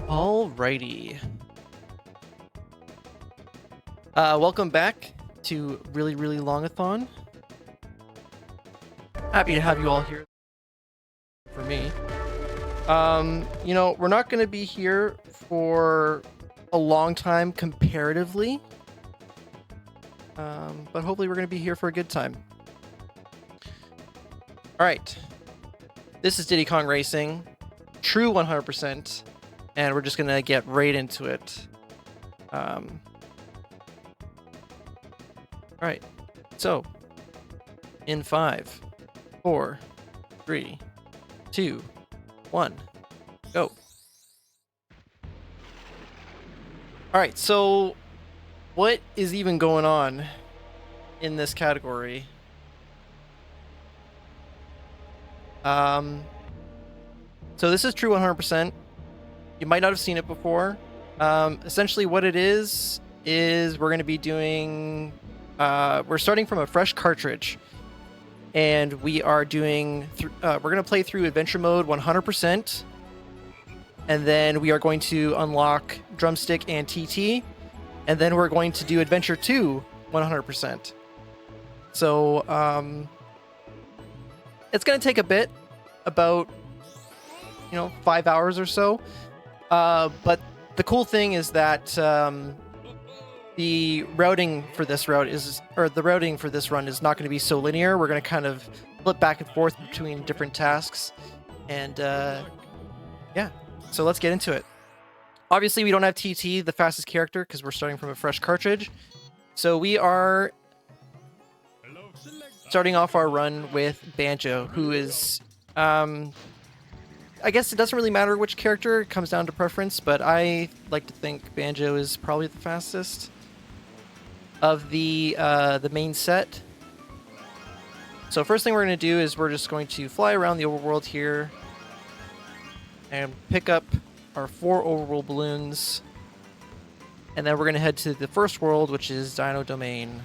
Alrighty. Welcome back to Really Longathon. Happy to have you all here for me. You know, we're not going to be here for a long time comparatively, but hopefully we're going to be here for a good time. Alright, this is Diddy Kong Racing, true 100%. And we're just going to get right into it. All right. So, in 5, 4, 3, 2, 1, go. All right. So, what is even going on in this category? So this is true 100%. You might not have seen it before. Essentially what it is we're going to be doing, we're starting from a fresh cartridge, and we are doing, we're going to play through adventure mode 100%, and then we are going to unlock drumstick and TT, and then we're going to do adventure 2 100%. So, it's going to take a bit, about, 5 hours or so. But the cool thing is that the routing for this run is not going to be so linear. We're going to kind of flip back and forth between different tasks, and yeah. So let's get into it. Obviously, we don't have TT, the fastest character, because we're starting from a fresh cartridge. So we are starting off our run with Banjo, who is I guess it doesn't really matter which character, it comes down to preference, but I like to think Banjo is probably the fastest of the main set. So first thing we're going to do is we're just going to fly around the overworld here and pick up our 4 overworld balloons, and then we're going to head to the first world, which is Dino Domain.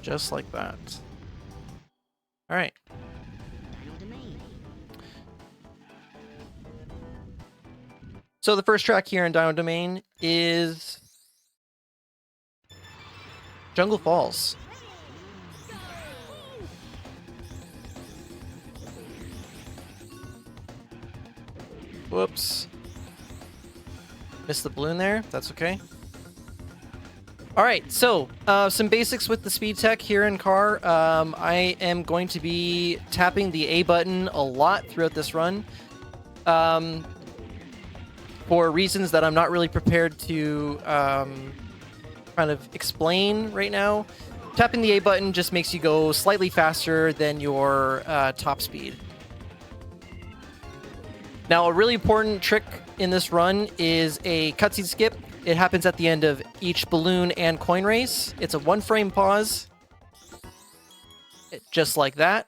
Just like that. All right. So the first track here in Dino Domain is Jungle Falls. Whoops. Missed the balloon there. That's okay. Alright, so some basics with the speed tech here in car. I am going to be tapping the A button a lot throughout this run. For reasons that I'm not really prepared to kind of explain right now. Tapping the A button just makes you go slightly faster than your top speed. Now, a really important trick in this run is a cutscene skip. It happens at the end of each balloon and coin race. It's a 1-frame pause, just like that.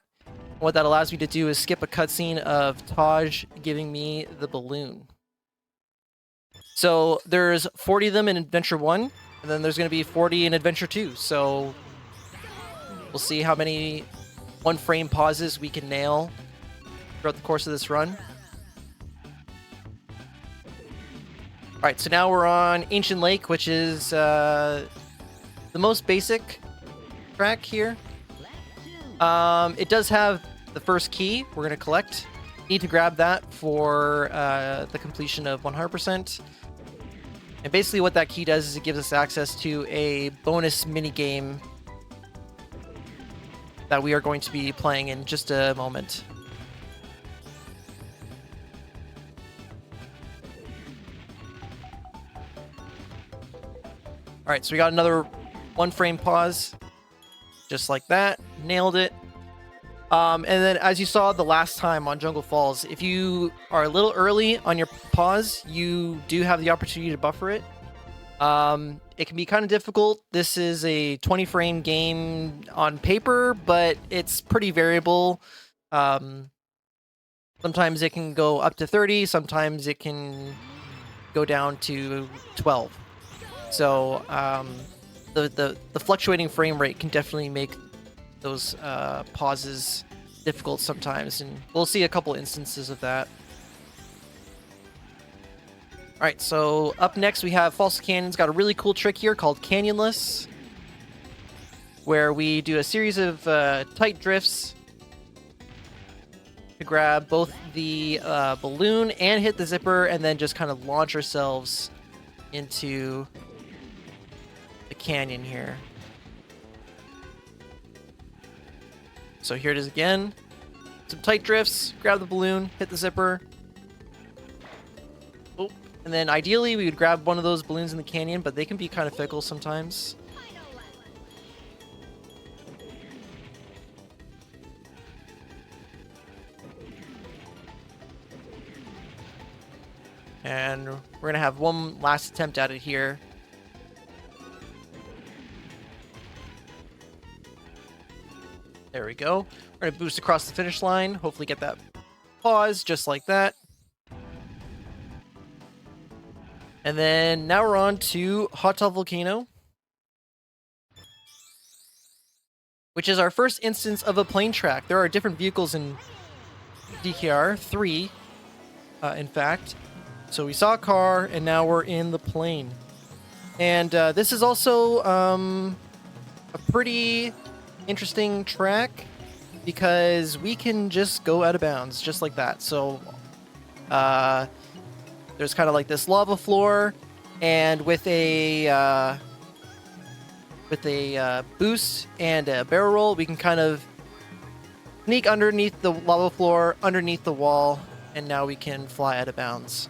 What that allows me to do is skip a cutscene of Taj giving me the balloon. So there's 40 of them in Adventure 1, and then there's going to be 40 in Adventure 2. So we'll see how many 1-frame pauses we can nail throughout the course of this run. All right, so now we're on Ancient Lake, which is the most basic track here. It does have the first key we're going to collect. Need to grab that for the completion of 100%. And basically what that key does is it gives us access to a bonus mini game that we are going to be playing in just a moment. All right, so we got another 1 frame pause, just like that. Nailed it. And then, as you saw the last time on Jungle Falls, if you are a little early on your pause, you do have the opportunity to buffer it. It can be kind of difficult. This is a 20 frame game on paper, but it's pretty variable. Sometimes it can go up to 30, sometimes it can go down to 12. So the fluctuating frame rate can definitely make those pauses difficult sometimes, and we'll see a couple instances of that. All right, so up next we have False Canyon's got a really cool trick here called Canyonless, where we do a series of tight drifts to grab both the balloon and hit the zipper, and then just kind of launch ourselves into the canyon here. So here it is again. Some tight drifts, grab the balloon, hit the zipper. Oh, and then ideally we would grab one of those balloons in the canyon, but they can be kind of fickle sometimes. And we're going to have one last attempt at it here. There we go. We're going to boost across the finish line. Hopefully get that pause just like that. And then now we're on to Hot Tub Volcano, which is our first instance of a plane track. There are different vehicles in DKR, 3, in fact. So we saw a car, and now we're in the plane. And this is also a pretty interesting track because we can just go out of bounds just like that. So there's kind of like this lava floor, and with a boost and a barrel roll, we can kind of sneak underneath the lava floor, underneath the wall, and now we can fly out of bounds.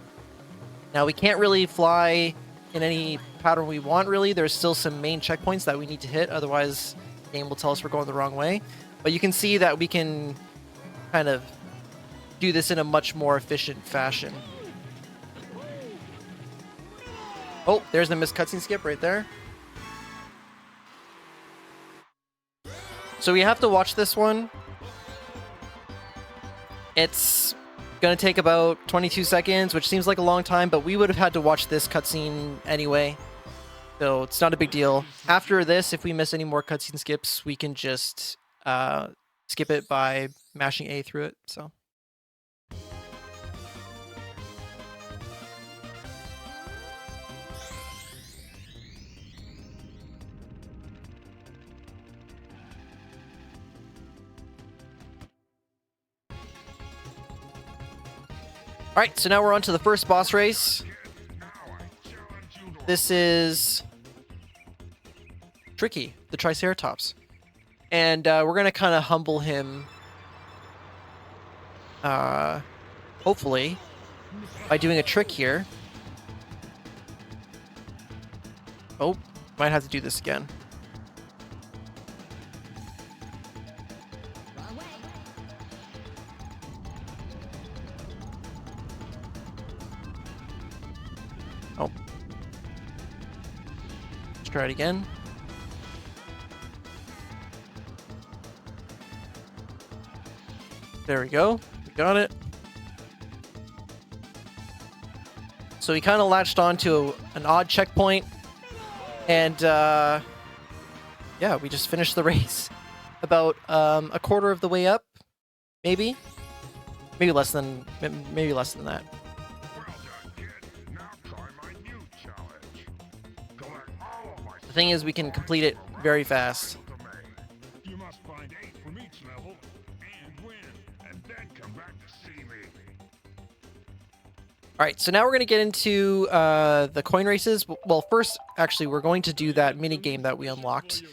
Now we can't really fly in any pattern we want, really. There's still some main checkpoints that we need to hit, otherwise the game will tell us we're going the wrong way. But you can see that we can kind of do this in a much more efficient fashion. Oh, there's the missed cutscene skip right there. So we have to watch this one. It's gonna take about 22 seconds, which seems like a long time, but we would have had to watch this cutscene anyway, so it's not a big deal. After this, if we miss any more cutscene skips, we can just skip it by mashing A through it. So alright, so now we're on to the first boss race. This is Tricky, the Triceratops. And we're going to kind of humble him, hopefully, by doing a trick here. Oh, might have to do this again. Oh. Let's try it again. There we go. We got it. So we kind of latched onto an odd checkpoint. And, yeah, we just finished the race about a quarter of the way up, maybe. Maybe less than that. The thing is, we can complete it very fast. You must find 8 from each level and win, and then come back to see me. All right, so now we're going to get into the coin races. Well, first, actually, we're going to do that mini game that we unlocked,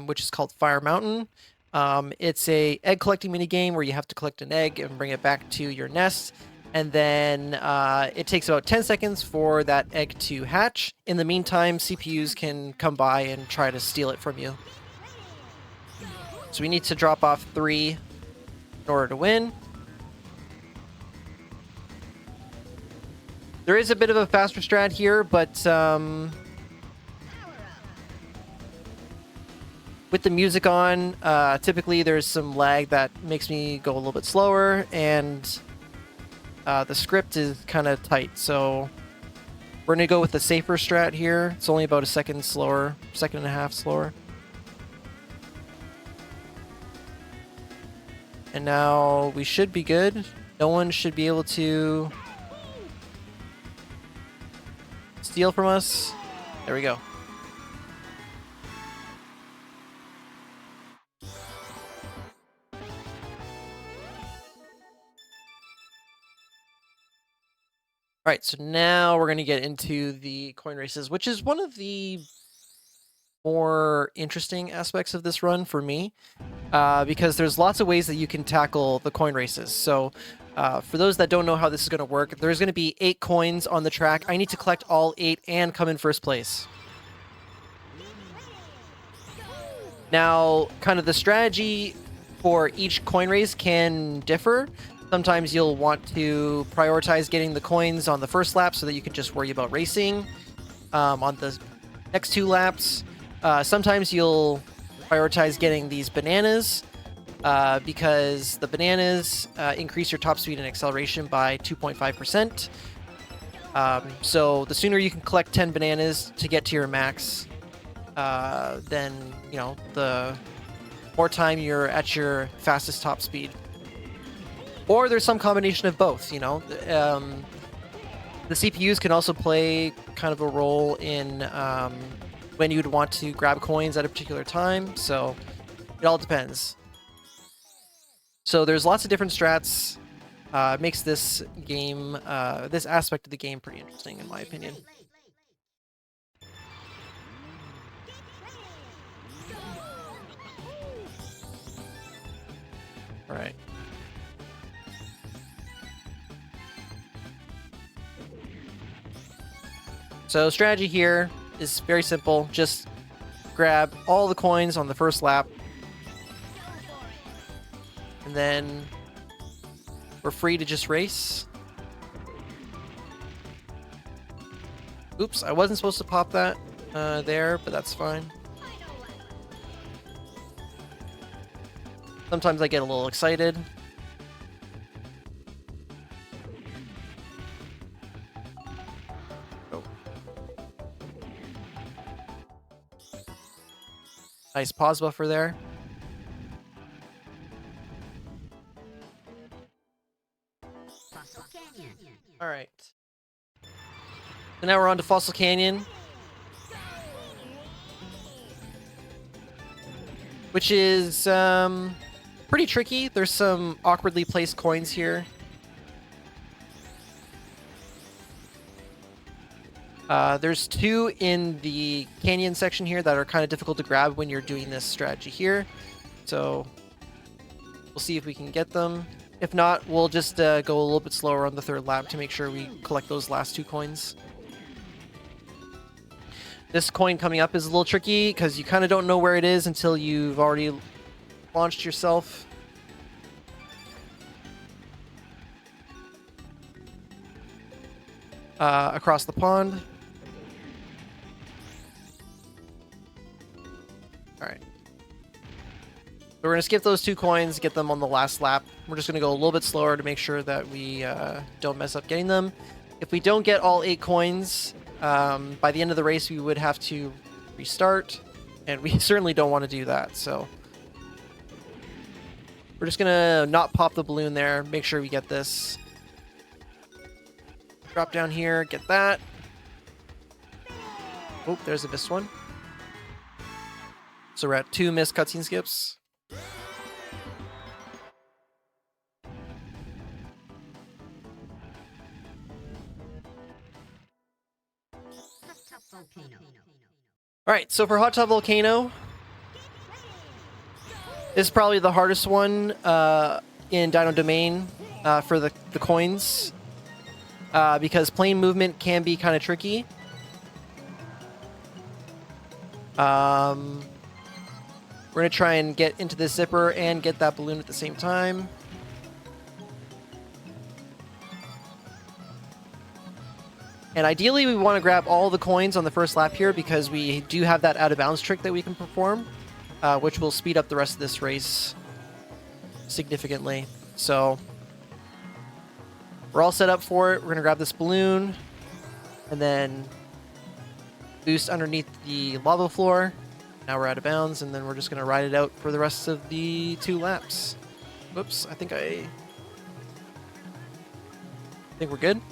which is called Fire Mountain. It's a egg collecting mini game where you have to collect an egg and bring it back to your nest, and then it takes about 10 seconds for that egg to hatch. In the meantime, CPUs can come by and try to steal it from you. So we need to drop off 3 in order to win. There is a bit of a faster strat here, but with the music on, typically there's some lag that makes me go a little bit slower, and the script is kind of tight, so we're going to go with the safer strat here. It's only about a second slower, second and a half slower. And now we should be good. No one should be able to steal from us. There we go. All right, so now we're going to get into the coin races, which is one of the more interesting aspects of this run for me, because there's lots of ways that you can tackle the coin races. So for those that don't know how this is going to work, there's going to be 8 coins on the track. I need to collect all 8 and come in first place. Now, kind of the strategy for each coin race can differ. Sometimes you'll want to prioritize getting the coins on the first lap so that you can just worry about racing on the next 2 laps. Sometimes you'll prioritize getting these bananas because the bananas increase your top speed and acceleration by 2.5%. So the sooner you can collect 10 bananas to get to your max, then, you know, the more time you're at your fastest top speed. Or there's some combination of both, you know. The CPUs can also play kind of a role in when you'd want to grab coins at a particular time, so it all depends. So there's lots of different strats. Makes this game, this aspect of the game pretty interesting, in my opinion. All right. So strategy here is very simple. Just grab all the coins on the first lap. And then we're free to just race. Oops, I wasn't supposed to pop that there, but that's fine. Sometimes I get a little excited. Nice pause buffer there. All right. So now we're on to Fossil Canyon, which is pretty tricky. There's some awkwardly placed coins here. There's 2 in the canyon section here that are kind of difficult to grab when you're doing this strategy here. So we'll see if we can get them. If not, we'll just go a little bit slower on the 3rd lap to make sure we collect those last 2 coins. This coin coming up is a little tricky because you kind of don't know where it is until you've already launched yourself. Across the pond. Alright. So we're going to skip those 2 coins, get them on the last lap. We're just going to go a little bit slower to make sure that we don't mess up getting them. If we don't get all 8 coins, by the end of the race we would have to restart, and we certainly don't want to do that, so... We're just gonna not pop the balloon there. Make sure we get this. Drop down here, get that. Oh, there's a missed one. So we're at 2 missed cutscene skips. Alright, so for Hot Top Volcano, this is probably the hardest one in Dino Domain for the coins. Because plane movement can be kind of tricky. We're going to try and get into this zipper and get that balloon at the same time. And ideally, we want to grab all the coins on the first lap here because we do have that out of bounds trick that we can perform, which will speed up the rest of this race significantly. So we're all set up for it. We're going to grab this balloon and then boost underneath the lava floor. Now we're out of bounds, and then we're just going to ride it out for the rest of the 2 laps. Whoops, I think we're good.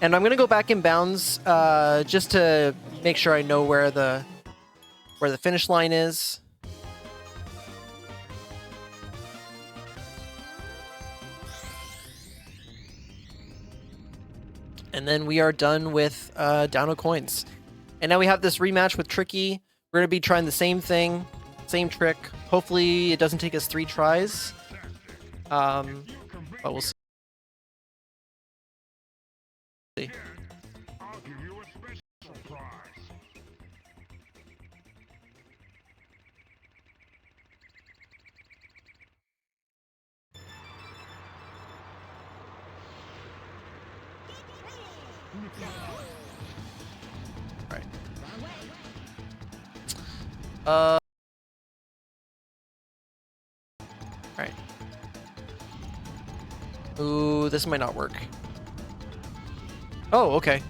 And I'm going to go back in bounds just to make sure I know where the finish line is. And then we are done with Dino coins. And now we have this rematch with Tricky. We're going to be trying the same thing, same trick. Hopefully it doesn't take us 3 tries. But we'll see. I'll give you a special prize. Alright. Alright. Ooh, this might not work. Oh, okay.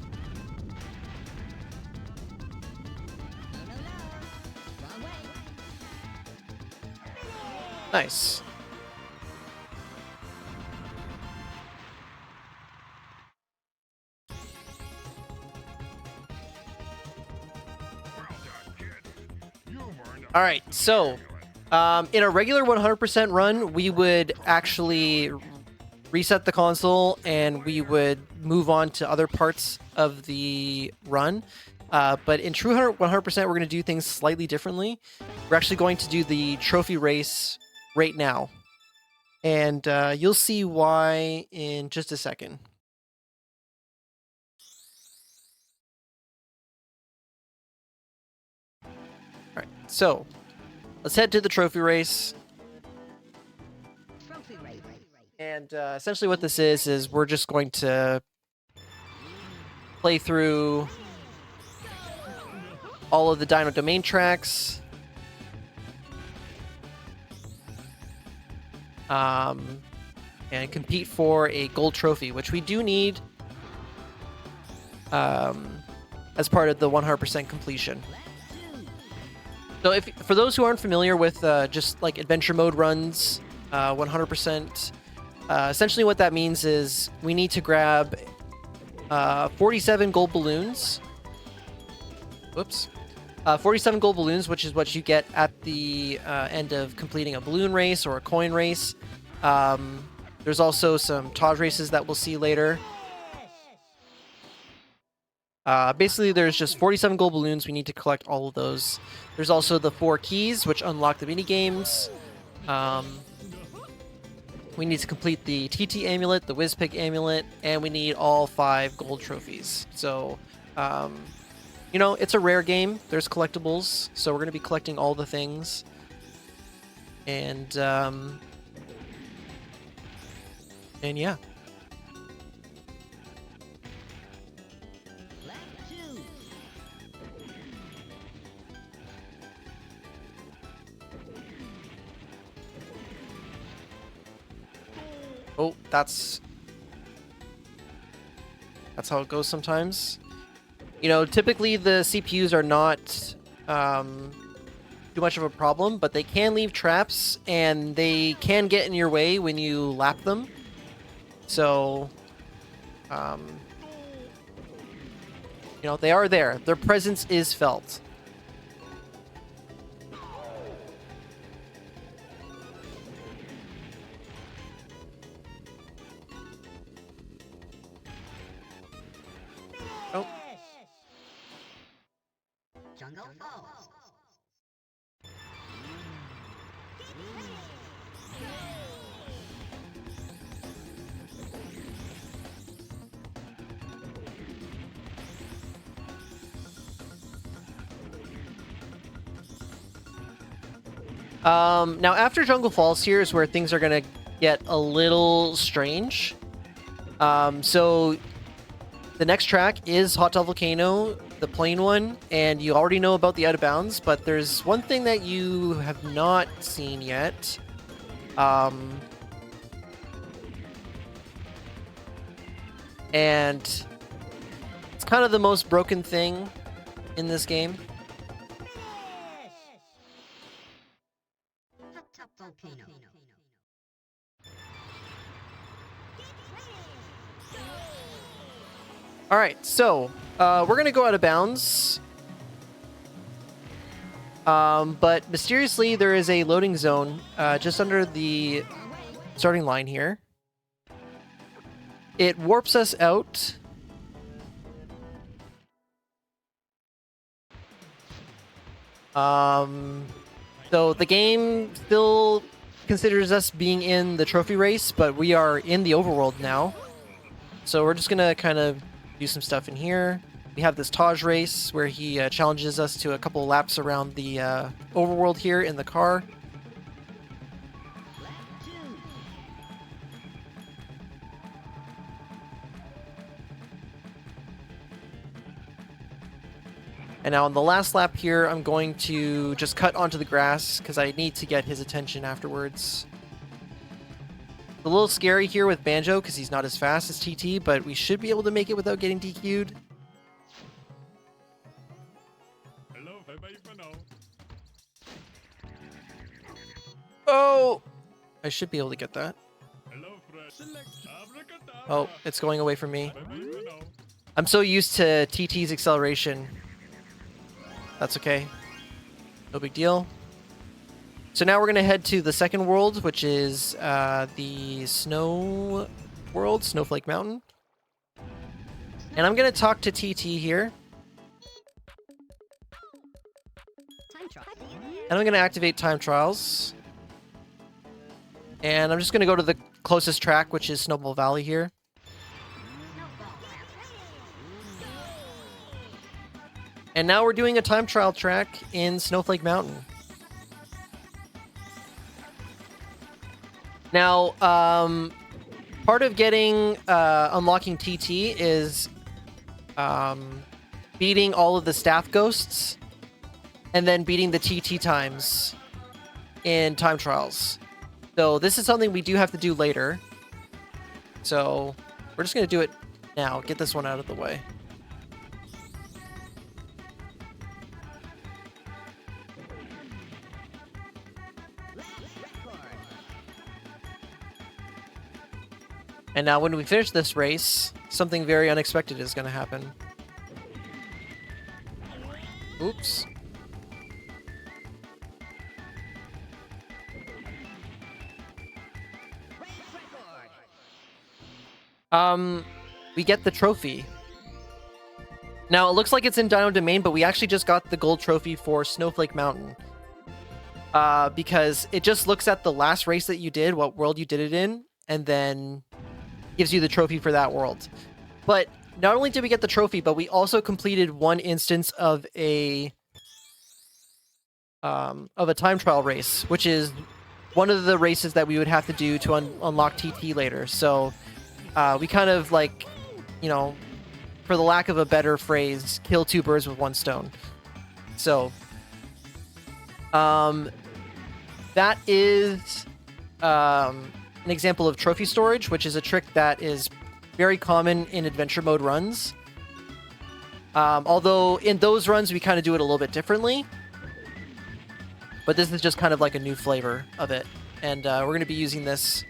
Nice. All right, so in a regular 100% run, we would actually reset the console and we would move on to other parts of the run. But in true 100%, we're going to do things slightly differently. We're actually going to do the trophy race right now. And you'll see why in just a second. All right, so let's head to the trophy race. And essentially what this is we're just going to play through all of the Dino Domain tracks. And compete for a gold trophy, which we do need as part of the 100% completion. So for those who aren't familiar with just like adventure mode runs, 100%, essentially what that means is we need to grab 47 gold balloons. Whoops. 47 gold balloons, which is what you get at the end of completing a balloon race or a coin race. There's also some Taj races that we'll see later. Basically, there's just 47 gold balloons. We need to collect all of those. There's also the 4 keys, which unlock the minigames. We need to complete the TT amulet, the Whizpig amulet, and we need all 5 gold trophies. So, you know, it's a rare game. There's collectibles, so we're going to be collecting all the things. And yeah. Oh, that's how it goes sometimes. You know, typically the CPUs are not too much of a problem, but they can leave traps, and they can get in your way when you lap them. So, you know, they are there. Their presence is felt. Oh. Jungle Falls. Now after Jungle Falls here is where things are gonna get a little strange. So the next track is Hot Tub Volcano, the plain one, and you already know about the out of bounds, but there's one thing that you have not seen yet. And it's kind of the most broken thing in this game. Hot Tub Volcano. All right, so we're gonna go out of bounds, but mysteriously there is a loading zone just under the starting line here. It warps us out. So the game still considers us being in the trophy race, but we are in the overworld now. So we're just gonna kind of do some stuff in here. We have this Taj race where he challenges us to a couple laps around the overworld here in the car. And now on the last lap here, I'm going to just cut onto the grass because I need to get his attention afterwards. It's a little scary here with Banjo because he's not as fast as TT, but we should be able to make it without getting DQ'd. Oh! I should be able to get that. Oh, it's going away from me. I'm so used to TT's acceleration. That's okay. No big deal. So now we're going to head to the second world, which is the snow world, Snowflake Mountain. And I'm going to talk to TT here. And I'm going to activate time trials. And I'm just going to go to the closest track, which is Snowball Valley here. And now we're doing a time trial track in Snowflake Mountain. Now, part of getting unlocking TT is beating all of the staff ghosts and then beating the TT times in time trials. So this is something we do have to do later. So we're just going to do it now. Get this one out of the way. And now when we finish this race, something very unexpected is going to happen. Oops. We get the trophy. Now, it looks like it's in Dino Domain, but we actually just got the gold trophy for Snowflake Mountain. Because it just looks at the last race that you did, what world you did it in, and then gives you the trophy for that world. But not only did we get the trophy, but we also completed one instance of a time trial race, which is one of the races that we would have to do to unlock TT later. So we kind of, like, you know, for the lack of a better phrase, kill two birds with one stone. So that is an example of trophy storage, which is a trick that is very common in adventure mode runs. Although in those runs, we kind of do it a little bit differently. but this is just kind of like a new flavor of it. And we're going to be using this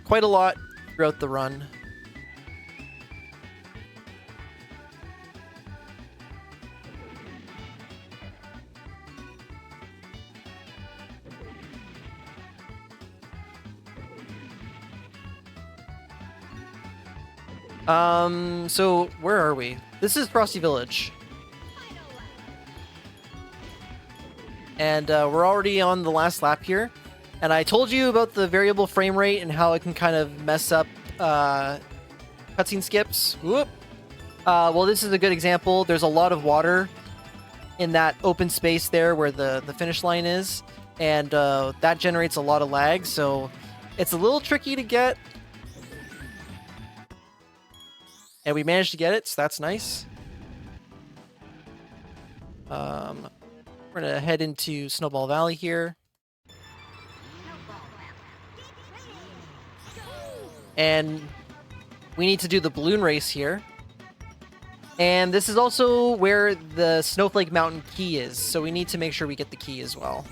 quite a lot throughout the run. So where are we? This is Frosty Village. And we're already on the last lap here. And I told you about the variable frame rate and how it can kind of mess up cutscene skips. Whoop. Well, this is a good example. There's a lot of water in that open space there where the finish line is. And that generates a lot of lag. So it's a little tricky to get. And we managed to get it, so that's nice. We're gonna head into Snowball Valley here. And we need to do the balloon race here. And this is also where the Snowflake Mountain key is, so we need to make sure we get the key as well.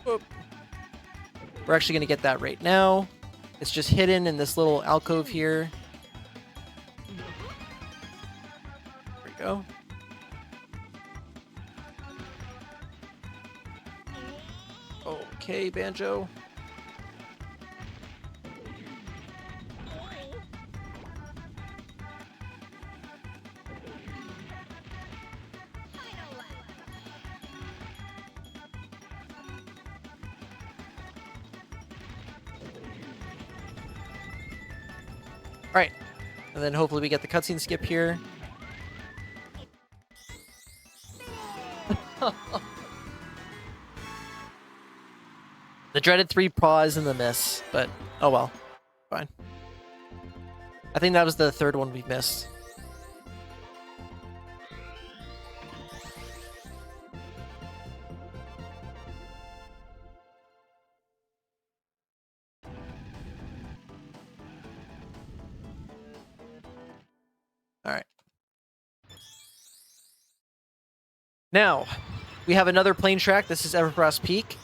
Oop. We're actually gonna get that right now. It's just hidden in this little alcove here. Go. Okay, Banjo. All right, and then hopefully we get the cutscene skip here. The dreaded 3 pause and the miss, but oh well, fine. I think that was the third one we missed. All right. Now, we have another plane track. This is Everfrost Peak.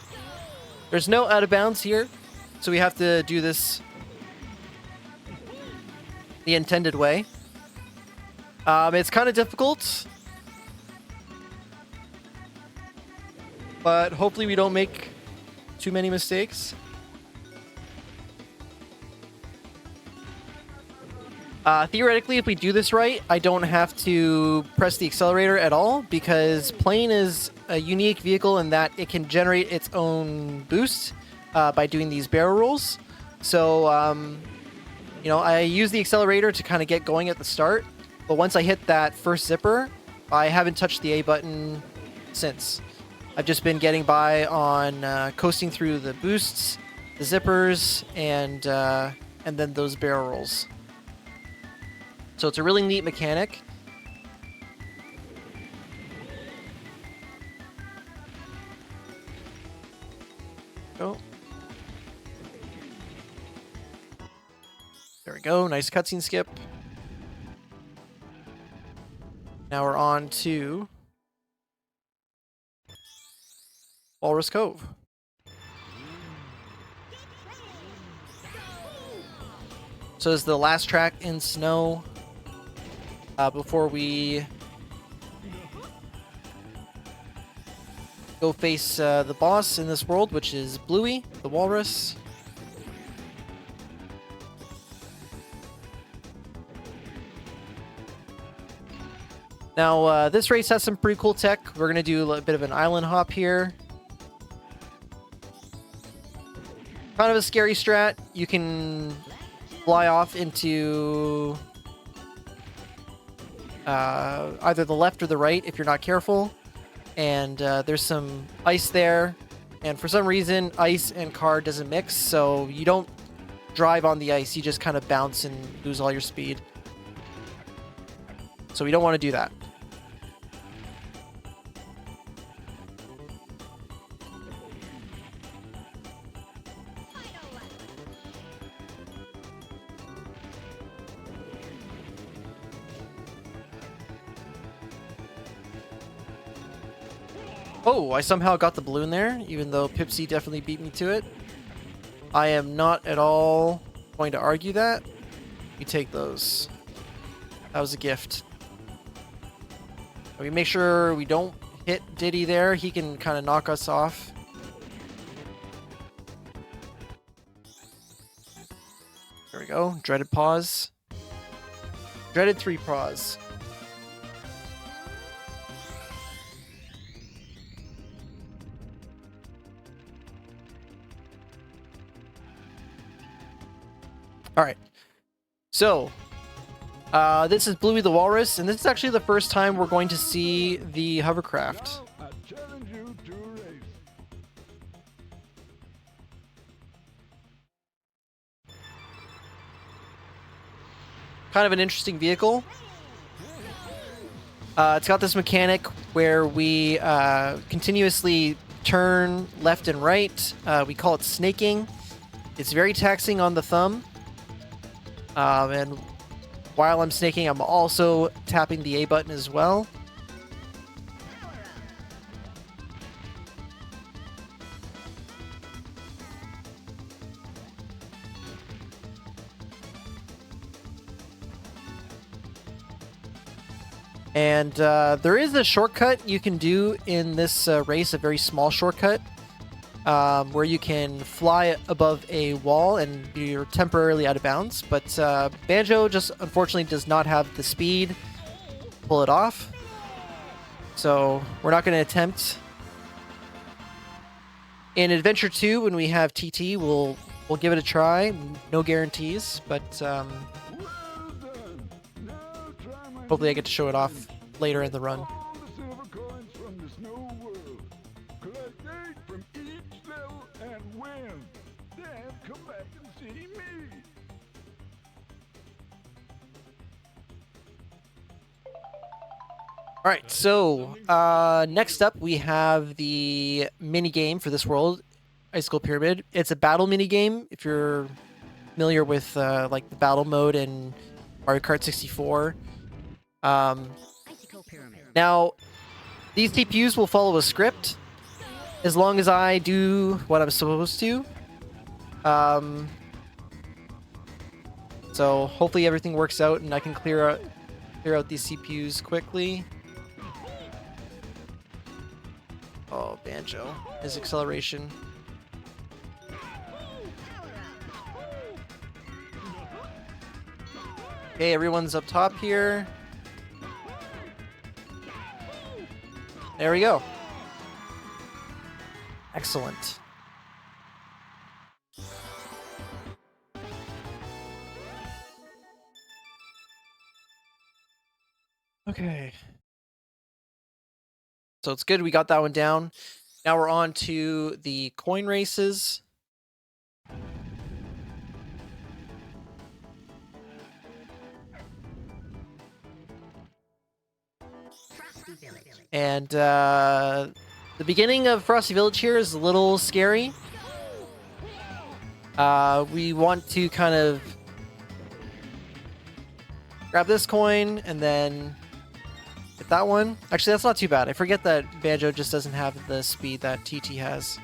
There's no out of bounds here, so we have to do this the intended way. It's kind of difficult, but hopefully we don't make too many mistakes. Theoretically, if we do this right, I don't have to press the accelerator at all because plane is a unique vehicle in that it can generate its own boost by doing these barrel rolls. So, you know, I use the accelerator to kind of get going at the start, but once I hit that first zipper, I haven't touched the A button since. I've just been getting by on coasting through the boosts, the zippers, and then those barrel rolls. So it's a really neat mechanic. Go. There we go. Nice cutscene skip. Now we're on to Walrus Cove. So this is the last track in snow before we go face the boss in this world, which is Bluey, the Walrus. Now, this race has some pretty cool tech. We're going to do a bit of an island hop here. Kind of a scary strat. You can fly off into either the left or the right if you're not careful. And there's some ice there. And for some reason, ice and car doesn't mix, so you don't drive on the ice. You just kind of bounce and lose all your speed. So we don't want to do that. Oh, I somehow got the balloon there, even though Pipsy definitely beat me to it. I am not at all going to argue that. You take those. That was a gift. We make sure we don't hit Diddy there. He can kind of knock us off. There we go. Dreaded pause. Dreaded 3 pause. All right. So, this is Bluey the Walrus, and this is actually the first time we're going to see the hovercraft. Now, I challenge you to a race. Kind of an interesting vehicle. It's got this mechanic where we continuously turn left and right. We call it snaking. It's very taxing on the thumb. And while I'm snaking, I'm also tapping the A button as well. And there is a shortcut you can do in this race, a very small shortcut, where you can fly above a wall and you're temporarily out of bounds. But Banjo just unfortunately does not have the speed to pull it off. So we're not going to attempt. In Adventure 2, when we have TT, we'll give it a try. No guarantees, but Well done. Now try my hopefully I get to show it off later in the run. all the silver coins from the snow world. Collect 8 from each level and win. Then come back and see me. All right, so next up we have the mini game for this world, Icicle Pyramid. It's a battle mini game. If you're familiar with like the battle mode in Mario Kart 64. Icicle Pyramid. Now, these TPUs will follow a script as long as I do what I'm supposed to. So hopefully everything works out and I can clear out these CPUs quickly. Oh, Banjo. His acceleration. Okay, everyone's up top here. There we go. Excellent. Okay. So it's good we got that one down. Now we're on to the coin races. Frosty Village. And the beginning of Frosty Village here is a little scary. We want to kind of grab this coin and then get that one. Actually, that's not too bad. I forget that Banjo just doesn't have the speed that TT has.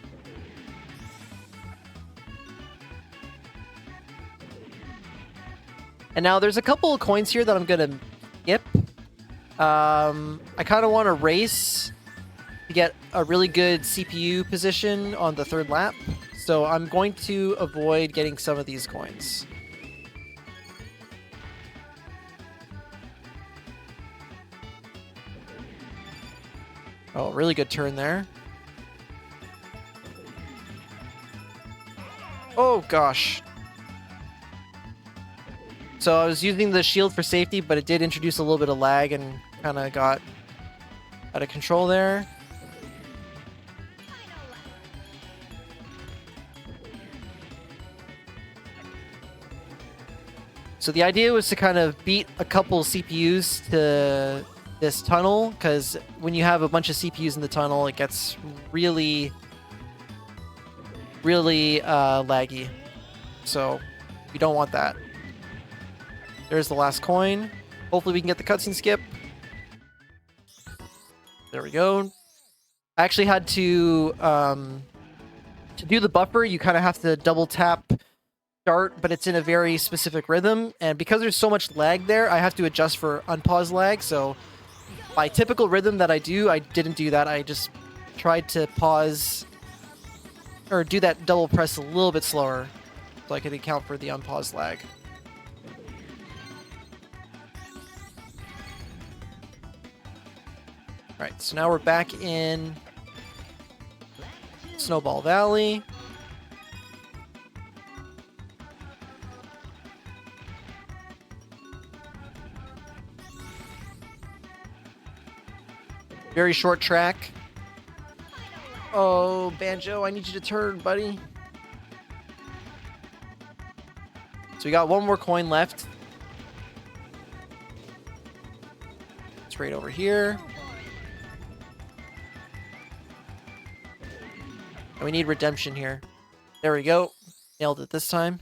And now there's a couple of coins here that I'm going to skip. I kind of want to race to get a really good CPU position on the third lap. So I'm going to avoid getting some of these coins. Oh, really good turn there. Oh, gosh. So I was using the shield for safety, but it did introduce a little bit of lag and kind of got out of control there. So the idea was to kind of beat a couple CPUs to this tunnel, because when you have a bunch of CPUs in the tunnel, it gets really laggy. So you don't want that. There's the last coin. Hopefully we can get the cutscene skip. There we go. I actually had to do the buffer, you kind of have to double tap start, but it's in a very specific rhythm. And because there's so much lag there, I have to adjust for unpause lag. So my typical rhythm that I do, I didn't do that. I just tried to pause or do that double press a little bit slower so I could account for the unpause lag. Alright, so now we're back in Snowball Valley. Very short track. Oh, Banjo, I need you to turn, buddy. So we got one more coin left. It's right over here. And we need redemption here. There we go. Nailed it this time.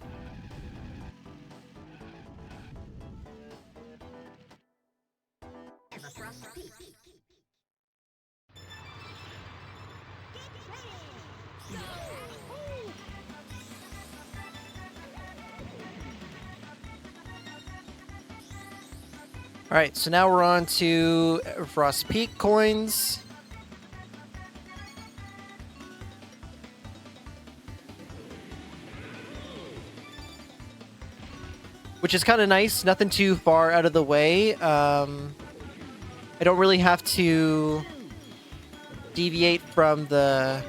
Alright, so now we're on to Frost Peak coins. Which is kind of nice, nothing too far out of the way. I don't really have to deviate from the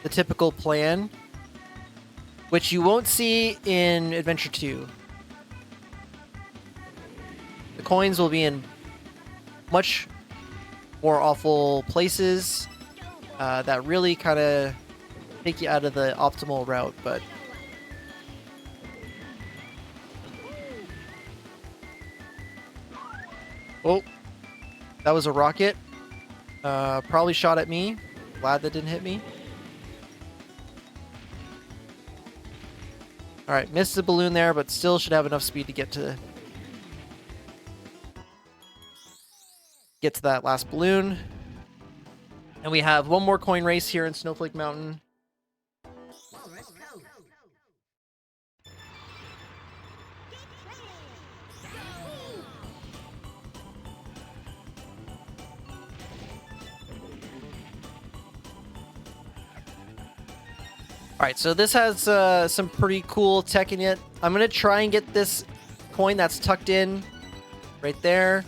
typical plan, which you won't see in Adventure 2. The coins will be in much more awful places that really kind of take you out of the optimal route, but oh, that was a rocket. Probably shot at me. Glad that didn't hit me. Alright, missed the balloon there, but still should have enough speed to get to that last balloon. And we have one more coin race here in Snowflake Mountain. Walrus go. Alright, so this has some pretty cool tech in it. I'm going to try and get this coin that's tucked in right there.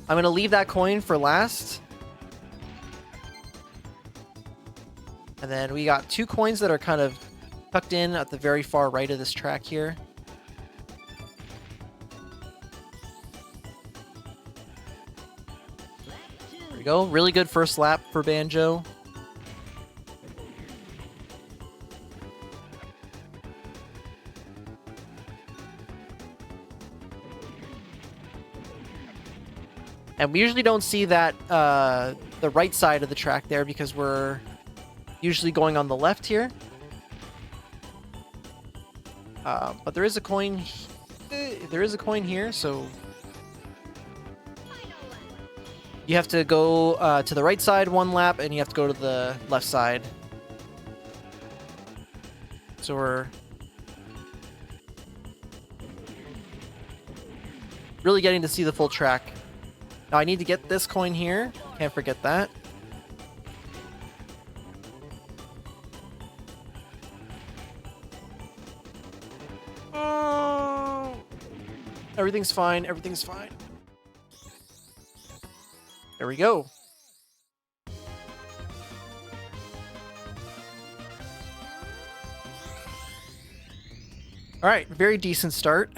I'm going to leave that coin for last. And then we got two coins that are kind of tucked in at the very far right of this track here. There we go. Really good first lap for Banjo. And we usually don't see that the right side of the track there because we're usually going on the left here. But there is a coin. There is a coin here, so you have to go to the right side one lap, and you have to go to the left side. So we're really getting to see the full track. Now I need to get this coin here. Can't forget that. Oh, everything's fine. Everything's fine. There we go. All right, very decent start.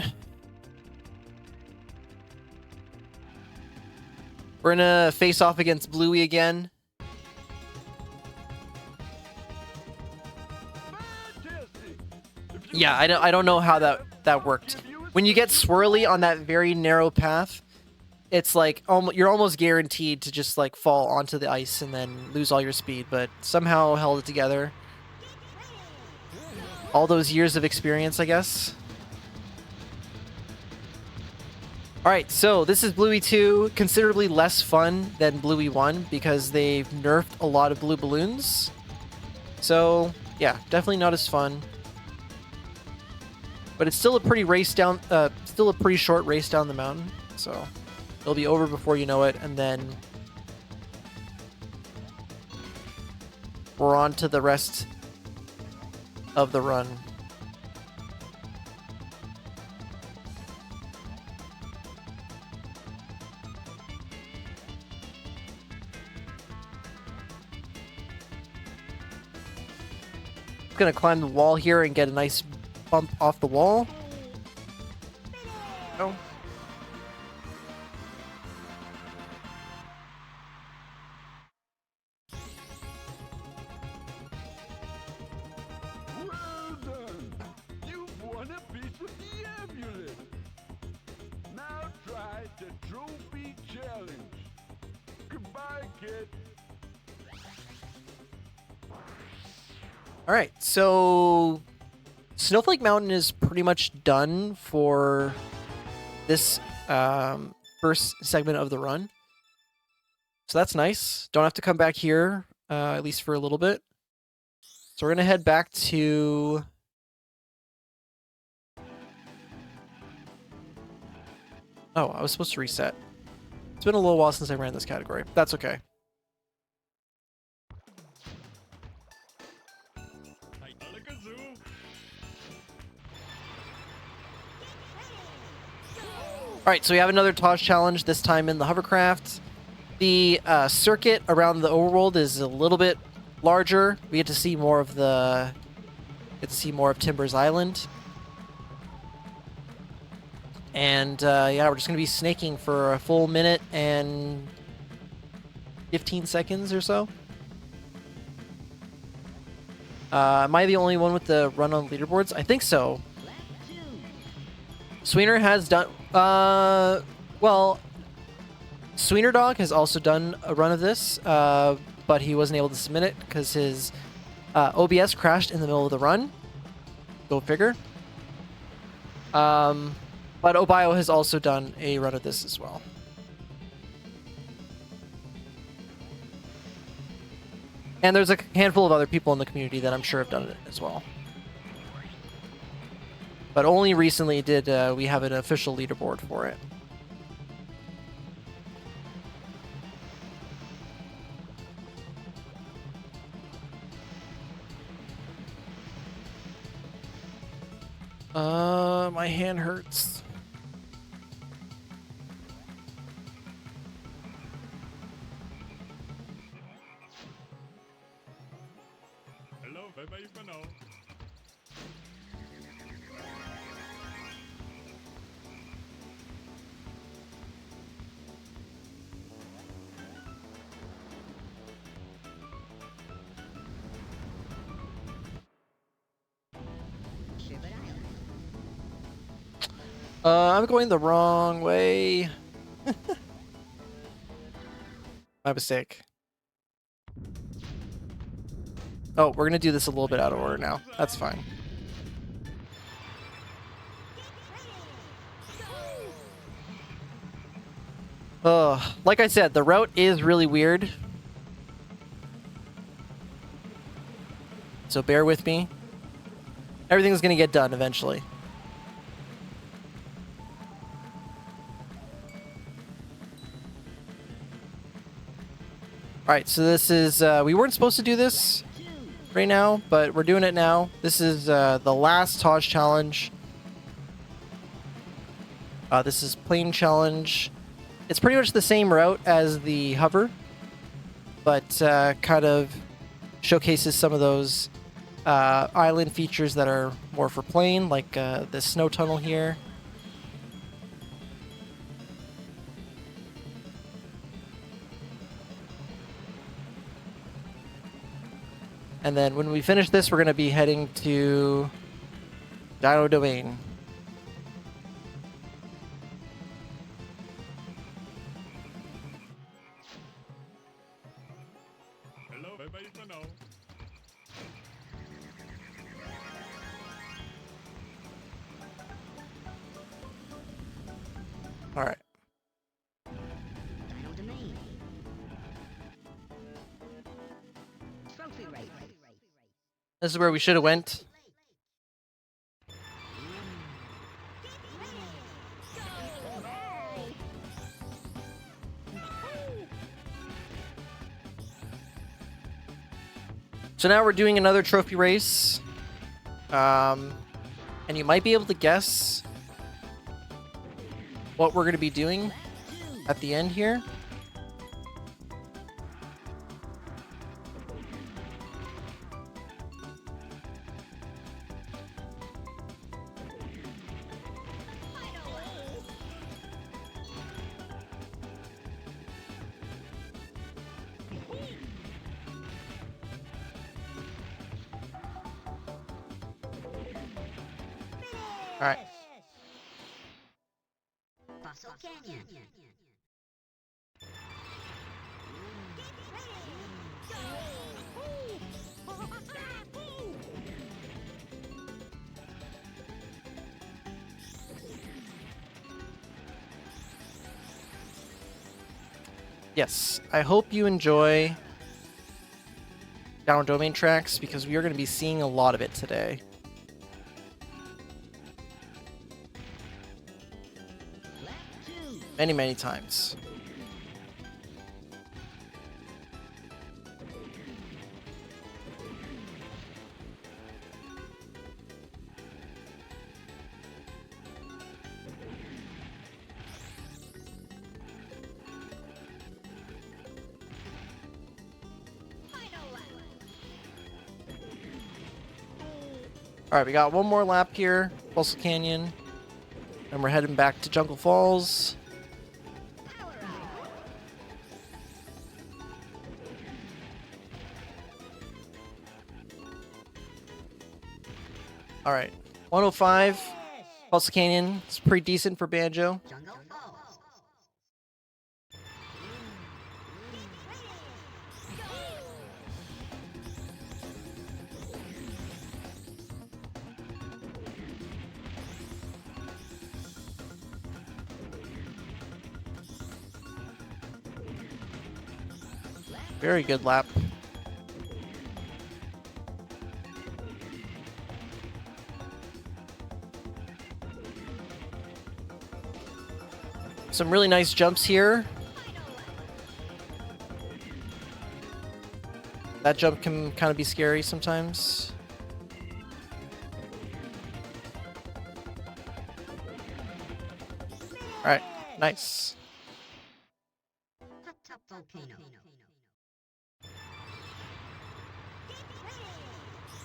We're gonna face off against Bluey again. Yeah, I don't know how that worked. When you get swirly on that very narrow path, it's like you're almost guaranteed to just like fall onto the ice and then lose all your speed, but somehow held it together. All those years of experience, I guess. Alright, so this is Bluey 2, considerably less fun than Bluey 1 because they've nerfed a lot of blue balloons. So, yeah, definitely not as fun. But it's still a pretty short race down the mountain, so it'll be over before you know it, and then we're on to the rest of the run. Gonna climb the wall here and get a nice bump off the wall. Oh. Well done! You've won a piece of the amulet! Now try the trophy challenge. Goodbye, kid. All right, so Snowflake Mountain is pretty much done for this first segment of the run. So that's nice. Don't have to come back here, at least for a little bit. So we're going to head back to... Oh, I was supposed to reset. It's been a little while since I ran this category. That's okay. Alright, so we have another Taj challenge, this time in the hovercraft. The circuit around the overworld is a little bit larger. We get to see more of Timber's Island. And yeah, we're just going to be snaking for a full minute and 15 seconds or so. Am I the only one with the run on leaderboards? I think so. Sweener has done... well, Sweener Dog has also done a run of this, but he wasn't able to submit it because his OBS crashed in the middle of the run. Go figure. But Obio has also done a run of this as well. And there's a handful of other people in the community that I'm sure have done it as well. But only recently did we have an official leaderboard for it. My hand hurts. Hello, bye-bye for now. Sherbet Island. I'm going the wrong way. My mistake. Oh, we're gonna do this a little bit out of order now. That's fine. Like I said, the route is really weird. So bear with me. Everything's gonna get done eventually. Alright, so this is, we weren't supposed to do this right now, but we're doing it now. This is the last Taj challenge. This is plane challenge. It's pretty much the same route as the hover, but kind of showcases some of those island features that are more for plane, like the snow tunnel here. And then when we finish this, we're going to be heading to Dino Domain. Hello, bye-bye for now. All right. This is where we should have went. So now we're doing another trophy race. And you might be able to guess what we're going to be doing at the end here. All right. Fossil Canyon. Yes, I hope you enjoy Dino Domain tracks because we are going to be seeing a lot of it today. Many, many times. Alright, we got one more lap here, Fossil Canyon, and we're heading back to Jungle Falls. Alright, 105, Fossil Canyon. It's pretty decent for Banjo. Jungle Falls. Very good lap. Some really nice jumps here. That jump can kind of be scary sometimes. All right, nice. Top Volcano.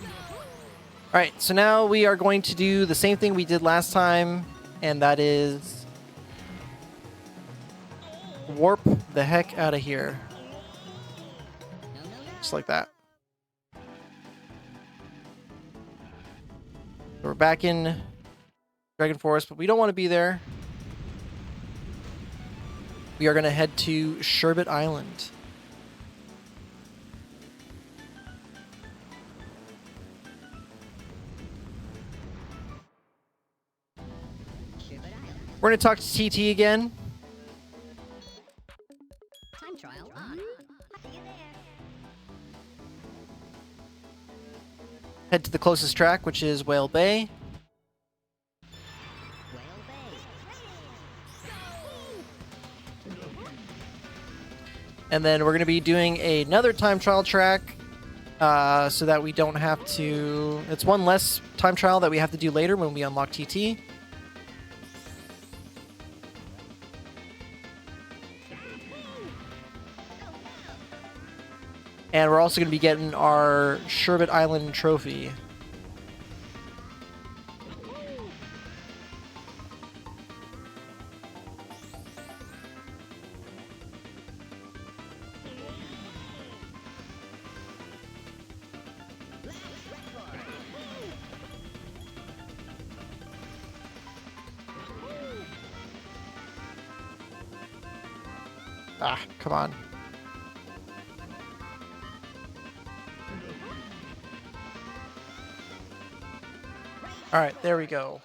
All right, so now we are going to do the same thing we did last time, and that is warp the heck out of here. Just like that. So we're back in Dragon Forest, but we don't want to be there. We are going to head to Sherbet Island. Sherbet Island. We're going to talk to TT again. Time trial on. See you there. Head to the closest track, which is Whale Bay. Whale Bay. And then we're going to be doing another time trial track so that we don't have to... It's one less time trial that we have to do later when we unlock TT. And we're also going to be getting our Sherbet Island trophy. Ah, come on. All right, there we go.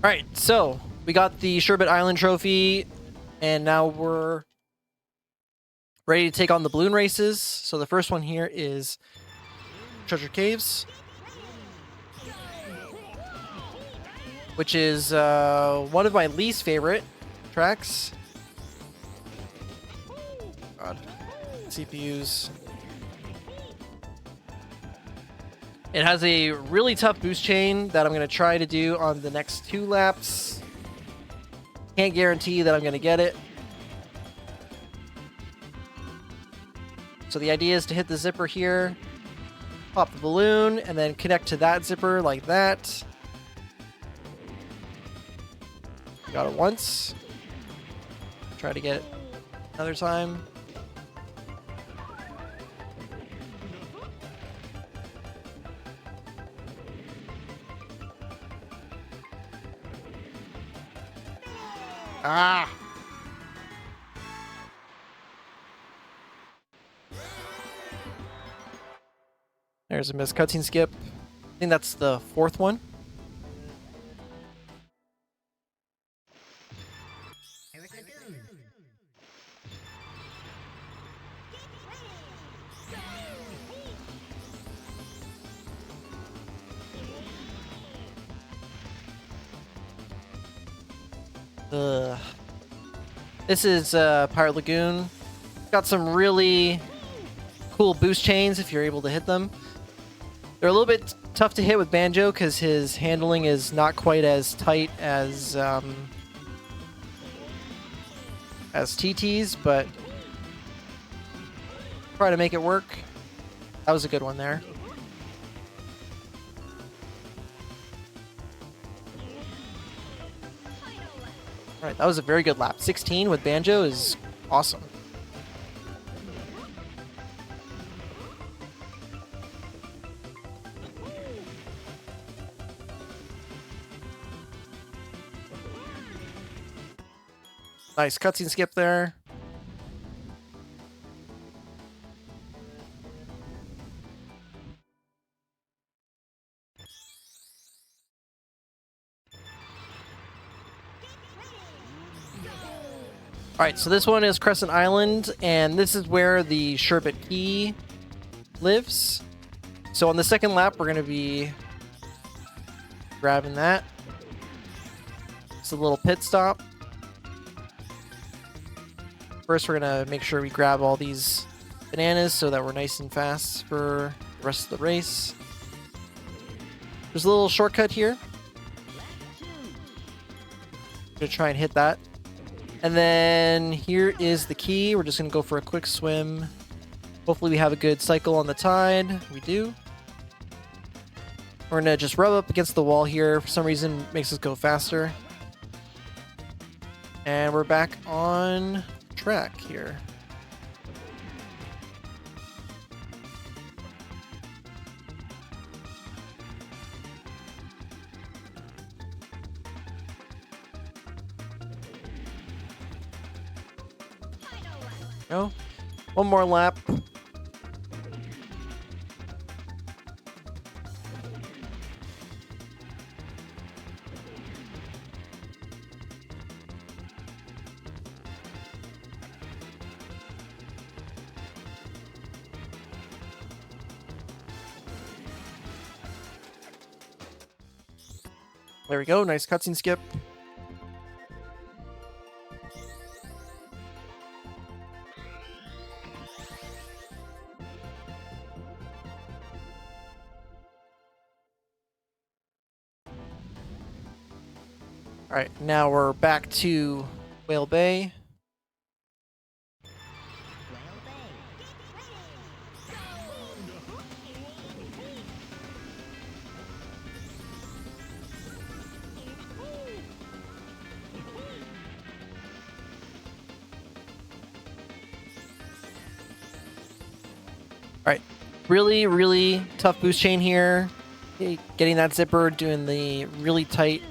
All right, so we got the Sherbet Island trophy, and now we're ready to take on the balloon races. So the first one here is Treasure Caves, which is one of my least favorite tracks. God, CPUs. It has a really tough boost chain that I'm going to try to do on the next 2 laps. Can't guarantee that I'm going to get it. So the idea is to hit the zipper here, pop the balloon, and then connect to that zipper like that. Got it once. Try to get it another time. Ah! There's a missed cutscene skip. I think that's the 4th one. This is Pirate Lagoon. Got some really cool boost chains if you're able to hit them. They're a little bit tough to hit with Banjo because his handling is not quite as tight as TT's, but try to make it work. That was a good one there. All right, that was a very good lap. 16 with Banjo is awesome. Nice cutscene skip there. Alright, so this one is Crescent Island, and this is where the Sherbet Key lives. So on the second lap, we're going to be grabbing that. It's a little pit stop. First, we're going to make sure we grab all these bananas so that we're nice and fast for the rest of the race. There's a little shortcut here. I'm going to try and hit that. And then here is the key. We're just going to go for a quick swim. Hopefully we have a good cycle on the tide. We do. We're going to just rub up against the wall here. For some reason, it makes us go faster. And we're back on track here. Go. One more lap. There we go. Nice cutscene skip. All right, now we're back to Whale Bay. All right, really, really tough boost chain here. Getting that zipper, doing the really tight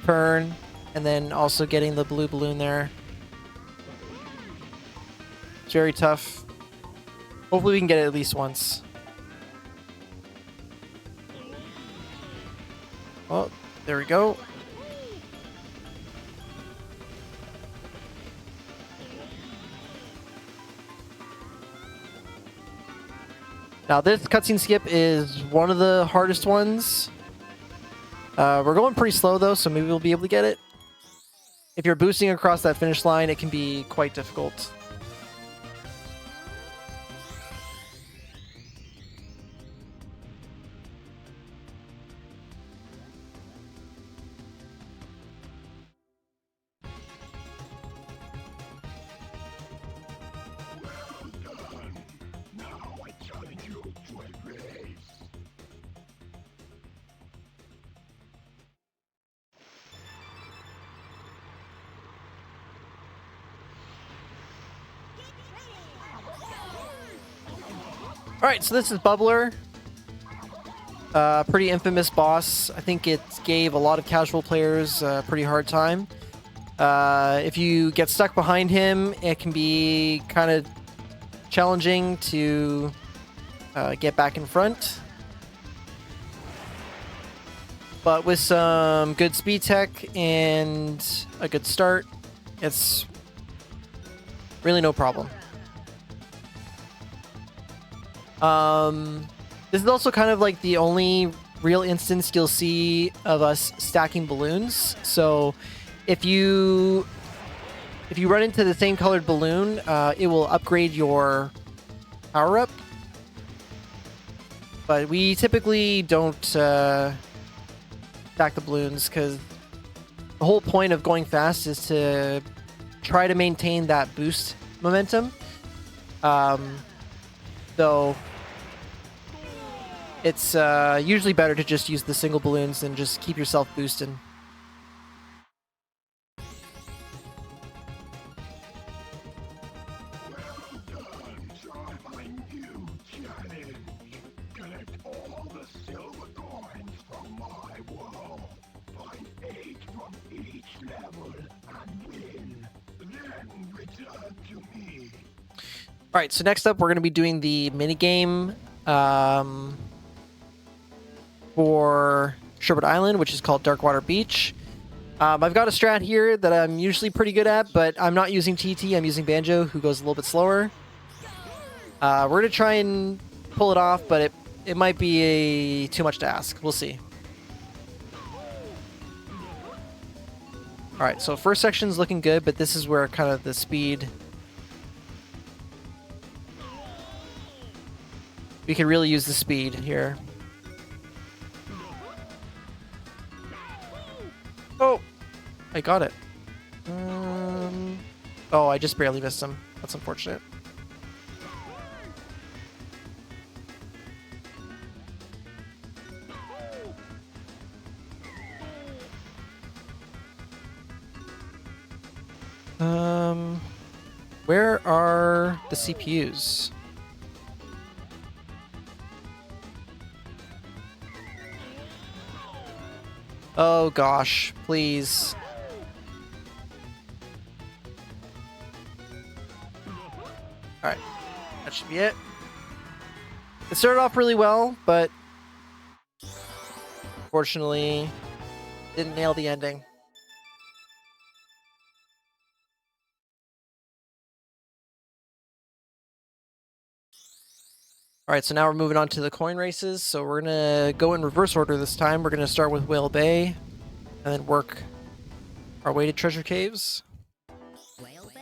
turn, and then also getting the blue balloon there. It's very tough. Hopefully we can get it at least once. Oh, there we go. Now this cutscene skip is one of the hardest ones. We're going pretty slow though, so maybe we'll be able to get it. If you're boosting across that finish line, it can be quite difficult. Alright, so this is Bubbler. Pretty infamous boss. I think it gave a lot of casual players a pretty hard time. If you get stuck behind him, it can be kind of challenging to get back in front. But with some good speed tech and a good start, it's really no problem. This is also kind of like the only real instance you'll see of us stacking balloons. So if you run into the same colored balloon, it will upgrade your power up. But we typically don't stack the balloons because the whole point of going fast is to try to maintain that boost momentum. So it's usually better to just use the single balloons and just keep yourself boosting. Alright, so next up we're going to be doing the minigame for Sherbet Island, which is called Darkwater Beach. I've got a strat here that I'm usually pretty good at, but I'm not using TT, I'm using Banjo, who goes a little bit slower. We're going to try and pull it off, but it might be too much to ask. We'll see. Alright, so first section's looking good, but this is where kind of the speed... We can really use the speed here. Oh! I got it. Oh, I just barely missed him. That's unfortunate. Where are the CPUs? Oh gosh, please. Alright, that should be it. It started off really well, but unfortunately didn't nail the ending. Alright, so now we're moving on to the coin races. So we're going to go in reverse order this time. We're going to start with Whale Bay and then work our way to Treasure Caves. Whale Bay.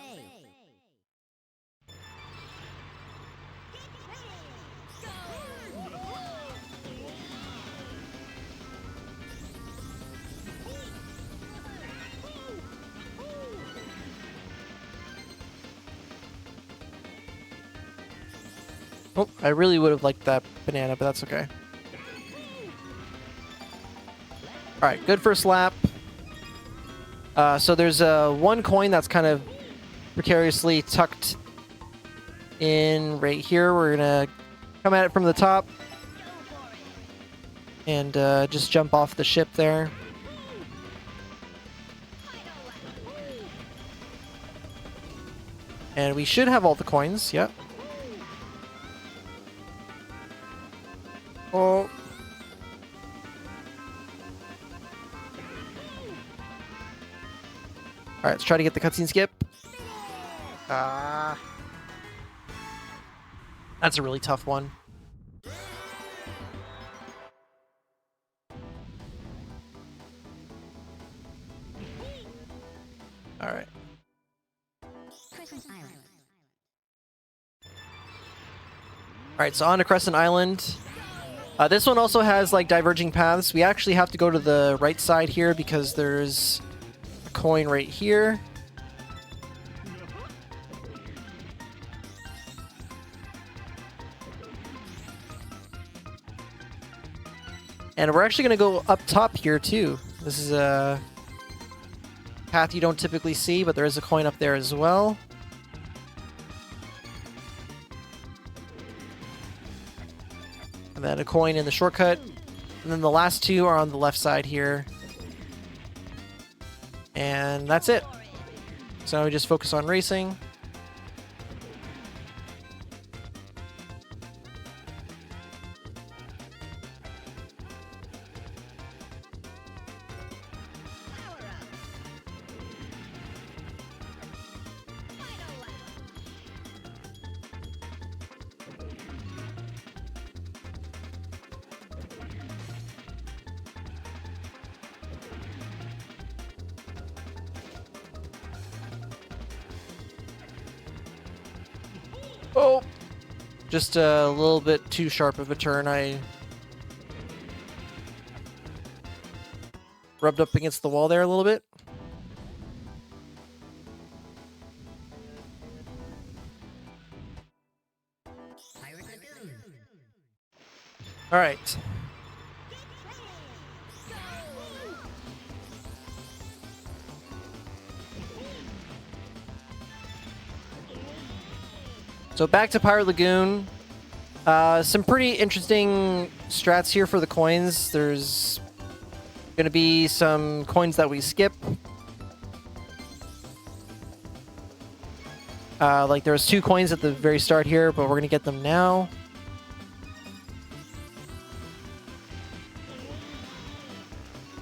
Oh, I really would have liked that banana, but that's okay. Alright, good first lap. So there's one coin that's kind of precariously tucked in right here. We're going to come at it from the top and just jump off the ship there. And we should have all the coins, yep. Oh. Alright, let's try to get the cutscene skip. That's a really tough one. All right. Crescent Island. All right, so on to Crescent Island. This one also has like diverging paths. We actually have to go to the right side here because there's a coin right here. And we're actually going to go up top here too. This is a path you don't typically see, but there is a coin up there as well. And then a coin in the shortcut. And then the last two are on the left side here. And that's it. So now we just focus on racing. Oh, just a little bit too sharp of a turn. I rubbed up against the wall there a little bit. Pirate Lagoon. All right. So back to Pirate Lagoon. Some pretty interesting strats here for the coins. There's going to be some coins that we skip. Like there was 2 coins at the very start here, but we're going to get them now.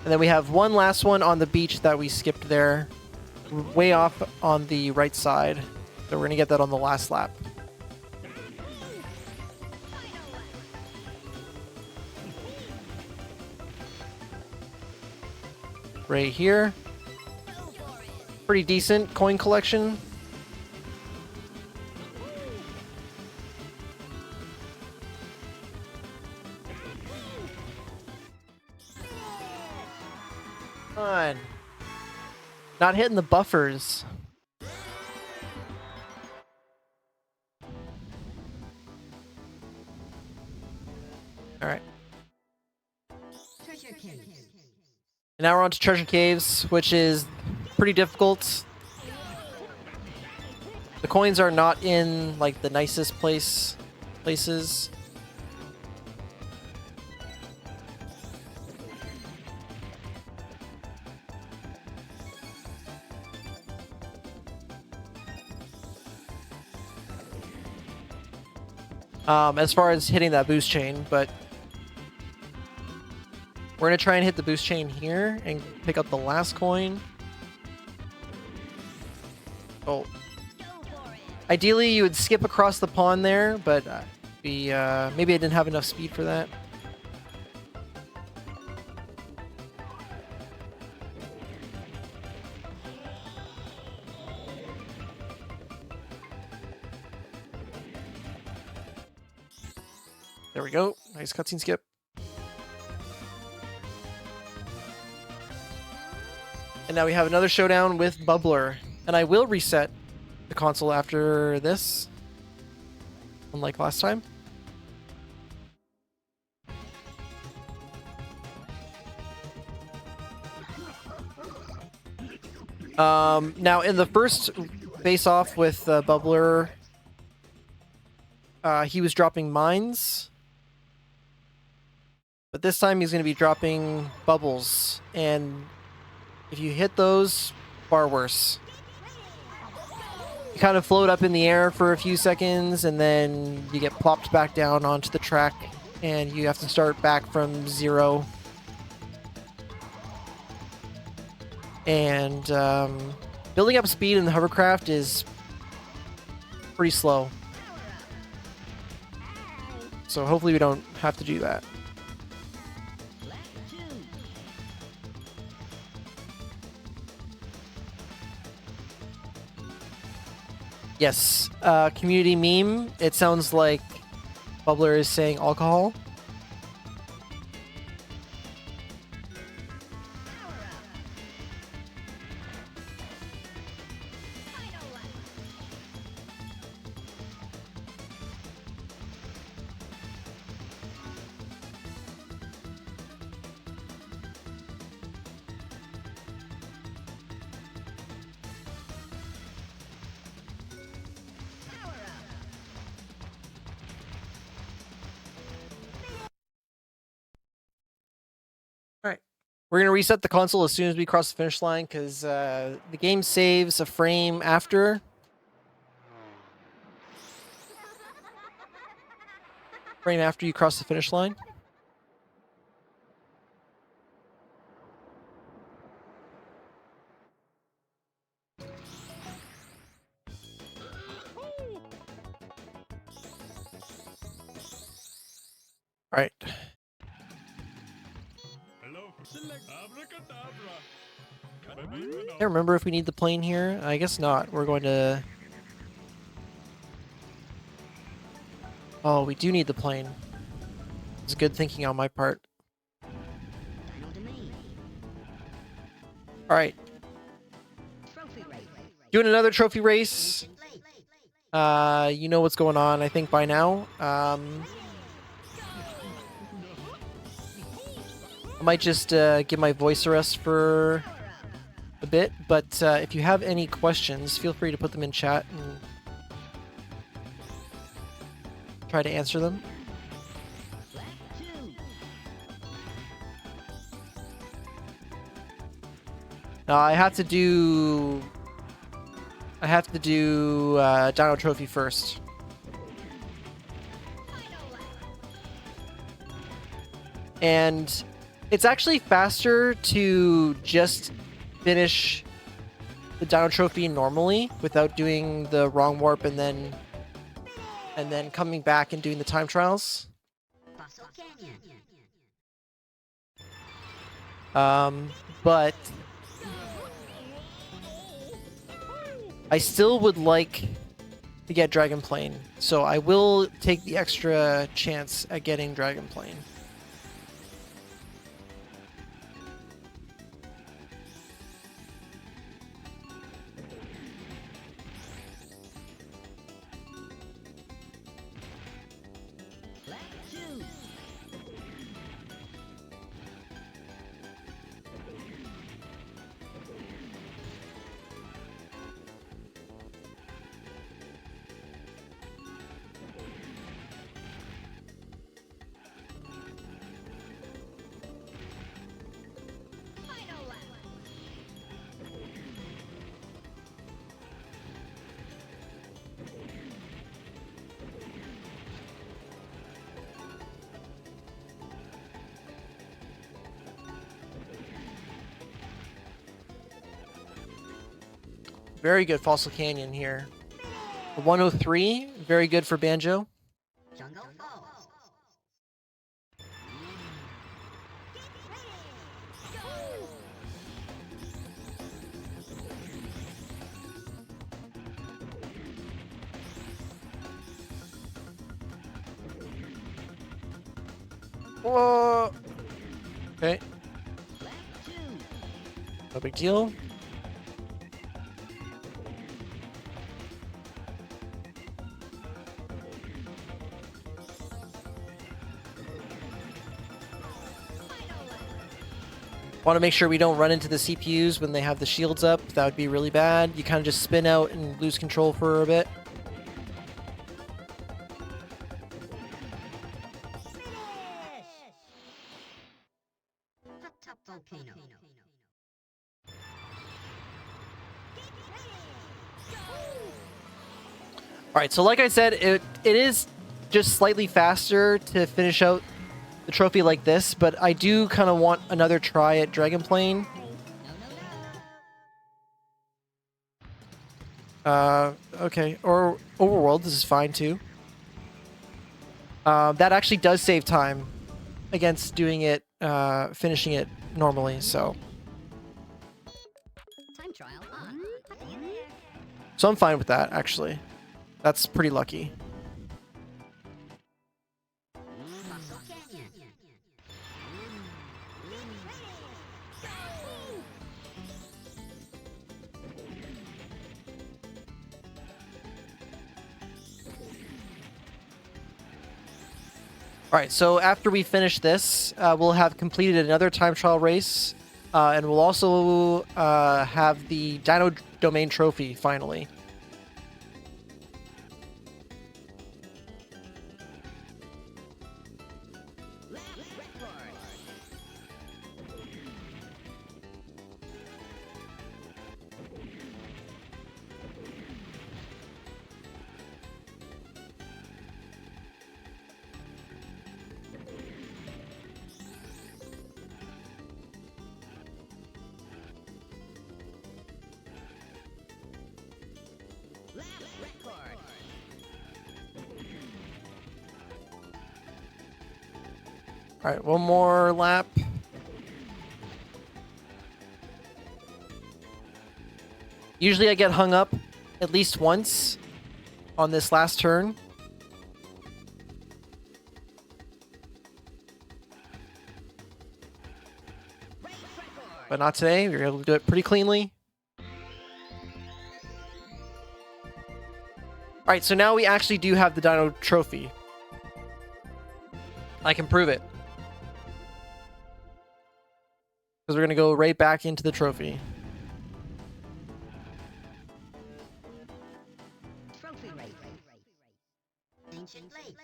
And then we have one last one on the beach that we skipped there, way off on the right side. So we're going to get that on the last lap. Right here. Pretty decent coin collection. Come on. Not hitting the buffers. All right. Treasure Cave. And now we're on to Treasure Caves, which is pretty difficult. The coins are not in like the nicest places. As far as hitting that boost chain, but we're going to try and hit the boost chain here and pick up the last coin. Oh. Ideally, you would skip across the pond there, but maybe I didn't have enough speed for that. There we go. Nice cutscene skip. And now we have another showdown with Bubbler. And I will reset the console after this, unlike last time. Now in the first face-off with Bubbler, he was dropping mines. But this time he's going to be dropping bubbles. And if you hit those, far worse. You kind of float up in the air for a few seconds, and then you get plopped back down onto the track, and you have to start back from 0. And building up speed in the hovercraft is pretty slow. So hopefully we don't have to do that. Yes. Community meme. It sounds like Bubbler is saying alcohol. We're going to reset the console as soon as we cross the finish line because the game saves a frame after. Frame after you cross the finish line. All right. I can't remember if we need the plane here. I guess not. We're going to... Oh, we do need the plane. It's good thinking on my part. Dino Domain. All right. Trophy race. Doing another trophy race. Lake. You know what's going on, I think, by now. I might just give my voice a rest for a bit, but if you have any questions, feel free to put them in chat and try to answer them. Now I have to do Dino Trophy first. And it's actually faster to just finish the Dino Trophy normally without doing the wrong warp and then coming back and doing the time trials. Fossil Canyon. But I still would like to get Dragon Plane, so I will take the extra chance at getting Dragon Plane. Very good Fossil Canyon here. The 103, very good for Banjo. Jungle Falls. Whoa! Okay. No big deal. Want to make sure we don't run into the CPUs when they have the shields up. That would be really bad. You kind of just spin out and lose control for a bit. Hot Top Volcano. All right, so like I said, it is just slightly faster to finish out the trophy like this, but I do kind of want another try at Dragon Plane. Okay, or Overworld, this is fine too. That actually does save time against doing it, finishing it normally, so. Time trial on. So I'm fine with that, actually. That's pretty lucky. Paso Canyon. All right, so after we finish this, we'll have completed another time trial race, and we'll also have the Dino Domain trophy finally. All right, one more lap. Usually I get hung up at least once on this last turn. But not today. We were able to do it pretty cleanly. All right, so now we actually do have the Dino trophy. I can prove it. Because we're going to go right back into the trophy. Trophy race. Ancient Lake.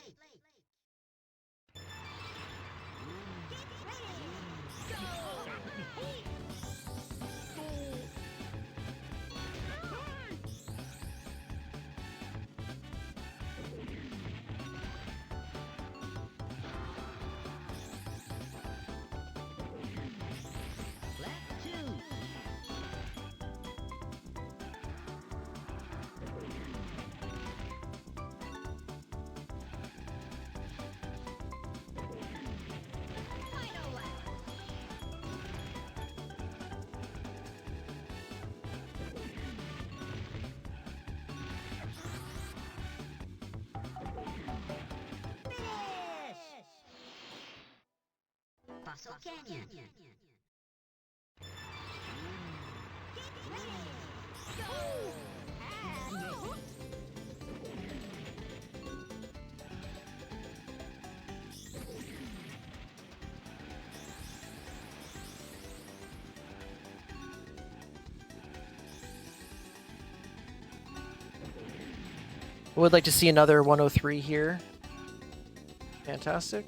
Paso Canyon. Would like to see another 103 here. Fantastic.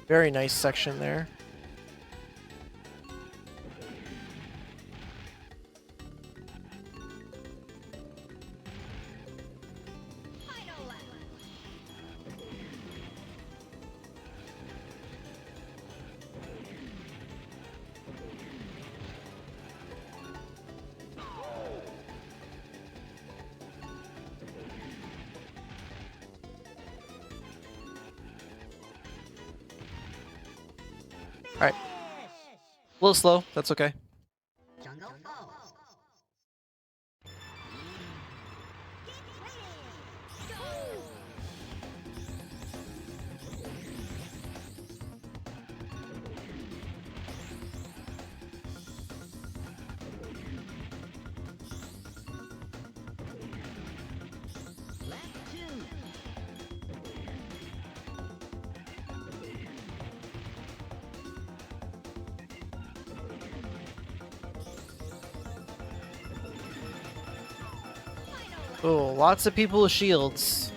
Very nice section there. All right. A little slow. That's okay. Jungle Falls. Oh, lots of people with shields.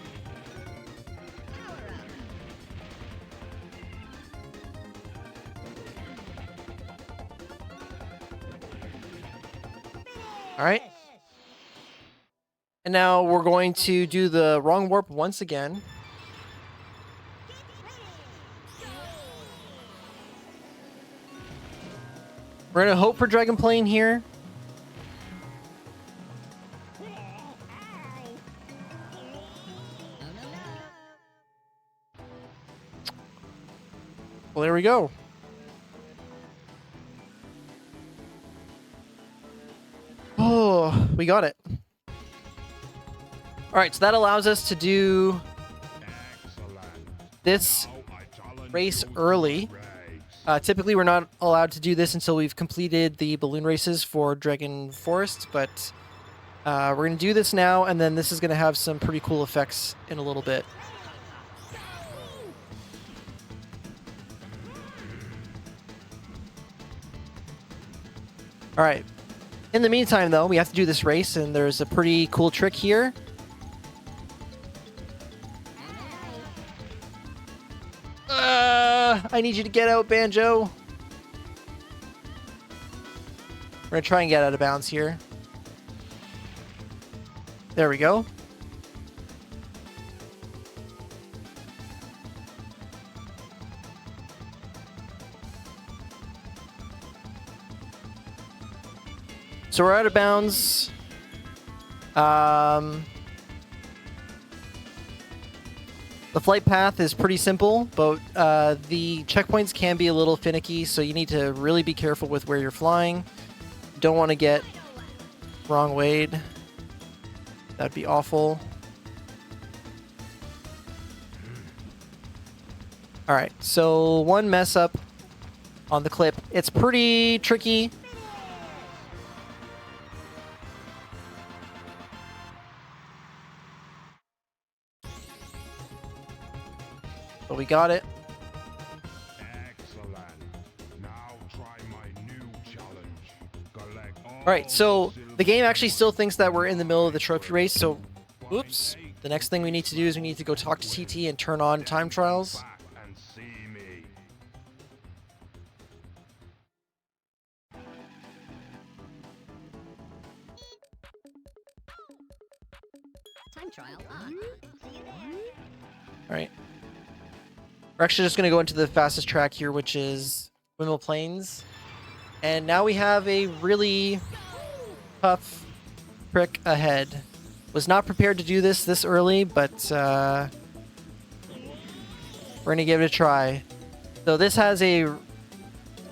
All right. And now we're going to do the wrong warp once again. We're going to hope for Dragon Plane here. there we go. Oh, we got it. All right, so that allows us to do this race early. Typically, we're not allowed to do this until we've completed the balloon races for Dragon Forest, but we're going to do this now, and then this is going to have some pretty cool effects in a little bit. All right. In the meantime, though, we have to do this race, and there's a pretty cool trick here. I need you to get out, Banjo. We're going to try and get out of bounds here. There we go. So we're out of bounds. The flight path is pretty simple, but the checkpoints can be a little finicky, so you need to really be careful with where you're flying. Don't want to get wrong wayed. That'd be awful. All right, so one mess up on the clip. It's pretty tricky. But we got it. Excellent. Now try my new challenge. Collect all All right, so the game actually still thinks that we're in the middle of the trophy race, so oops. The next thing we need to do is we need to go talk to TT and turn on time trials. back and see me. Time trial on. See you there. All right. We're actually just going to go into the fastest track here, which is Windmill Plains. And now we have a really tough trick ahead. Was not prepared to do this early, but we're going to give it a try. So this has a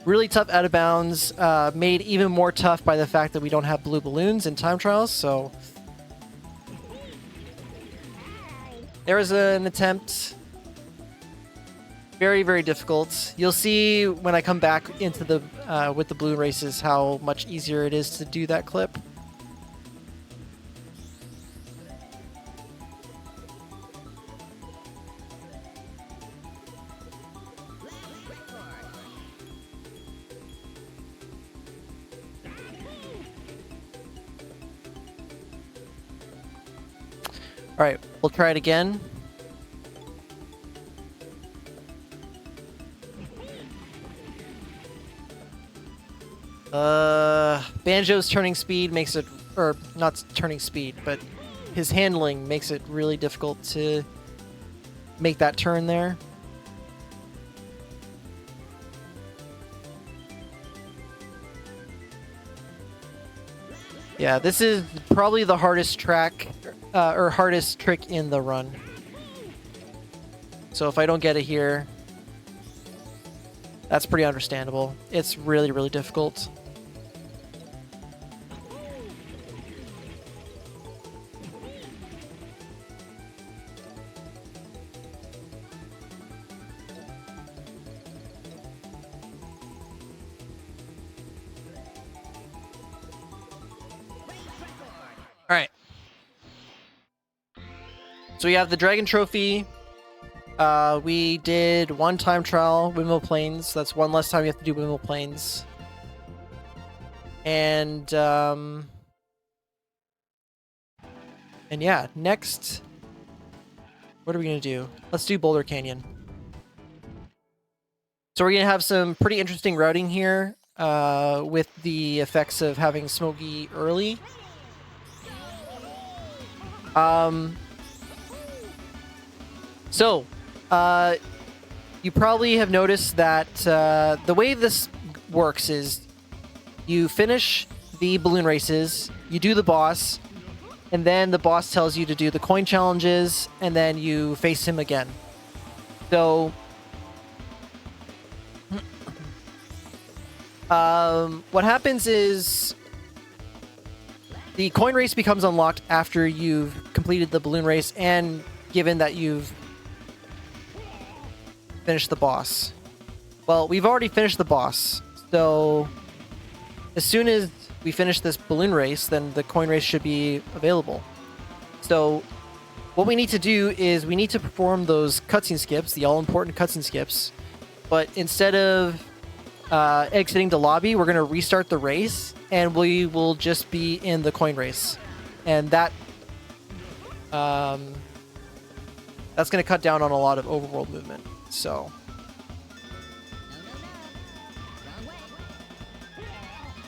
really tough out of bounds, made even more tough by the fact that we don't have blue balloons in time trials. So there was an attempt. Very, very difficult. You'll see when I come back into the with the balloon races how much easier it is to do that clip. All right, we'll try it again. Banjo's turning speed makes it, or not turning speed, but his handling makes it really difficult to make that turn there. Yeah, this is probably the hardest track, or hardest trick in the run. So if I don't get it here, that's pretty understandable. It's really, really difficult. All right. So we have the Dragon Trophy. We did one time trial, Windmill Plains. That's one less time you have to do Windmill Plains. And yeah, next, what are we gonna do? Let's do Boulder Canyon. So we're gonna have some pretty interesting routing here, with the effects of having Smokey early. So, you probably have noticed that the way this works is you finish the balloon races, you do the boss, and then the boss tells you to do the coin challenges, and then you face him again. So, What happens is the coin race becomes unlocked after you've completed the balloon race and given that you've finished the boss. Well, we've already finished the boss, so as soon as we finish this balloon race, then the coin race should be available. So what we need to do is we need to perform those cutscene skips, the all-important cutscene skips, but instead of exiting the lobby, we're going to restart the race, and we will just be in the coin race. And that that's going to cut down on a lot of overworld movement. So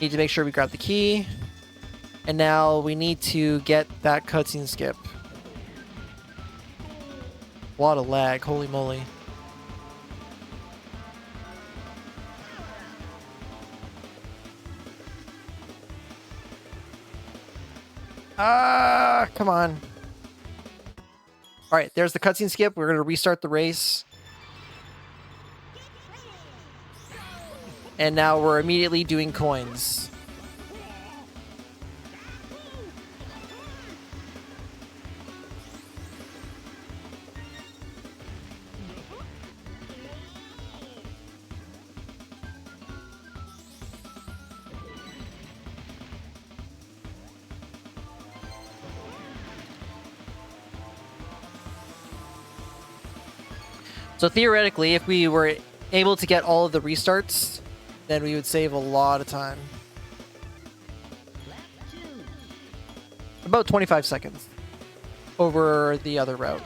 need to make sure we grab the key. And now we need to get that cutscene skip. A lot of lag, holy moly. Come on. All right, there's the cutscene skip. We're going to restart the race. And now we're immediately doing coins. So theoretically, if we were able to get all of the restarts, then we would save a lot of time. About 25 seconds over the other route.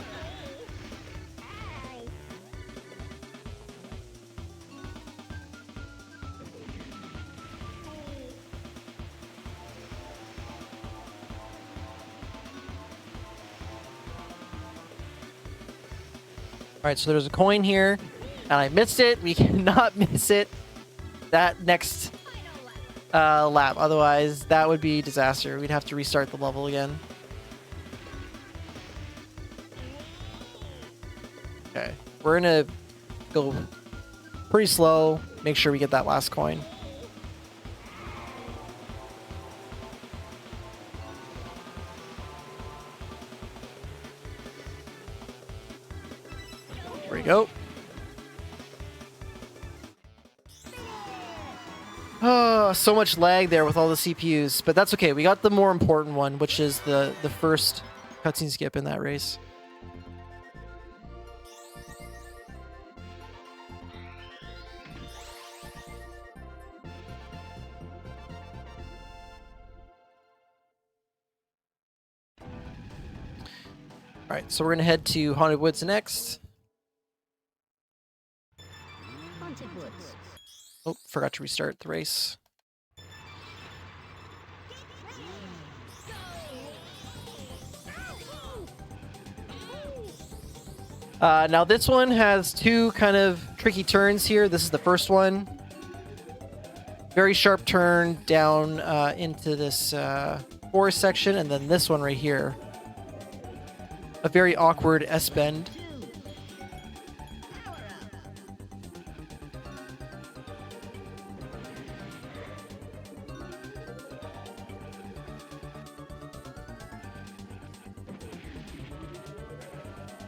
Alright, so there's a coin here, and I missed it. We cannot miss it. That next lap. Otherwise, that would be disaster. We'd have to restart the level again. Okay, we're gonna go pretty slow. Make sure we get that last coin. Here we go. Oh, so much lag there with all the CPUs, but that's okay. We got the more important one, which is the first cutscene skip in that race. All right, so we're gonna head to Haunted Woods next. Haunted Woods. Oh, forgot to restart the race. Now this one has two kind of tricky turns here. This is the first one. Very sharp turn down into this forest section, and then this one right here. A very awkward S-bend.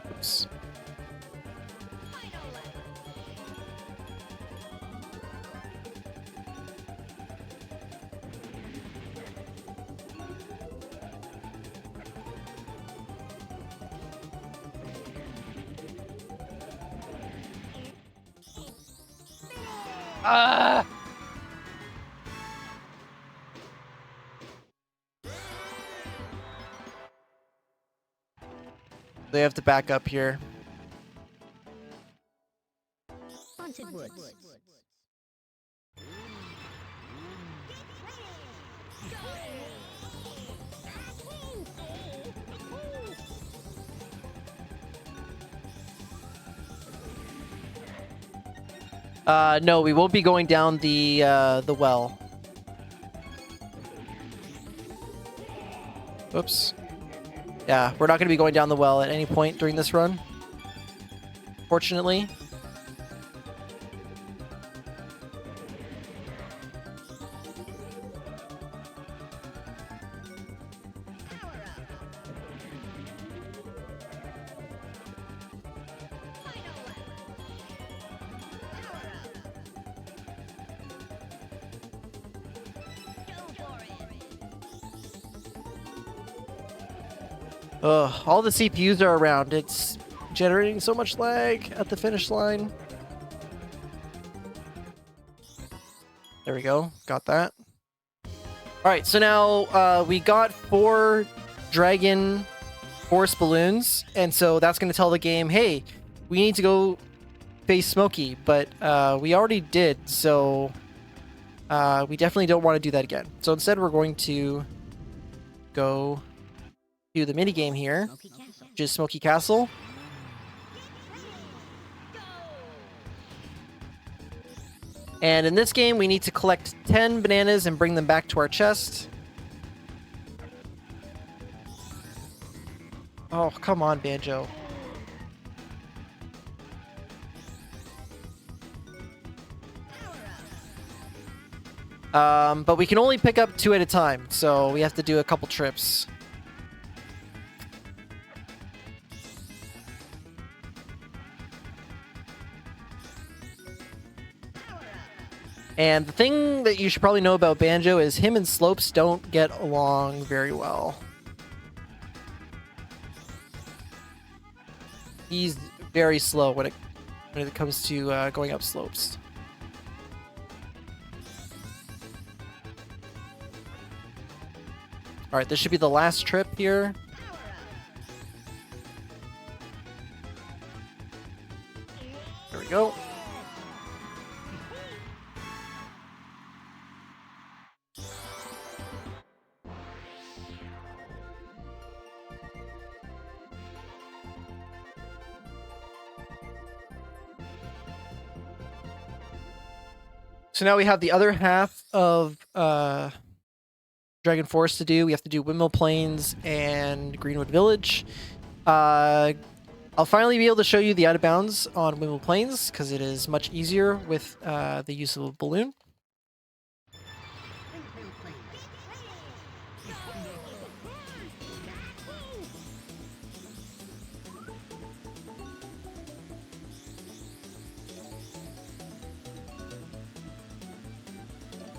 Oops. Ah! They have to back up here. Haunted Woods. No, we won't be going down the well. Oops. Yeah, we're not going to be going down the well at any point during this run. Fortunately. Ugh, all the CPUs are around. It's generating so much lag at the finish line. There we go. Got that. All right, so now we got 4 dragon force balloons, and so that's going to tell the game, hey, we need to go face Smokey, but we already did, so we definitely don't want to do that again. So instead, we're going to go do the mini game here, Smoky Castle. which is Smokey Castle. And in this game, we need to collect 10 bananas and bring them back to our chest. Oh, come on, Banjo. But we can only pick up 2 at a time, so we have to do a couple trips. And the thing that you should probably know about Banjo is him and Slopes don't get along very well. He's very slow when it comes to going up slopes. All right, this should be the last trip here. There we go. So now we have the other half of Dragon Forest to do. We have to do Windmill Plains and Greenwood Village. I'll finally be able to show you the out of bounds on Windmill Plains because it is much easier with the use of a balloon.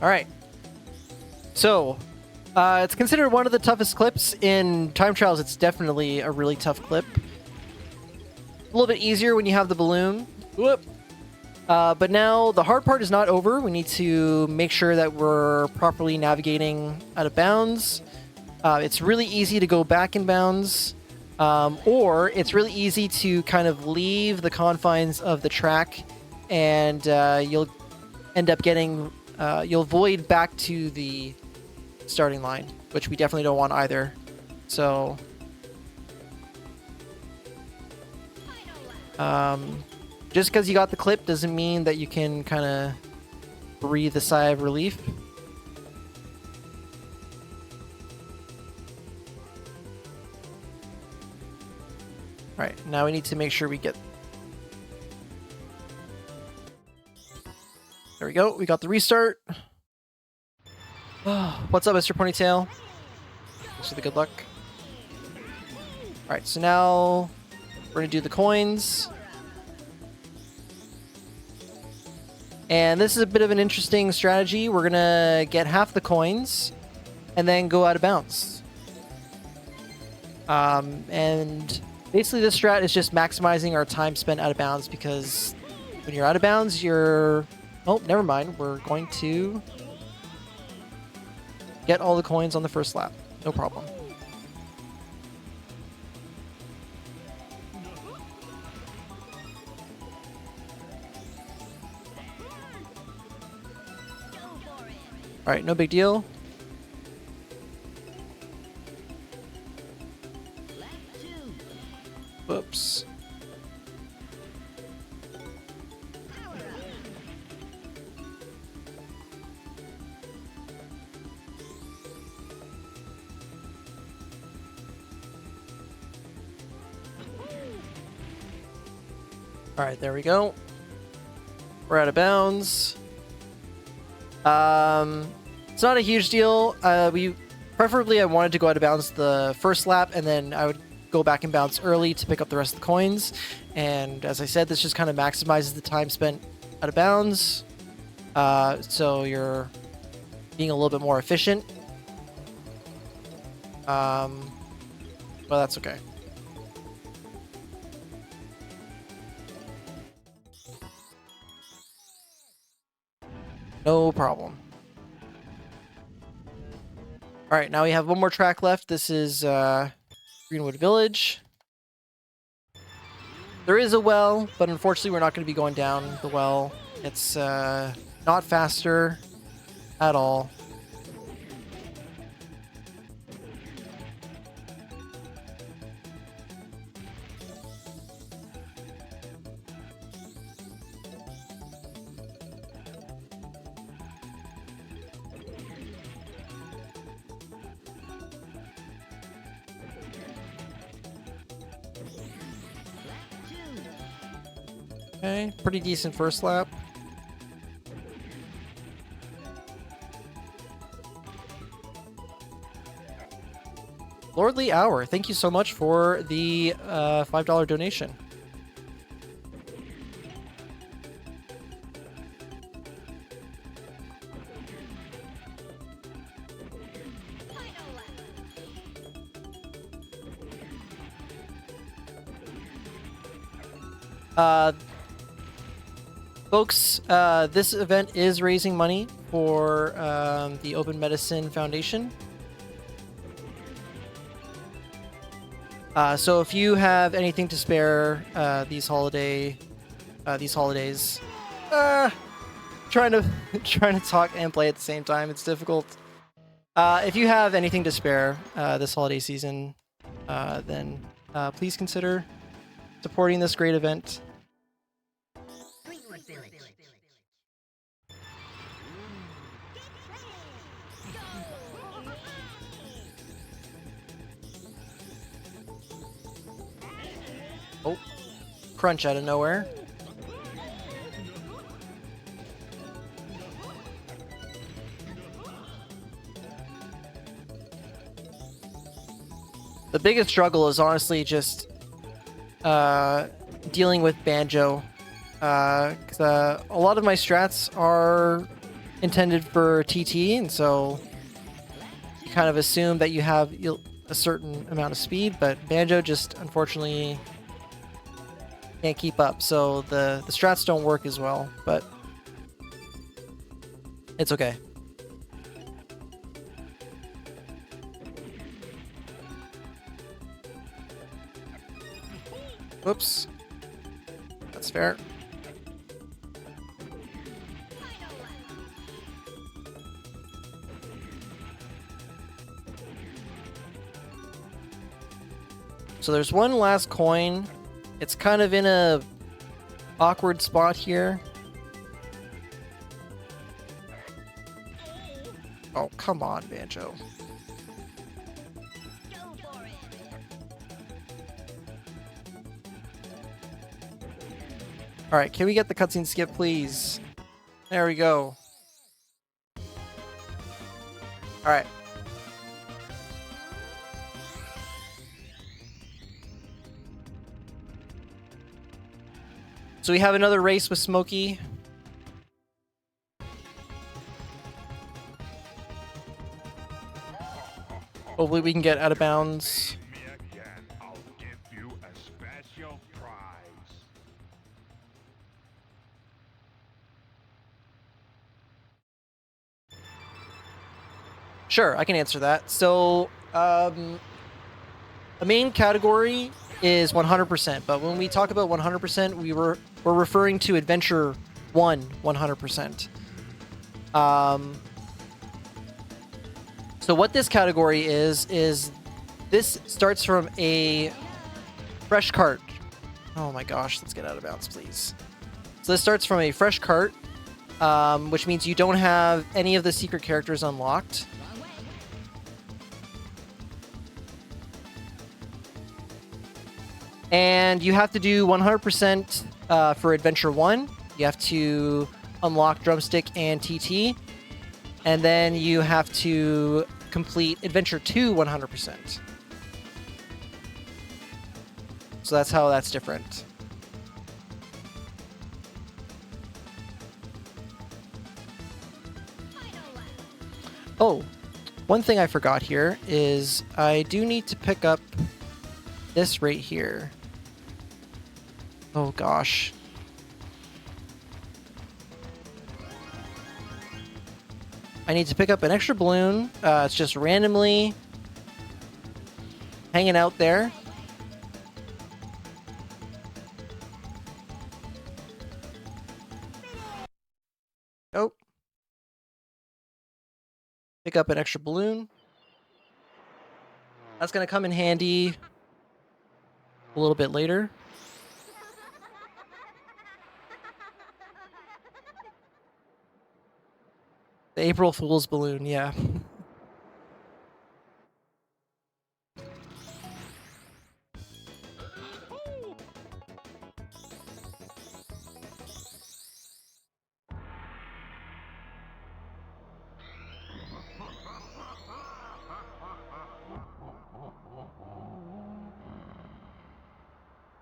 All right. So, it's considered one of the toughest clips. In time trials, it's definitely a really tough clip. A little bit easier when you have the balloon. Whoop. But now the hard part is not over. We need to make sure that we're properly navigating out of bounds. It's really easy to go back in bounds, or it's really easy to kind of leave the confines of the track, and you'll end up getting... you'll void back to the starting line, which we definitely don't want either. So, just because you got the clip doesn't mean that you can kind of breathe a sigh of relief. All right, now we need to make sure we get... There we go. We got the restart. What's up, Mr. Ponytail? Thanks for the good luck. All right, so now we're going to do the coins. And this is a bit of an interesting strategy. We're going to get half the coins and then go out of bounds. And basically this strat is just maximizing our time spent out of bounds, because when you're out of bounds, you're... Oh, never mind. We're going to get all the coins on the first lap. No problem. All right, no big deal. Whoops. All right, there we go. We're out of bounds. It's not a huge deal. Preferably I wanted to go out of bounds the first lap, and then I would go back in bounds early to pick up the rest of the coins. And as I said, this just kind of maximizes the time spent out of bounds. So you're being a little bit more efficient. But that's okay. No problem. All right, now we have one more track left. This is Greenwood Village. There is a well, but unfortunately we're not going to be going down the well. It's not faster at all. Okay, pretty decent first lap. Lordly Hour, thank you so much for the $5 donation. Folks, this event is raising money for the Open Medicine Foundation. So if you have anything to spare these holidays, trying to talk and play at the same time, it's difficult. If you have anything to spare this holiday season, then please consider supporting this great event. Oh, crunch out of nowhere. The biggest struggle is honestly just dealing with Banjo. 'Cause, a lot of my strats are intended for TT, and so you kind of assume that you have a certain amount of speed, but Banjo just unfortunately can't keep up, so the strats don't work as well, but it's okay. Whoops. That's fair. So there's one last coin. It's kind of in a awkward spot here. Oh, come on, Banjo. Alright, can we get the cutscene skip, please? There we go. Alright. So we have another race with Smokey. Hopefully we can get out of bounds. Me again, I'll give you a special prize. Sure, I can answer that. So, the main category is 100%, but when we talk about 100%, we're referring to Adventure 1 100%. So what this category is this starts from a fresh cart. Oh my gosh, let's get out of bounds, please. So this starts from a fresh cart, which means you don't have any of the secret characters unlocked. And you have to do 100% for Adventure 1. You have to unlock Drumstick and TT. And then you have to complete Adventure 2 100%. So that's how that's different. Oh, one thing I forgot here is I do need to pick up this right here. Oh gosh. I need to pick up an extra balloon. It's just randomly hanging out there. Oh. Pick up an extra balloon. That's going to come in handy a little bit later. The April Fool's balloon, yeah.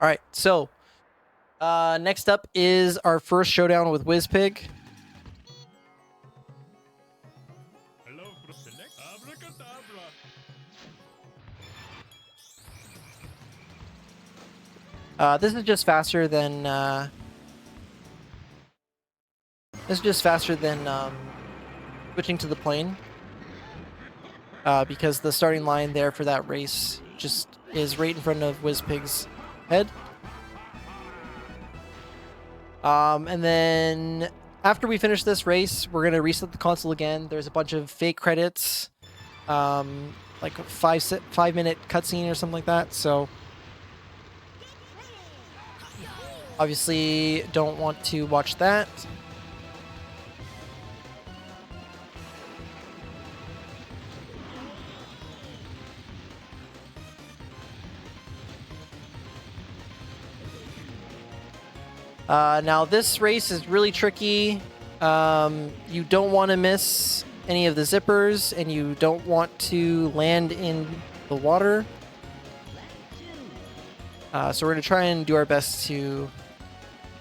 All right, so next up is our first showdown with Whizpig. Hello, select abracadabra. This is just faster than switching to the plane. Because the starting line there for that race just is right in front of Whizpig's head. And then after we finish this race, we're gonna reset the console again. There's a bunch of fake credits, like a 5-minute cutscene or something like that. So obviously don't want to watch that. Now this race is really tricky. You don't want to miss any of the zippers, and you don't want to land in the water. So we're going to try and do our best to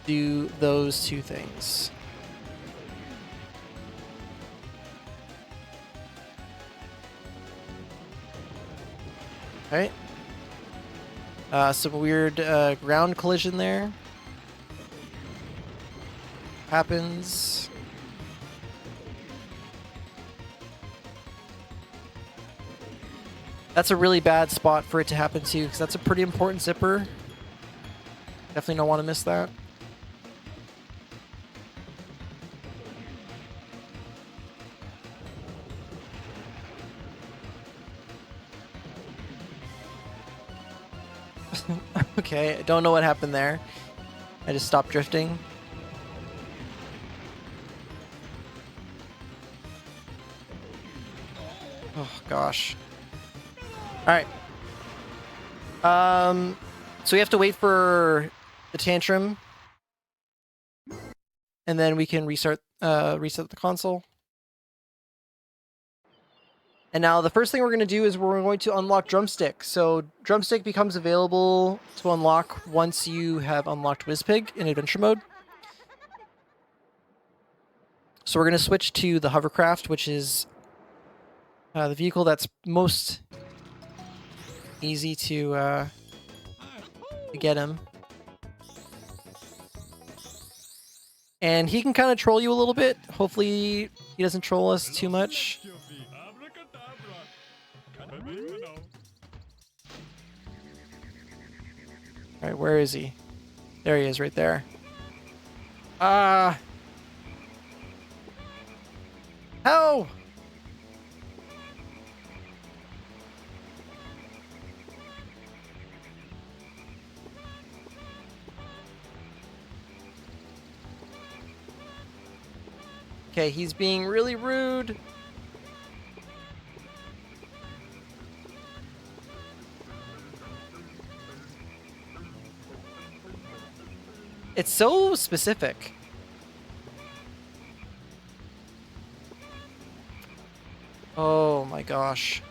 do those two things. Okay. Some weird ground collision there. Happens. That's a really bad spot for it to happen to, because that's a pretty important zipper. Definitely don't want to miss that. Okay, I don't know what happened there. I just stopped drifting. Oh gosh. All right. So we have to wait for the tantrum, and then we can reset the console. And now the first thing we're going to do is we're going to unlock Drumstick. So Drumstick becomes available to unlock once you have unlocked Whizpig in adventure mode. So we're going to switch to the hovercraft, which is the vehicle that's most easy to get him. And he can kind of troll you a little bit. Hopefully he doesn't troll us too much. Alright, where is he? There he is, right there. How? Okay, he's being really rude. It's so specific. Oh my gosh.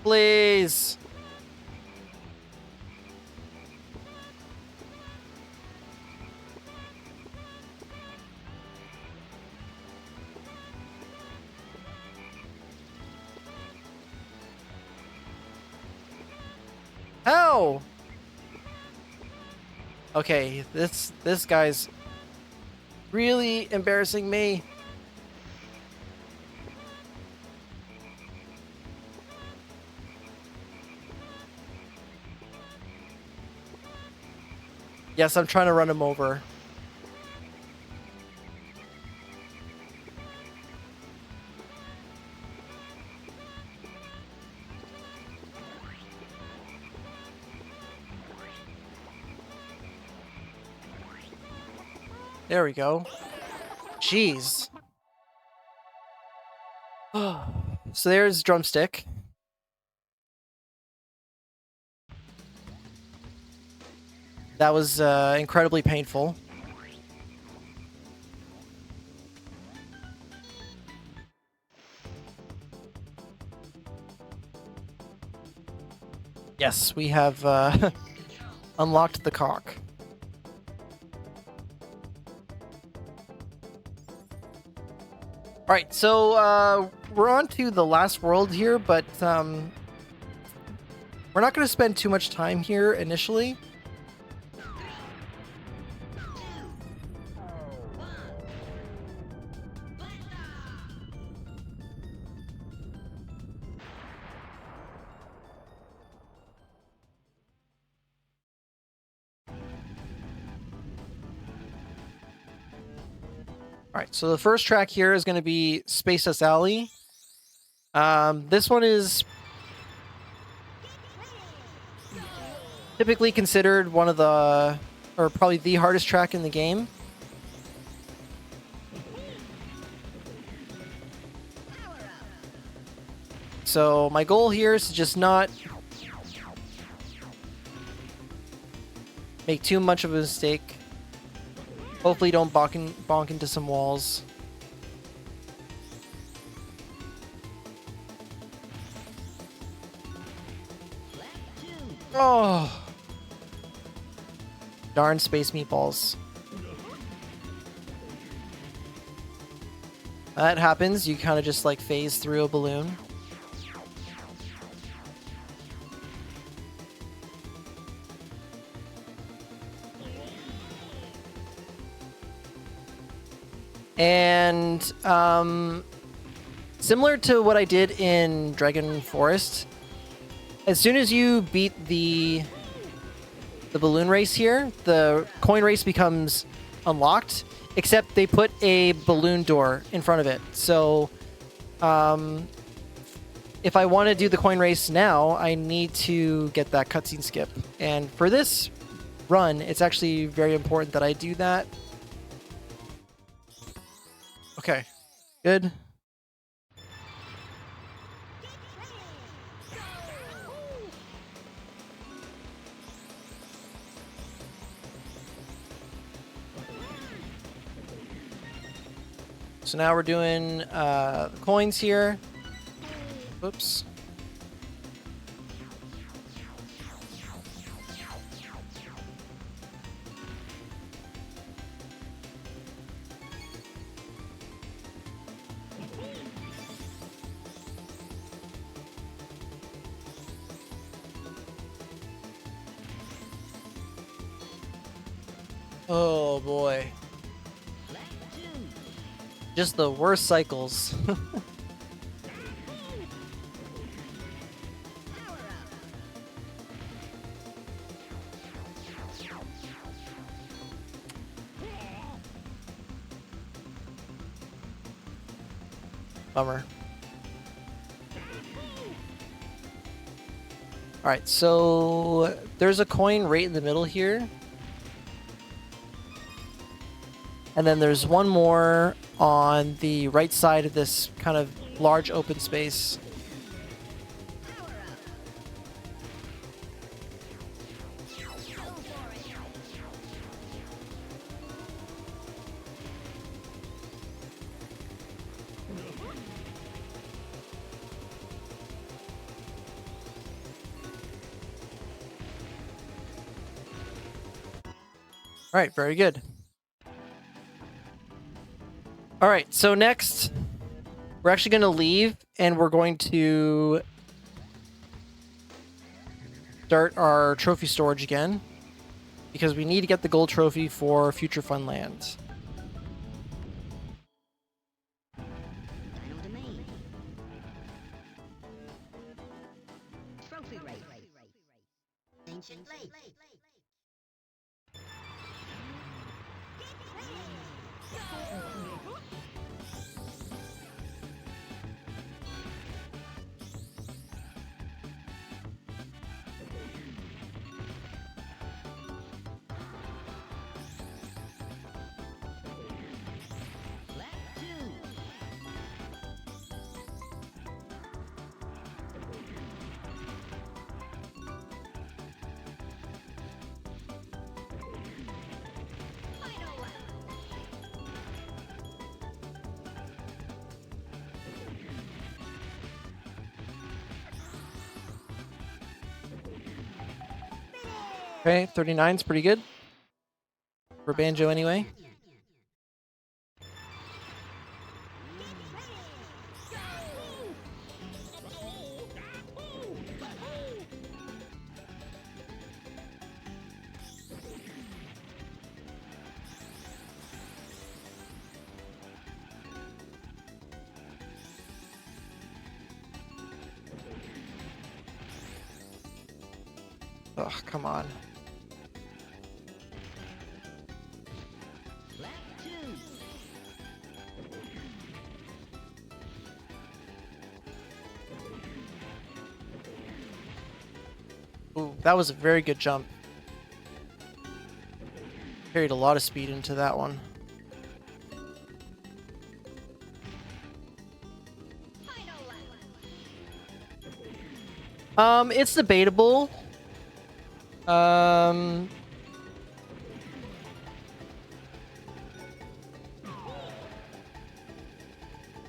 Please. How? Okay, this guy's really embarrassing me. Yes, I'm trying to run him over. There we go. Jeez. So there's drumstick. That was incredibly painful. Yes, we have unlocked the cock. Alright, so we're on to the last world here, but we're not going to spend too much time here initially. Alright, so the first track here is going to be Space Alley. This one is typically considered one of the, or probably the hardest track in the game. So my goal here is to just not make too much of a mistake. Hopefully don't bonk into some walls. Oh! Darn space meatballs. That happens, you kind of just like phase through a balloon. And similar to what I did in Dragon Forest, as soon as you beat the balloon race here, the coin race becomes unlocked, except they put a balloon door in front of it. So if I want to do the coin race now, I need to get that cutscene skip. And for this run, it's actually very important that I do that. Okay, good. So now we're doing the coins here. Whoops. Oh boy. Just the worst cycles. Bummer. Alright, so there's a coin right in the middle here. And then there's one more on the right side of this kind of large open space. All right, very good. All right, so next, we're actually going to leave, and we're going to start our trophy storage again, because we need to get the gold trophy for future Funland. Dino Domain. Trophy race. Ancient Lake. Okay, 39 is pretty good. For Banjo anyway. Ugh, come on. Ooh, that was a very good jump. Carried a lot of speed into that one. It's debatable.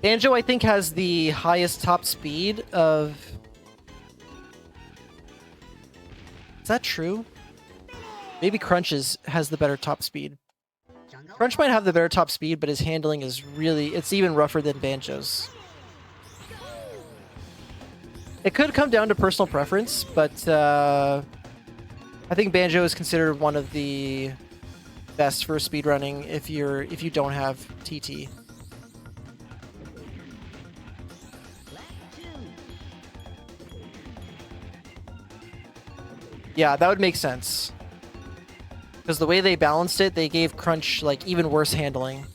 Banjo, I think, has the highest top speed of... Is that true? Maybe Crunch has the better top speed. Crunch might have the better top speed, but his handling is really... It's even rougher than Banjo's. It could come down to personal preference, but I think Banjo is considered one of the best for speedrunning if you don't have TT. Yeah, that would make sense. Because the way they balanced it, they gave Crunch like even worse handling.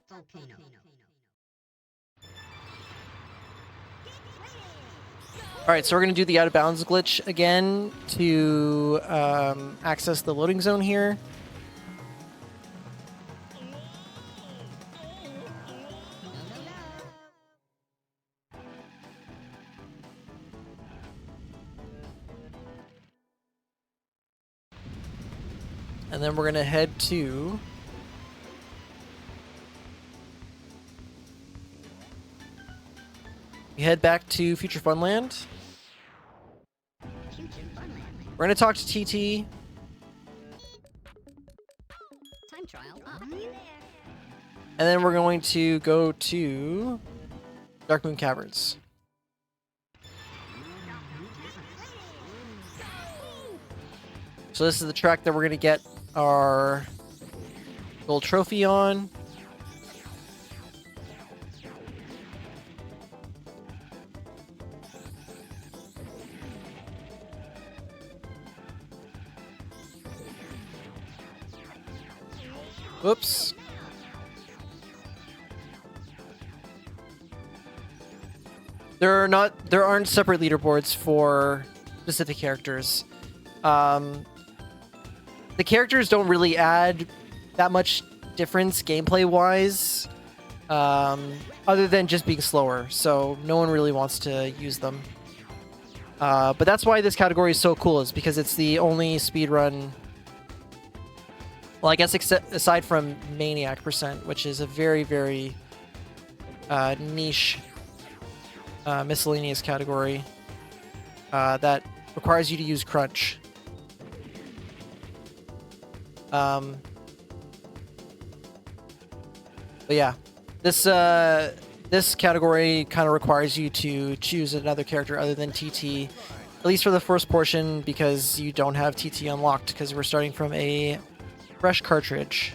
Volcano. Alright, so we're going to do the out of bounds glitch again to access the loading zone here. And then we're going to head to... We head back to Future Funland. We're going to talk to TT. Time trial up. And then we're going to go to Dark Moon Caverns. So this is the track that we're going to get our gold trophy on. Whoops. There aren't separate leaderboards for specific characters. The characters don't really add that much difference gameplay-wise, other than just being slower, so no one really wants to use them. But that's why this category is so cool, is because it's the only speedrun... Well, I guess aside from Maniac %, which is a very, very niche miscellaneous category that requires you to use crunch. But yeah, this category kind of requires you to choose another character other than TT, at least for the first portion, because you don't have TT unlocked because we're starting from a fresh cartridge.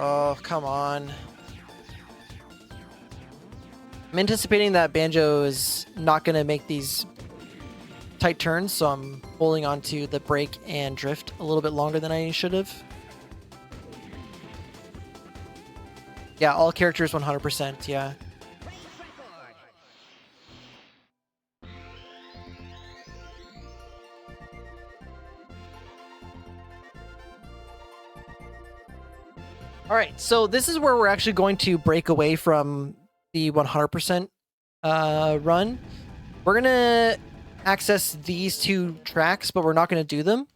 Oh, come on. I'm anticipating that Banjo is not going to make these tight turns, so I'm holding on to the brake and drift a little bit longer than I should have. Yeah, all characters 100%, yeah. Alright, so this is where we're actually going to break away from the 100% run. We're going to access these two tracks, but we're not going to do them.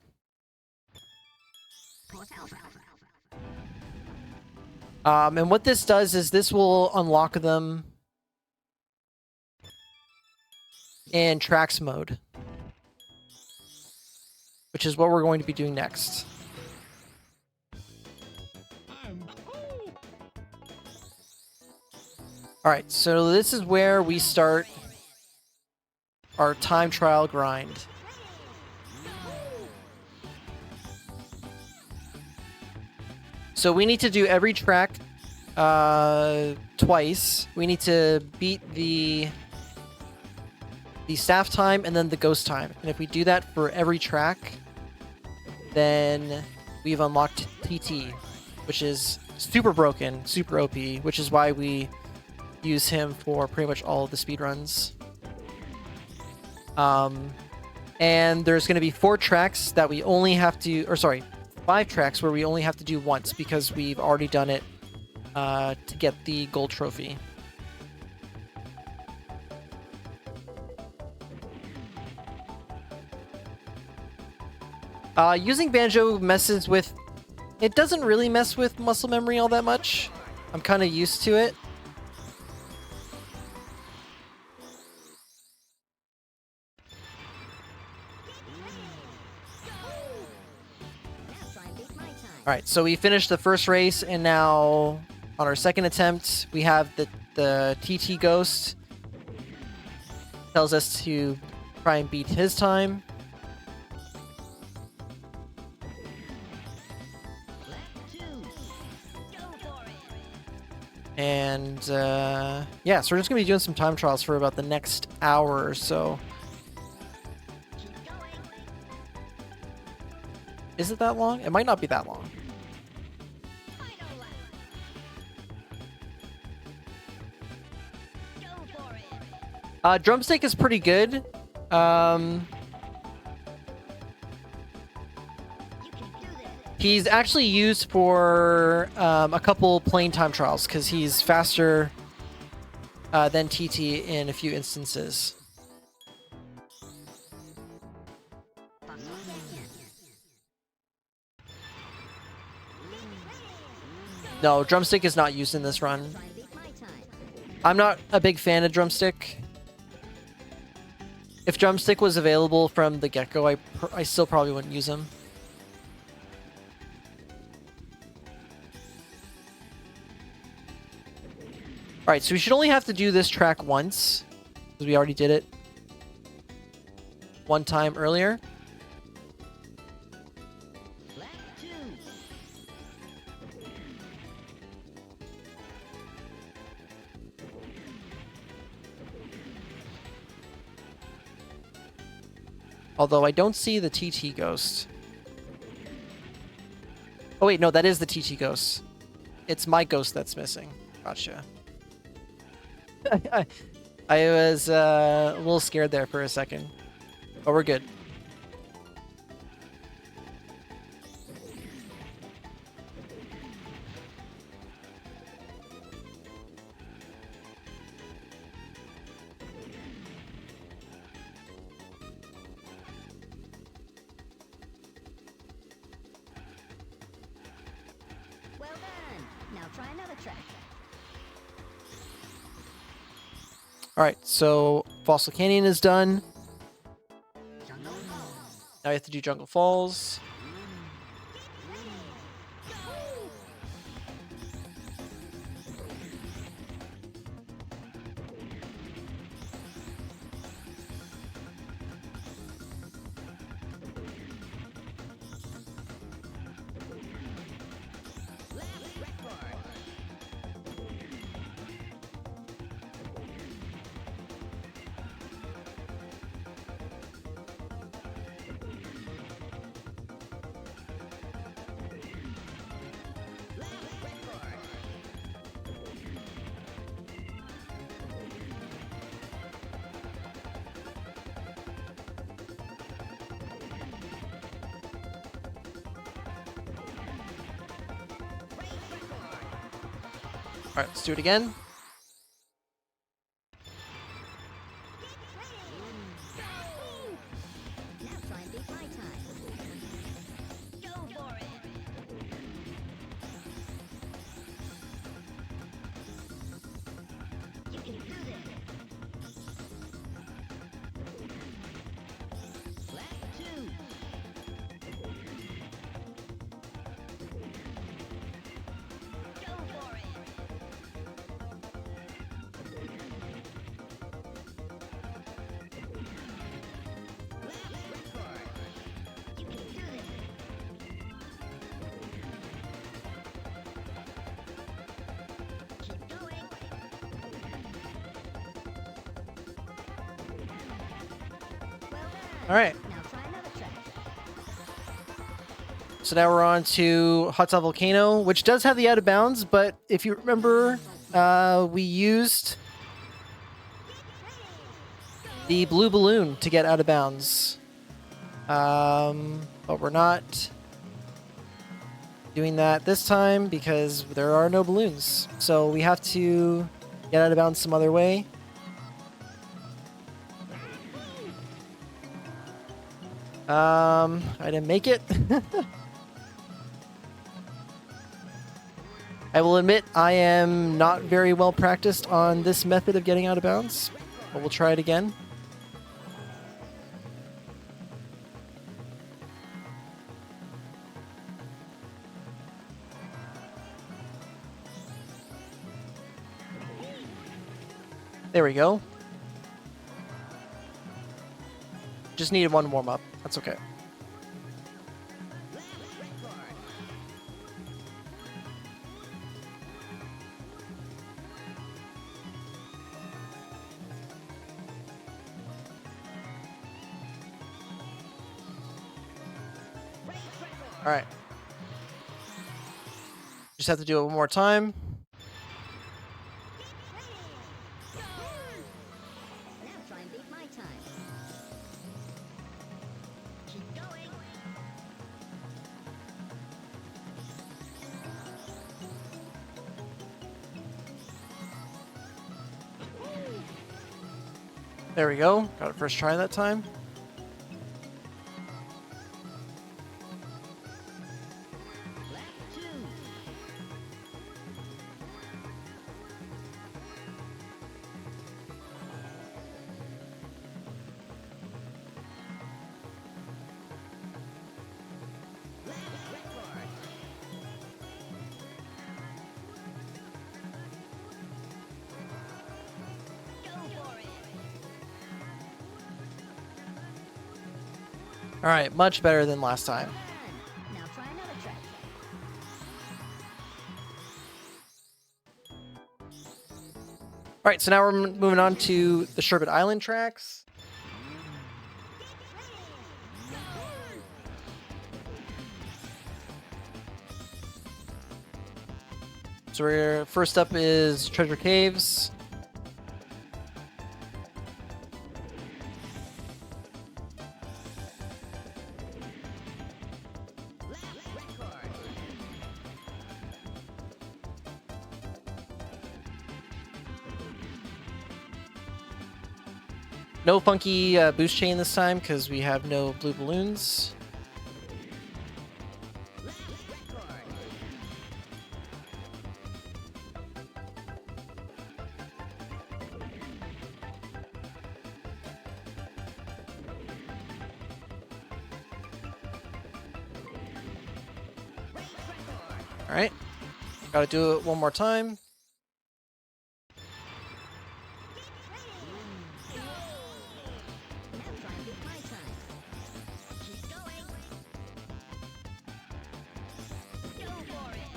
And what this does is this will unlock them in tracks mode, which is what we're going to be doing next. Alright, so this is where we start our time trial grind. So we need to do every track twice. We need to beat the staff time and then the ghost time. And if we do that for every track, then we've unlocked TT, which is super broken, super OP, which is why we use him for pretty much all of the speedruns. And there's going to be 4 tracks that we only have to, or sorry, 5 tracks where we only have to do once because we've already done it to get the gold trophy. Using Banjo messes with... It doesn't really mess with muscle memory all that much. I'm kind of used to it. Alright, so we finished the first race, and now on our second attempt, we have the TT Ghost. Tells us to try and beat his time. And yeah, so we're just going to be doing some time trials for about the next hour or so. Is it that long? It might not be that long. Drumstick is pretty good. He's actually used for a couple plane time trials because he's faster than TT in a few instances. No, drumstick is not used in this run. I'm not a big fan of drumstick. If drumstick was available from the get-go, I still probably wouldn't use him. Alright, so we should only have to do this track once, because we already did it one time earlier. Although I don't see the TT Ghost. Oh wait, no, that is the TT Ghost. It's my ghost that's missing. Gotcha. I was a little scared there for a second. But we're good. Now try another track. All right, so Fossil Canyon is done. Jungle. Now we have to do Jungle Falls. All right, let's do it again. Now try and beat my time. Go for it. You can do this. Lap 2. Go for it. You can do this. Keep going. Well done. All right, Now try another track. so now we're on to Hot Tub Volcano, which does have the out of bounds, but if you remember, we used the blue balloon to get out of bounds. But we're not doing that this time because there are no balloons. So we have to get out of bounds some other way. I didn't make it. I will admit I am not very well practiced on this method of getting out of bounds, but we'll try it again. There we go. Just needed one warm up. That's okay. All right. Just have to do it one more time. Now try and beat my time. Keep going. There we go. Got it first try that time. Lap 2. Lap record. Go for it. All right, much better than last time. Done. Now try another track. All right, so now we're moving on to the Sherbet Island tracks. So we're first up is Treasure Caves. Lap record. No funky boost chain this time because we have no blue balloons. Lap record. All right. Gotta do it one more time. Now try and beat my time. Keep going. Go for it.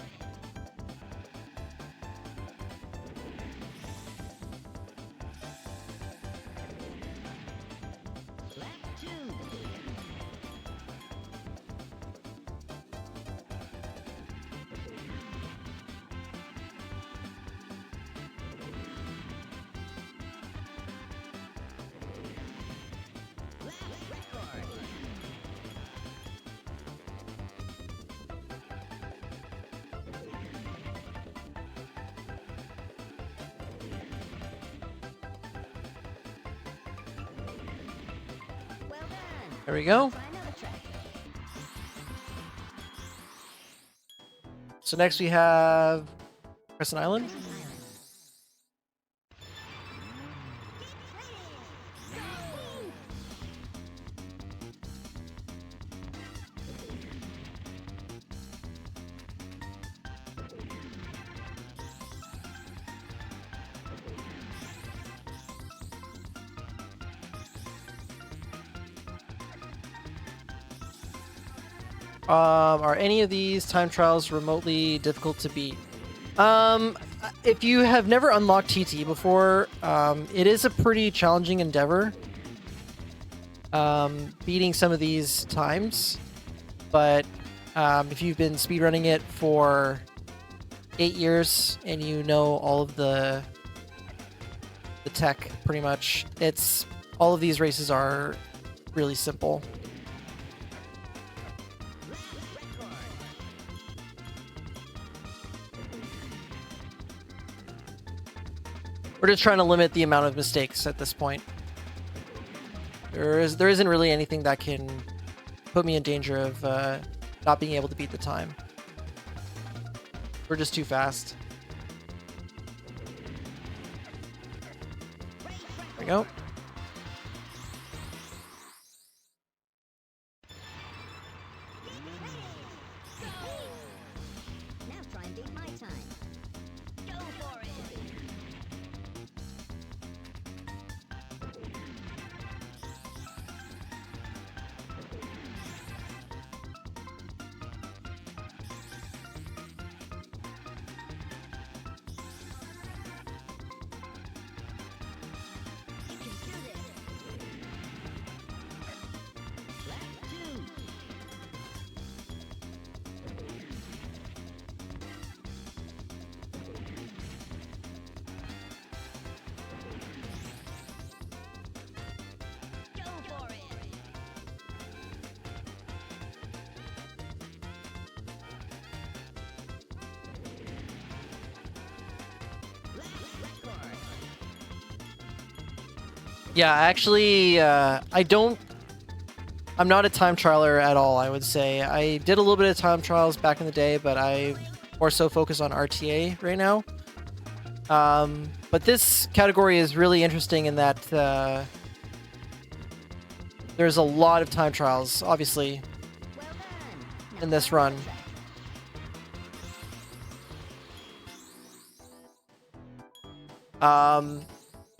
Lap 2. Well done. There we go. Try another track. So next we have Crescent Island. Island. Are any of these time trials remotely difficult to beat? If you have never unlocked TT before, it is a pretty challenging endeavor. Beating some of these times, but if you've been speedrunning it for 8 years and you know all of the tech, pretty much, all of these races are really simple. We're just trying to limit the amount of mistakes at this point. There isn't really anything that can put me in danger of not being able to beat the time. We're just too fast. There we go. Now try and beat my time. Go for it. You can do this. Lap 2. Go for it. Yeah, actually, I'm not a time trialer at all, I would say. I did a little bit of time trials back in the day, but I more so focus on RTA right now. But this category is really interesting in that there's a lot of time trials, obviously, Well done. in this run.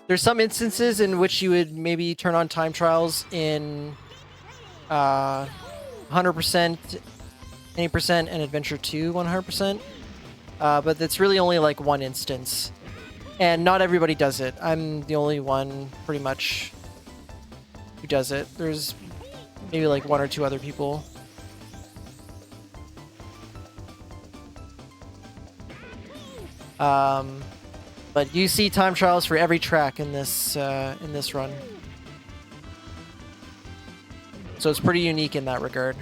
There's some instances in which you would maybe turn on time trials in 100%, any percent, and Adventure 2 100%. But it's really only like one instance. And not everybody does it. I'm the only one, pretty much, who does it. There's maybe like 1 or 2 other people. But you see time trials for every track in this run. So it's pretty unique in that regard.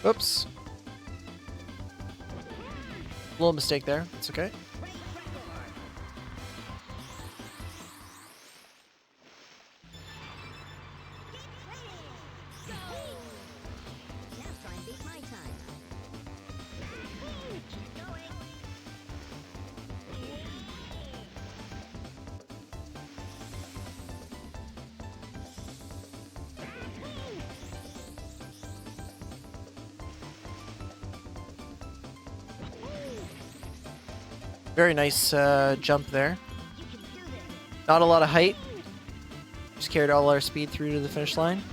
Oops. Little mistake there. It's okay. Very nice jump there. You can do this. Not a lot of height. Just carried all our speed through to the finish line.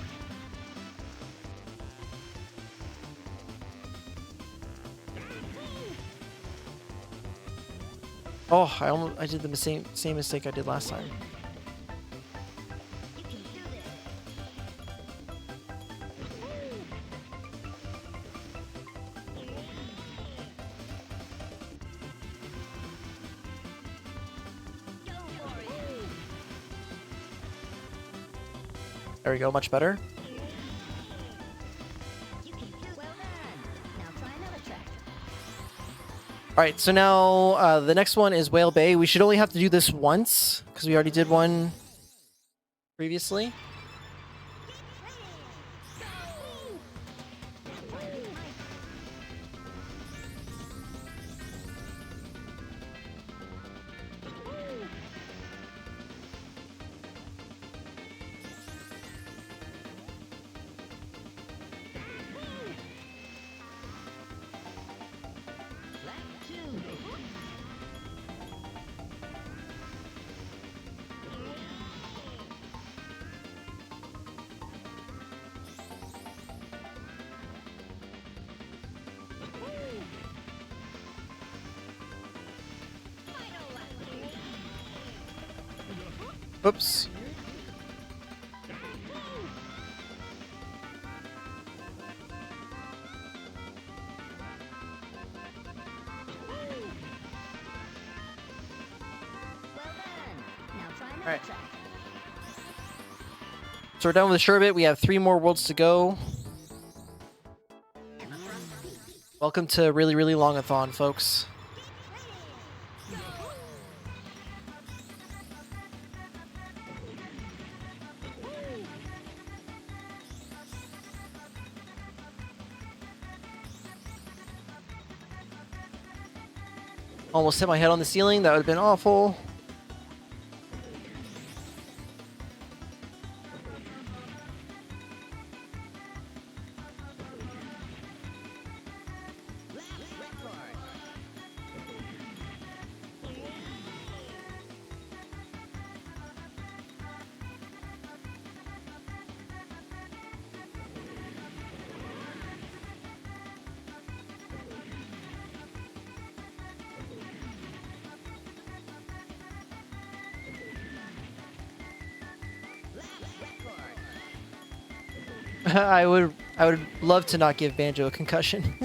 Oh, I did the same mistake I did last time. You can do this. Go for it. There we go, much better. You can do well done. Now try another track. All right, so now the next one is Whale Bay. We should only have to do this once because we already did one previously. Oops. Well done. Now try another Alright. track. So we're done with the Sherbet. We have 3 more worlds to go. Welcome to Really, Really Longathon, folks. Almost hit my head on the ceiling. That would have been awful. I would love to not give Banjo a concussion.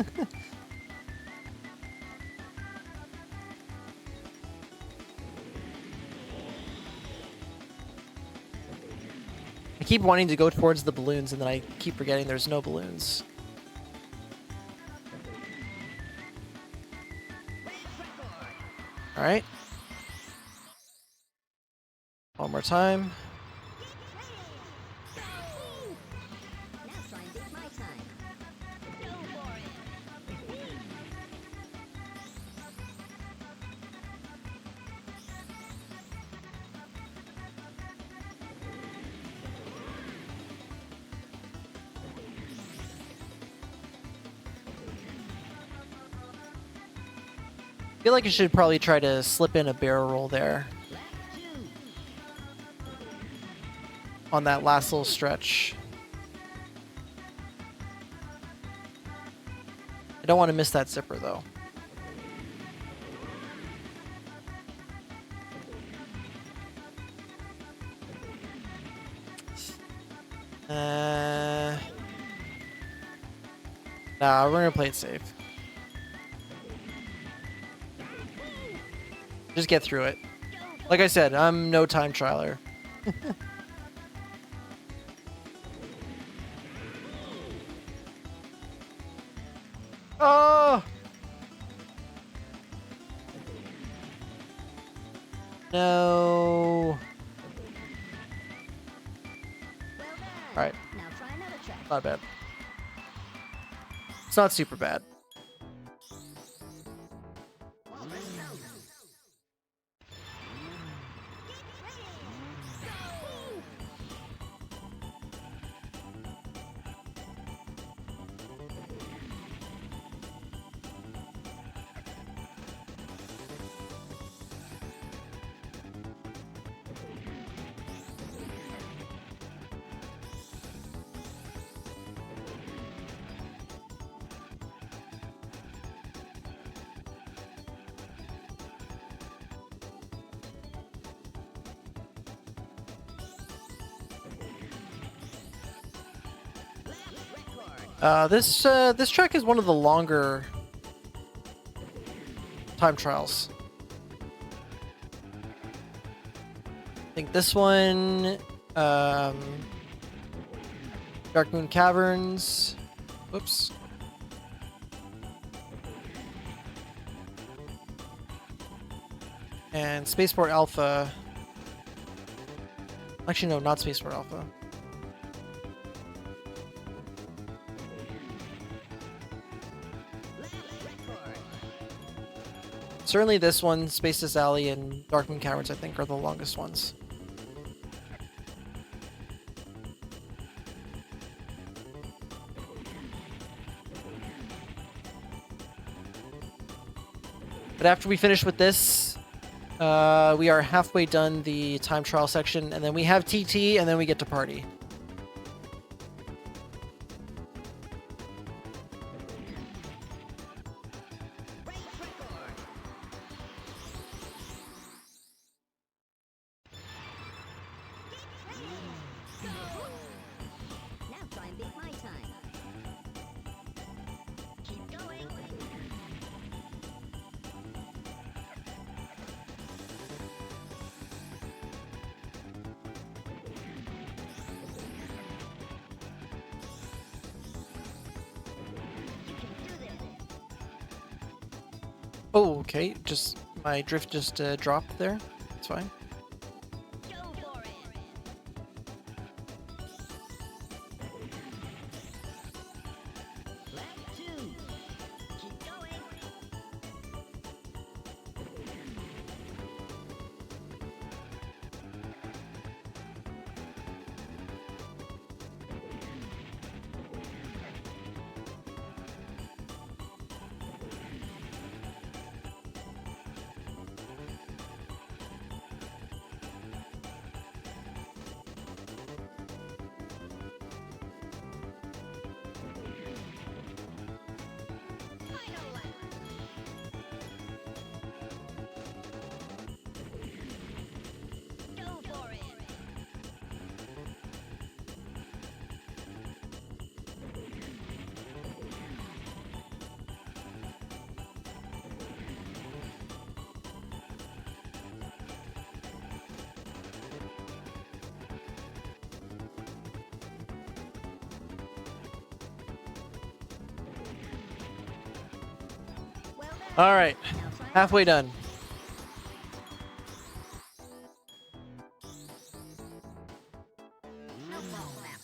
I keep wanting to go towards the balloons and then I keep forgetting there's no balloons. All right. One more time. Now try and beat my time. Go for it. I feel like I should probably try to slip in a barrel roll there on that last little stretch. I don't want to miss that zipper though. Nah, we're gonna play it safe. Just get through it. Like I said, I'm no time trialer. Oh! No. Well done. Alright, Now try another track. not bad. It's not super bad. Walrus Mountain. This track is one of the longer time trials. I think this one, Dark Moon Caverns. Whoops. And Spaceport Alpha. Actually, no, not Spaceport Alpha. Certainly this one, Spaces Alley, and Dark Moon Caverns, I think, are the longest ones. But after we finish with this, we are halfway done the time trial section, and then we have TT, and then we get to party. Now try and beat my time. Keep going. You can do this. Oh, okay. Just my drift just dropped there. It's fine. Go for it. Lap 2. Keep going. Final lap. Go for it. Well done. All right, Now try halfway done. snowball lap.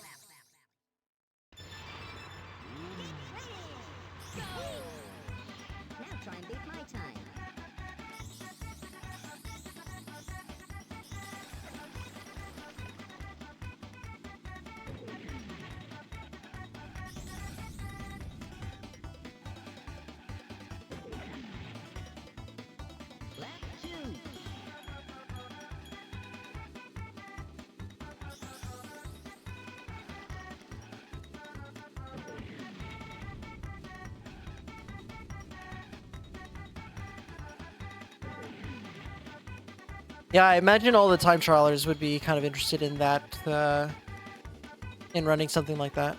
Go. Now try and beat my time. Lap 2. Yeah, I imagine all the time trialers would be kind of interested in that, in running something like that.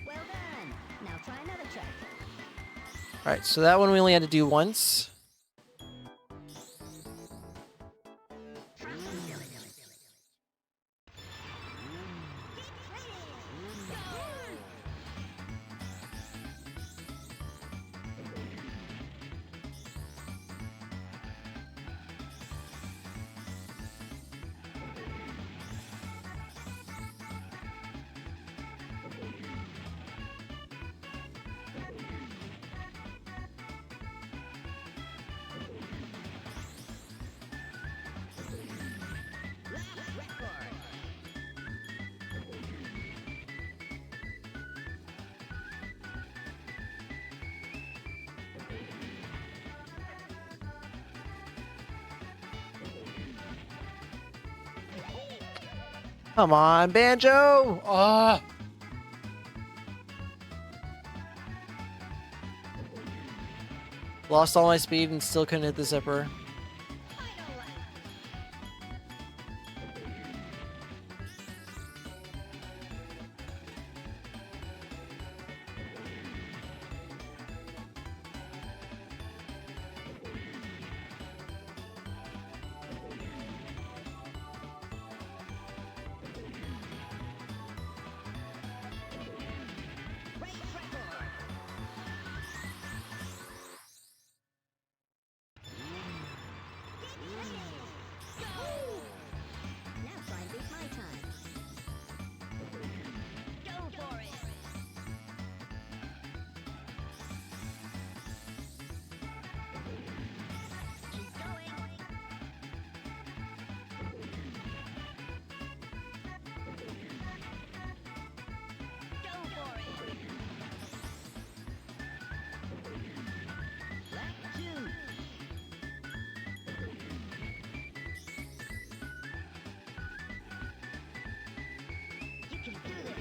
Well done. Now try another track. All right, so that one we only had to do once. Come on, Banjo! Ah. Lost all my speed and still couldn't hit the zipper. Final lap. Race record. Now try and beat my time. Go for it. Keep going. Go for it. Lap 2. You can do this.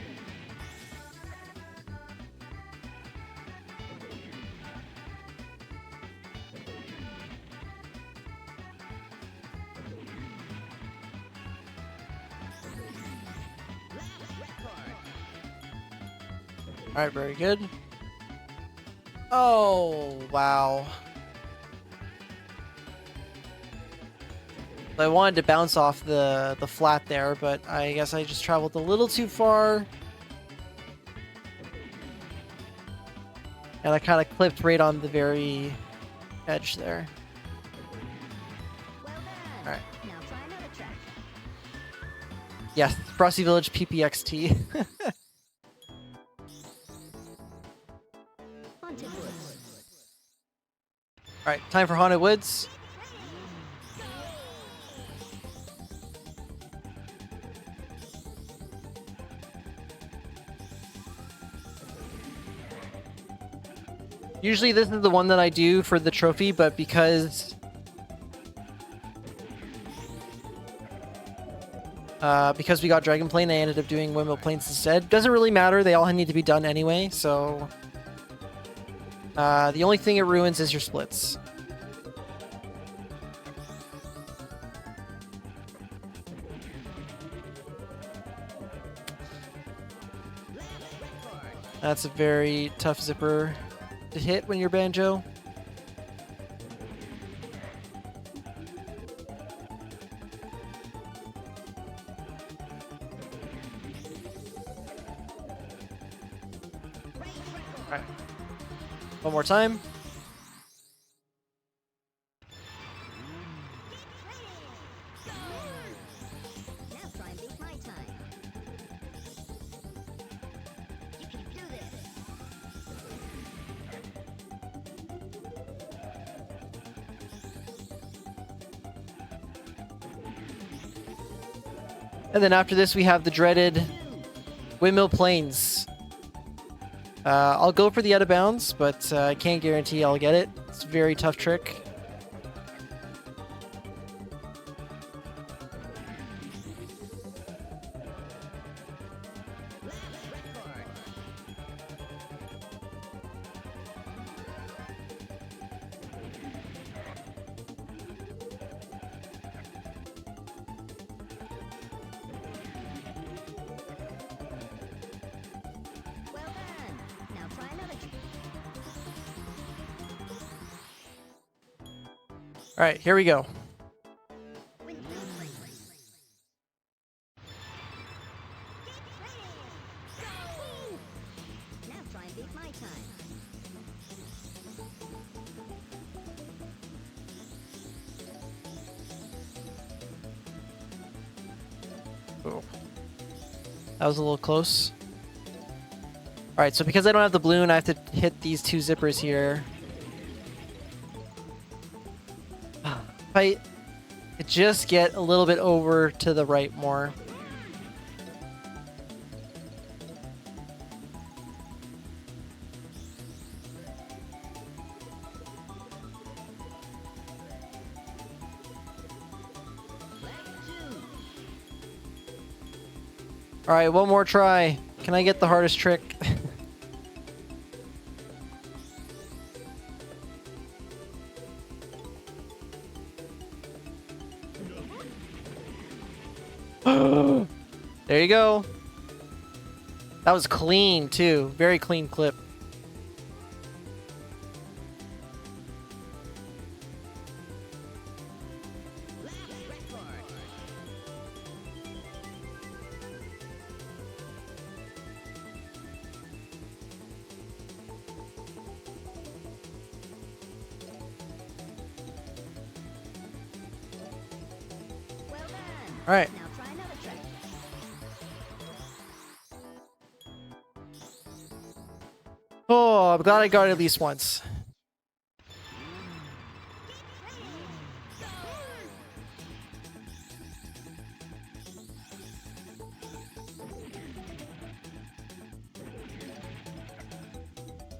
Lap record. Alright, very good. Oh, wow. I wanted to bounce off the flat there, but I guess I just traveled a little too far. And I kind of clipped right on the very edge there. Well done. Alright. Now try another track. Yes, Frosty Village PPXT. Haunted Woods. Alright, time for Haunted Woods. Usually this is the one that I do for the trophy, but because we got Dragon Plane, I ended up doing Windmill Plains instead. Doesn't really matter, they all need to be done anyway, so the only thing it ruins is your splits. That's a very tough zipper to hit when you're Banjo. Alright. One more time. Now try and beat my time. You can do this. And then after this, we have the dreaded Windmill Plains. I'll go for the out of bounds, but I can't guarantee I'll get it. It's a very tough trick. Well done. Now try another track. All right, here we go. Windmill Plains. Now try and beat my time. Oh. That was a little close. All right, so because I don't have the balloon, I have to hit these two zippers here. If I could just get a little bit over to the right more. All right, one more try. Can I get the hardest trick? There you go. That was clean, too. Very clean clip. Well done. All right. Now try another trick. Oh, I'm glad I got it at least once.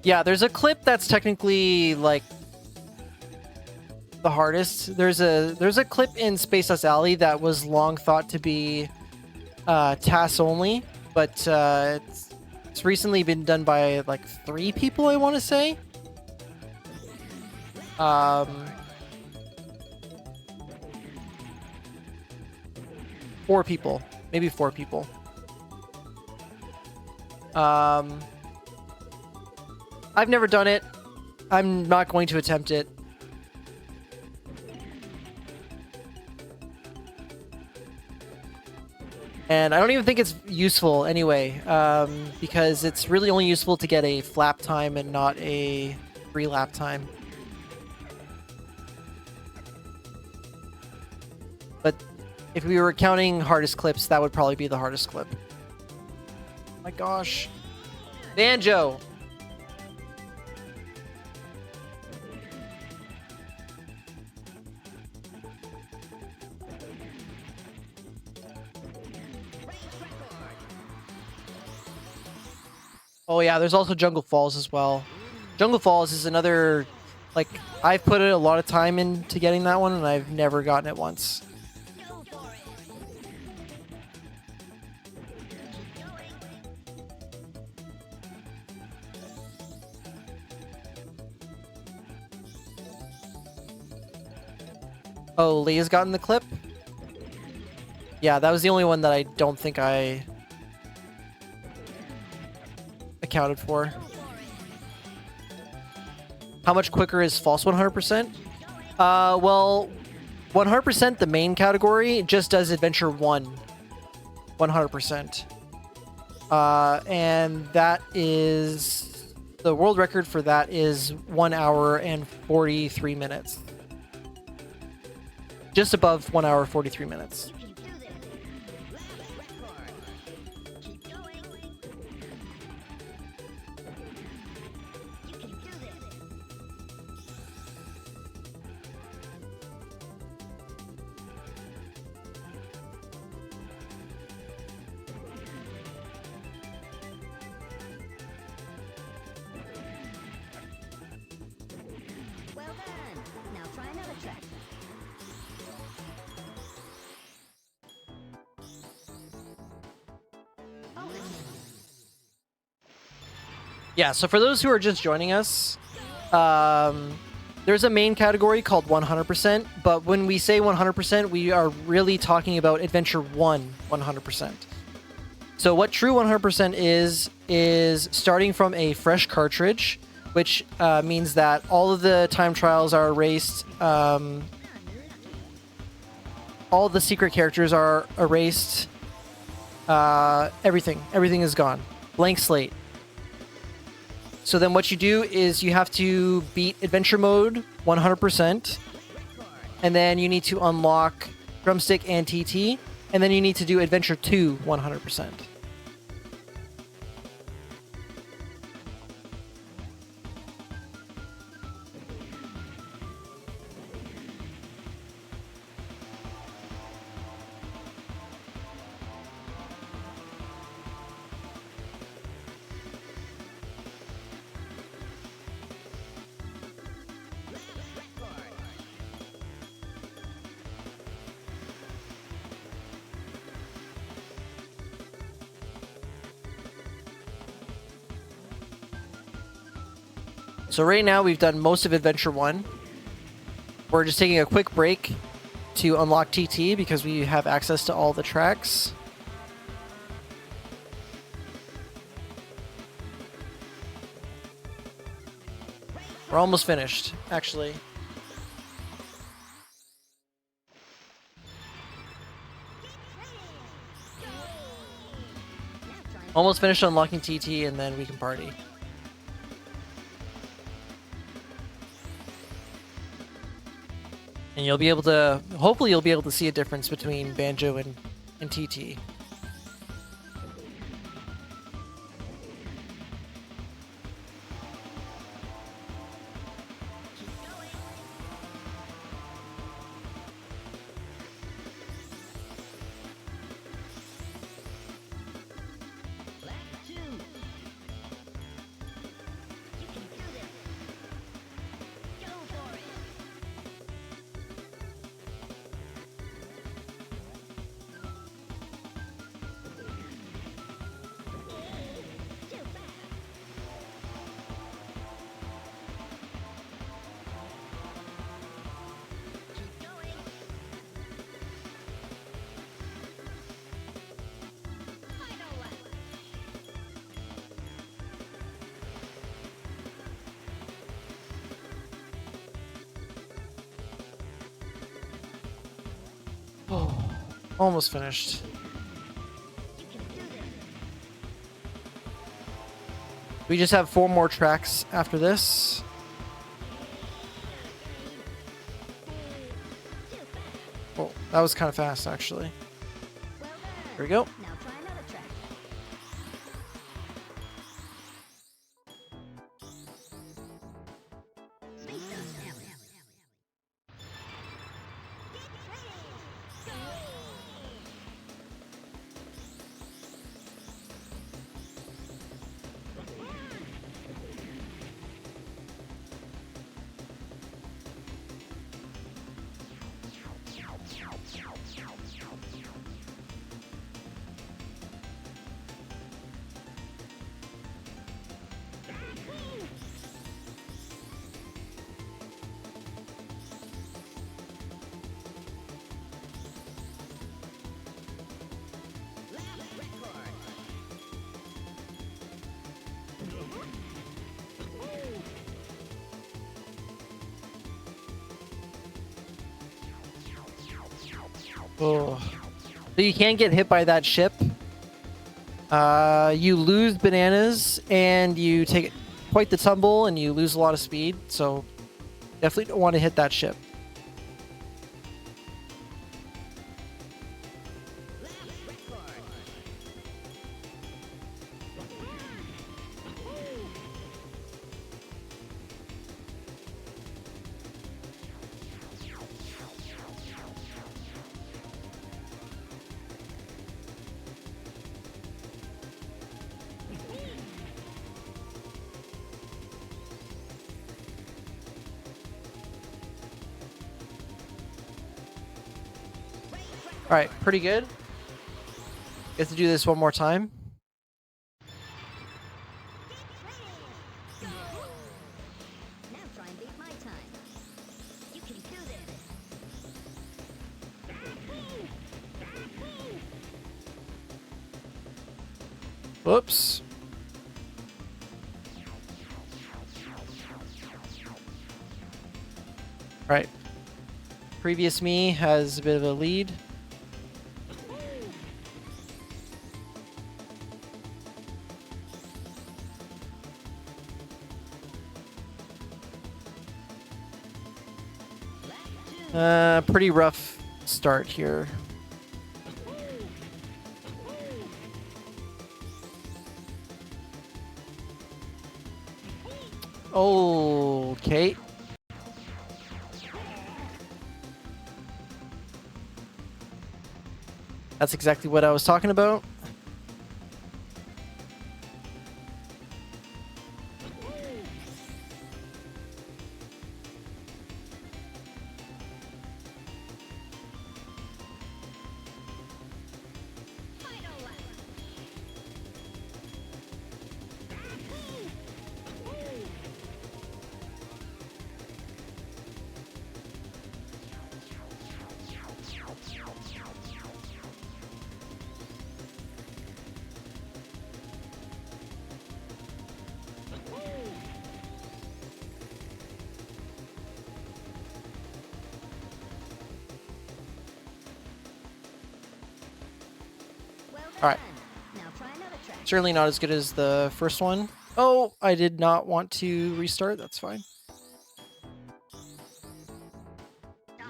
Yeah, there's a clip that's technically like the hardest. There's a clip in Space Dust Alley that was long thought to be TAS only, but it's recently been done by like 3 people, I want to say. 4 people, maybe 4 people. I've never done it. I'm not going to attempt it. And I don't even think it's useful anyway, because it's really only useful to get a flap time and not a free lap time. But if we were counting hardest clips, that would probably be the hardest clip. My gosh. Banjo! Oh yeah, there's also Jungle Falls as well. Jungle Falls is another, like, I've put a lot of time into getting that one, and I've never gotten it once. Go for it. Keep going. Oh, Leia's gotten the clip? Yeah, that was the only one that I don't think I accounted for. How much quicker is false 100%? Well, 100% the main category just does adventure 1 100%. And that is the world record for that is 1 hour and 43 minutes. Just above 1 hour 43 minutes. You can do this. Record. Keep going. You can do this. Well done. Now try another trick. Oh, Yeah, so for those who are just joining us, there's a main category called 100%, but when we say 100%, we are really talking about Adventure 1 100%. So what true 100% is starting from a fresh cartridge, which means that all of the time trials are erased, all the secret characters are erased, everything is gone. Blank slate. So then what you do is you have to beat adventure mode 100%, and then you need to unlock drumstick and TT, and then you need to do adventure 2 100%. So right now we've done most of Adventure 1. We're just taking a quick break to unlock TT because we have access to all the tracks. We're almost finished, actually. Almost finished unlocking TT, and then we can party. And you'll be able to, hopefully you'll be able to see a difference between Banjo and TT. Oh, almost finished. We just have 4 more tracks after this. Oh, that was kind of fast, actually. Here we go. Now try another track. Oh. So you can get hit by that ship. You lose bananas and you take quite the tumble and you lose a lot of speed. So definitely don't want to hit that ship. All right, pretty good. Get to do this one more time. Now try and beat my time. You can do this. Whoops. All right. Previous me has a bit of a lead. Pretty rough start here. Okay. That's exactly what I was talking about. All right. Now try another track. Certainly not as good as the first one. Oh, I did not want to restart. That's fine. Now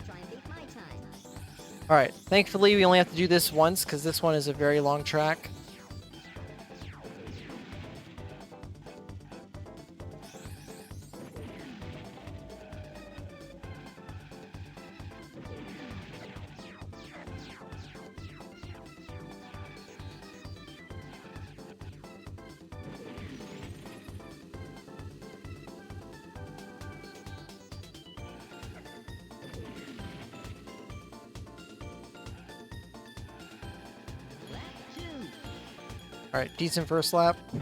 try and beat my time. All right. Thankfully, we only have to do this once because this one is a very long track. All right, decent first lap. I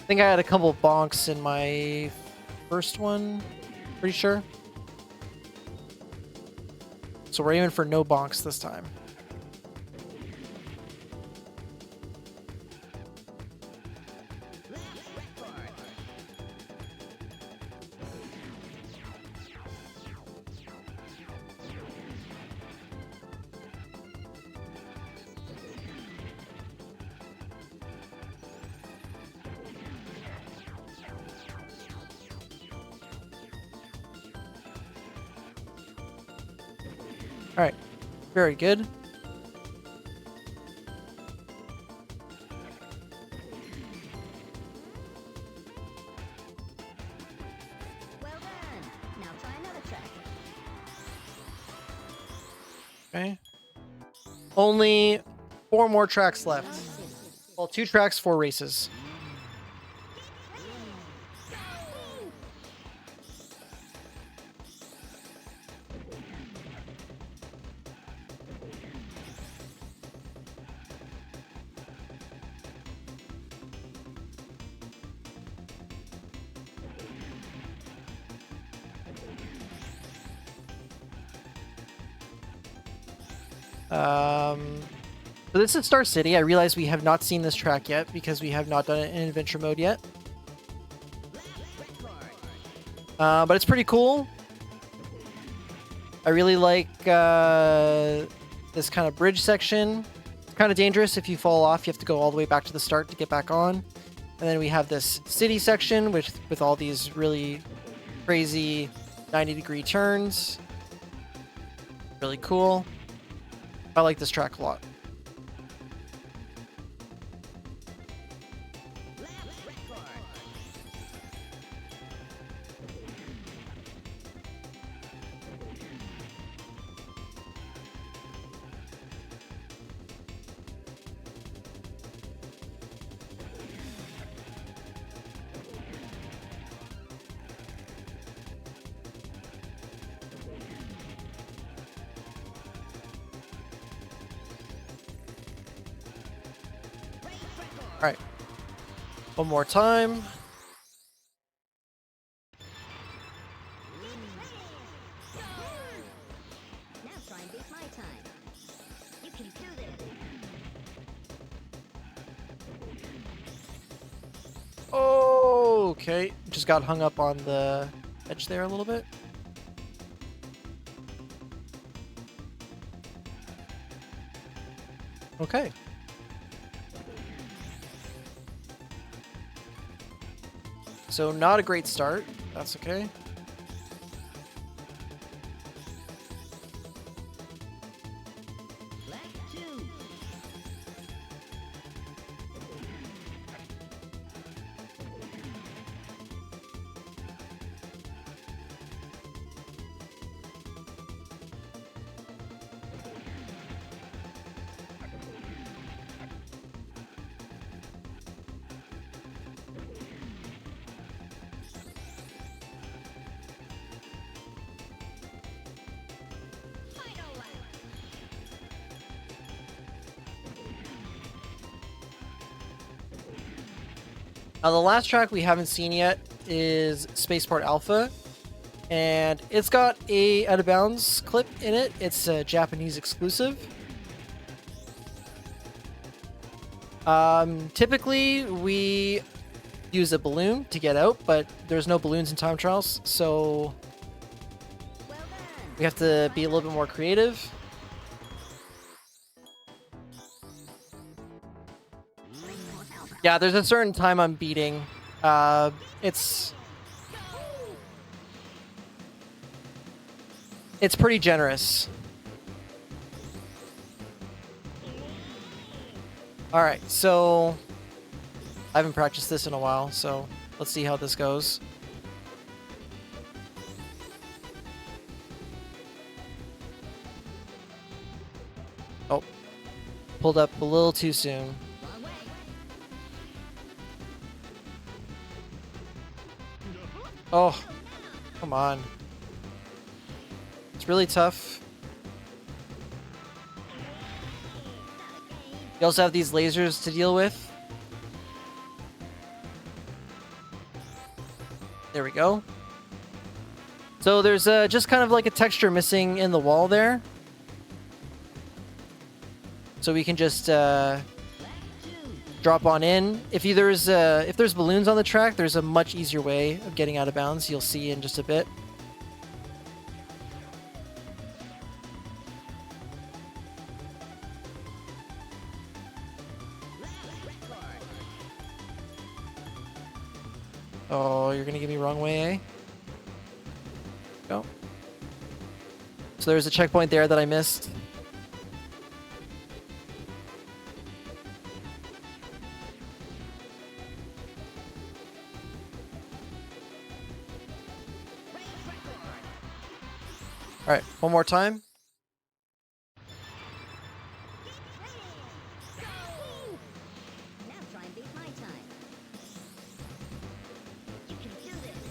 think I had a couple of bonks in my first one, pretty sure. So we're aiming for no bonks this time. All right, very good. Well done. Now try another track. Okay. Only 4 more tracks left. Well, 2 tracks, 4 races. So this is Star City. I realize we have not seen this track yet because we have not done it in adventure mode yet. But it's pretty cool. I really like this kind of bridge section. It's kind of dangerous. If you fall off, you have to go all the way back to the start to get back on. And then we have this city section with all these really crazy 90-degree turns. Really cool. I like this track a lot. All right, one more time. Now try and beat my time. You can do this. Oh, okay. Just got hung up on the edge there a little bit. Okay. So not a great start. That's okay. Lap 2. Final lap. Now the last track we haven't seen yet is Spaceport Alpha. And it's got a out of bounds clip in it. It's a Japanese exclusive. Typically we use a balloon to get out, but there's no balloons in time trials, so Well done. we have to be a little bit more creative. Spaceport Alpha. Yeah, there's a certain time I'm beating. It's pretty generous. All right, so I haven't practiced this in a while, so let's see how this goes. Oh, pulled up a little too soon. Wrong way. Oh, come on. It's really tough. You also have these lasers to deal with. There we go. So there's just kind of like a texture missing in the wall there. So we can just drop on in. If there's balloons on the track, there's a much easier way of getting out of bounds. You'll see in just a bit. Oh, you're gonna give me wrong way, eh? Go. So there's a checkpoint there that I missed. All right, one more time. Now try and beat my time. You can do this.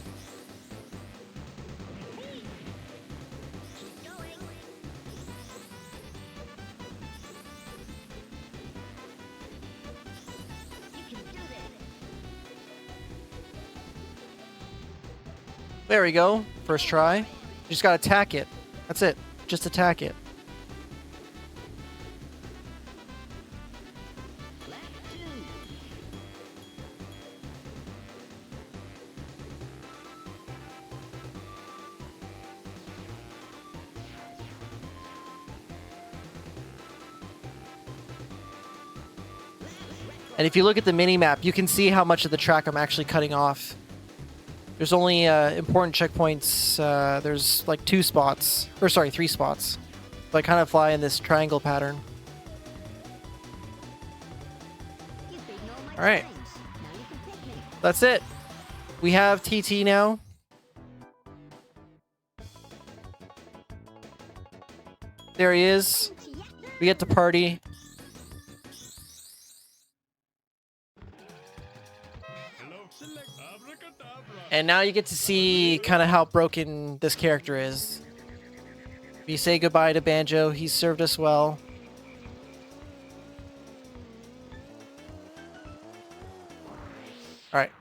Keep going. You can do this. There we go. First try. You just gotta attack it. That's it. Just attack it. Lap 2. And if you look at the mini map, you can see how much of the track I'm actually cutting off. There's only important checkpoints. There's like 3 spots. So I kind of fly in this triangle pattern. You've beaten all my All right. times. Now you can pick me. That's it. We have TT now. There he is. We get to party. And now you get to see kind of how broken this character is. We say goodbye to Banjo. He's served us well. All right.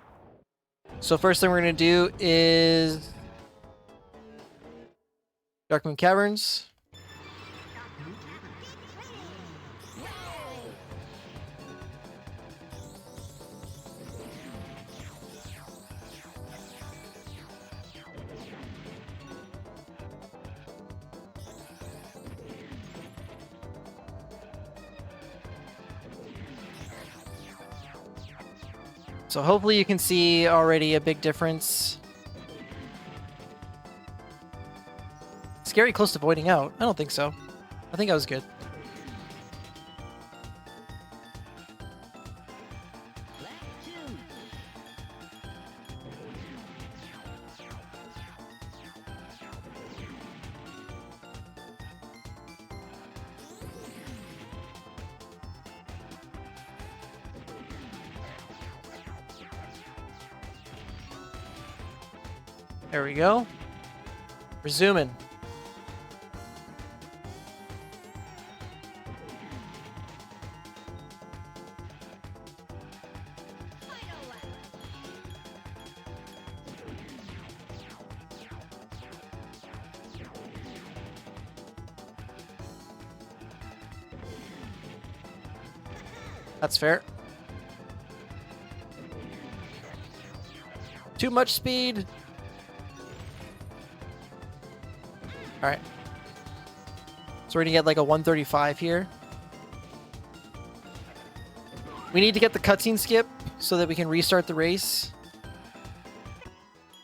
So first thing we're going to do is Darkmoon Caverns. So hopefully you can see already a big difference. Scary close to voiding out. I don't think so. I think I was good. Lap 2. There we go. Resuming. Final lap. That's fair. Too much speed. All right. So we're gonna get like a 135 here. We need to get the cutscene skip so that we can restart the race.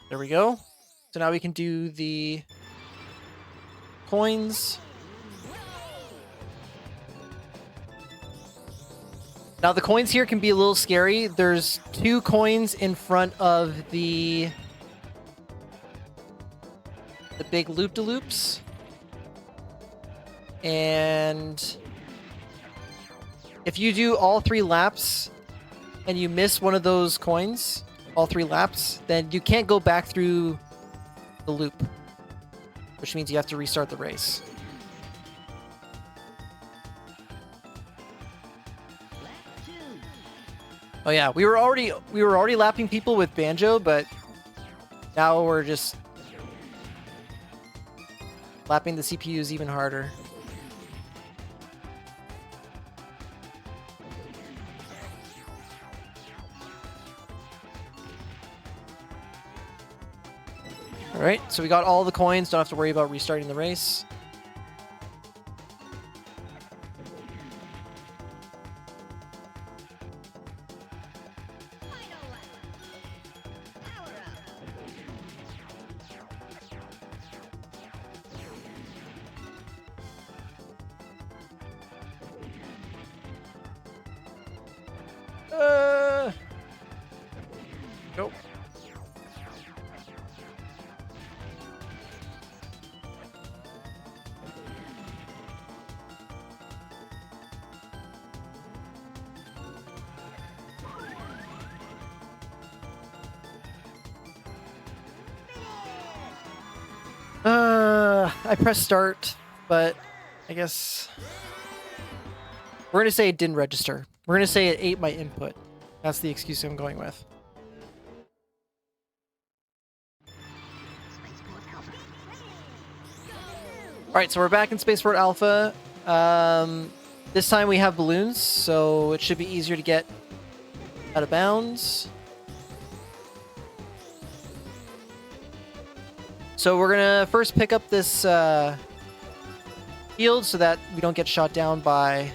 There we go. So now we can do the coins. Now the coins here can be a little scary. There's 2 coins in front of the big loop-de-loops. And if you do all 3 laps and you miss one of those coins, all 3 laps, then you can't go back through the loop, which means you have to restart the race. Oh yeah, we were already lapping people with Banjo, but now we're just lapping the CPUs even harder. All right, so we got all the coins. Don't have to worry about restarting the race. Go. I pressed start, but I guess we're gonna say it didn't register. We're gonna say it ate my input. That's the excuse I'm going with. All right, so we're back in Spaceport Alpha. This time we have balloons, so it should be easier to get out of bounds. So we're gonna first pick up this field so that we don't get shot down by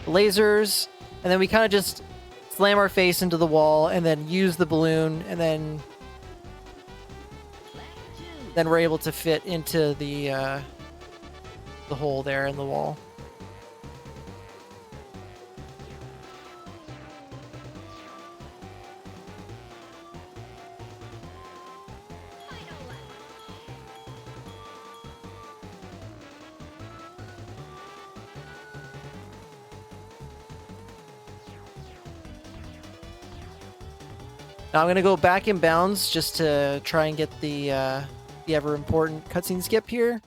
lasers, and then we kind of just slam our face into the wall and then use the balloon, and then we're able to fit into the hole there in the wall. Now I'm gonna go back in bounds just to try and get the ever important cutscene skip here.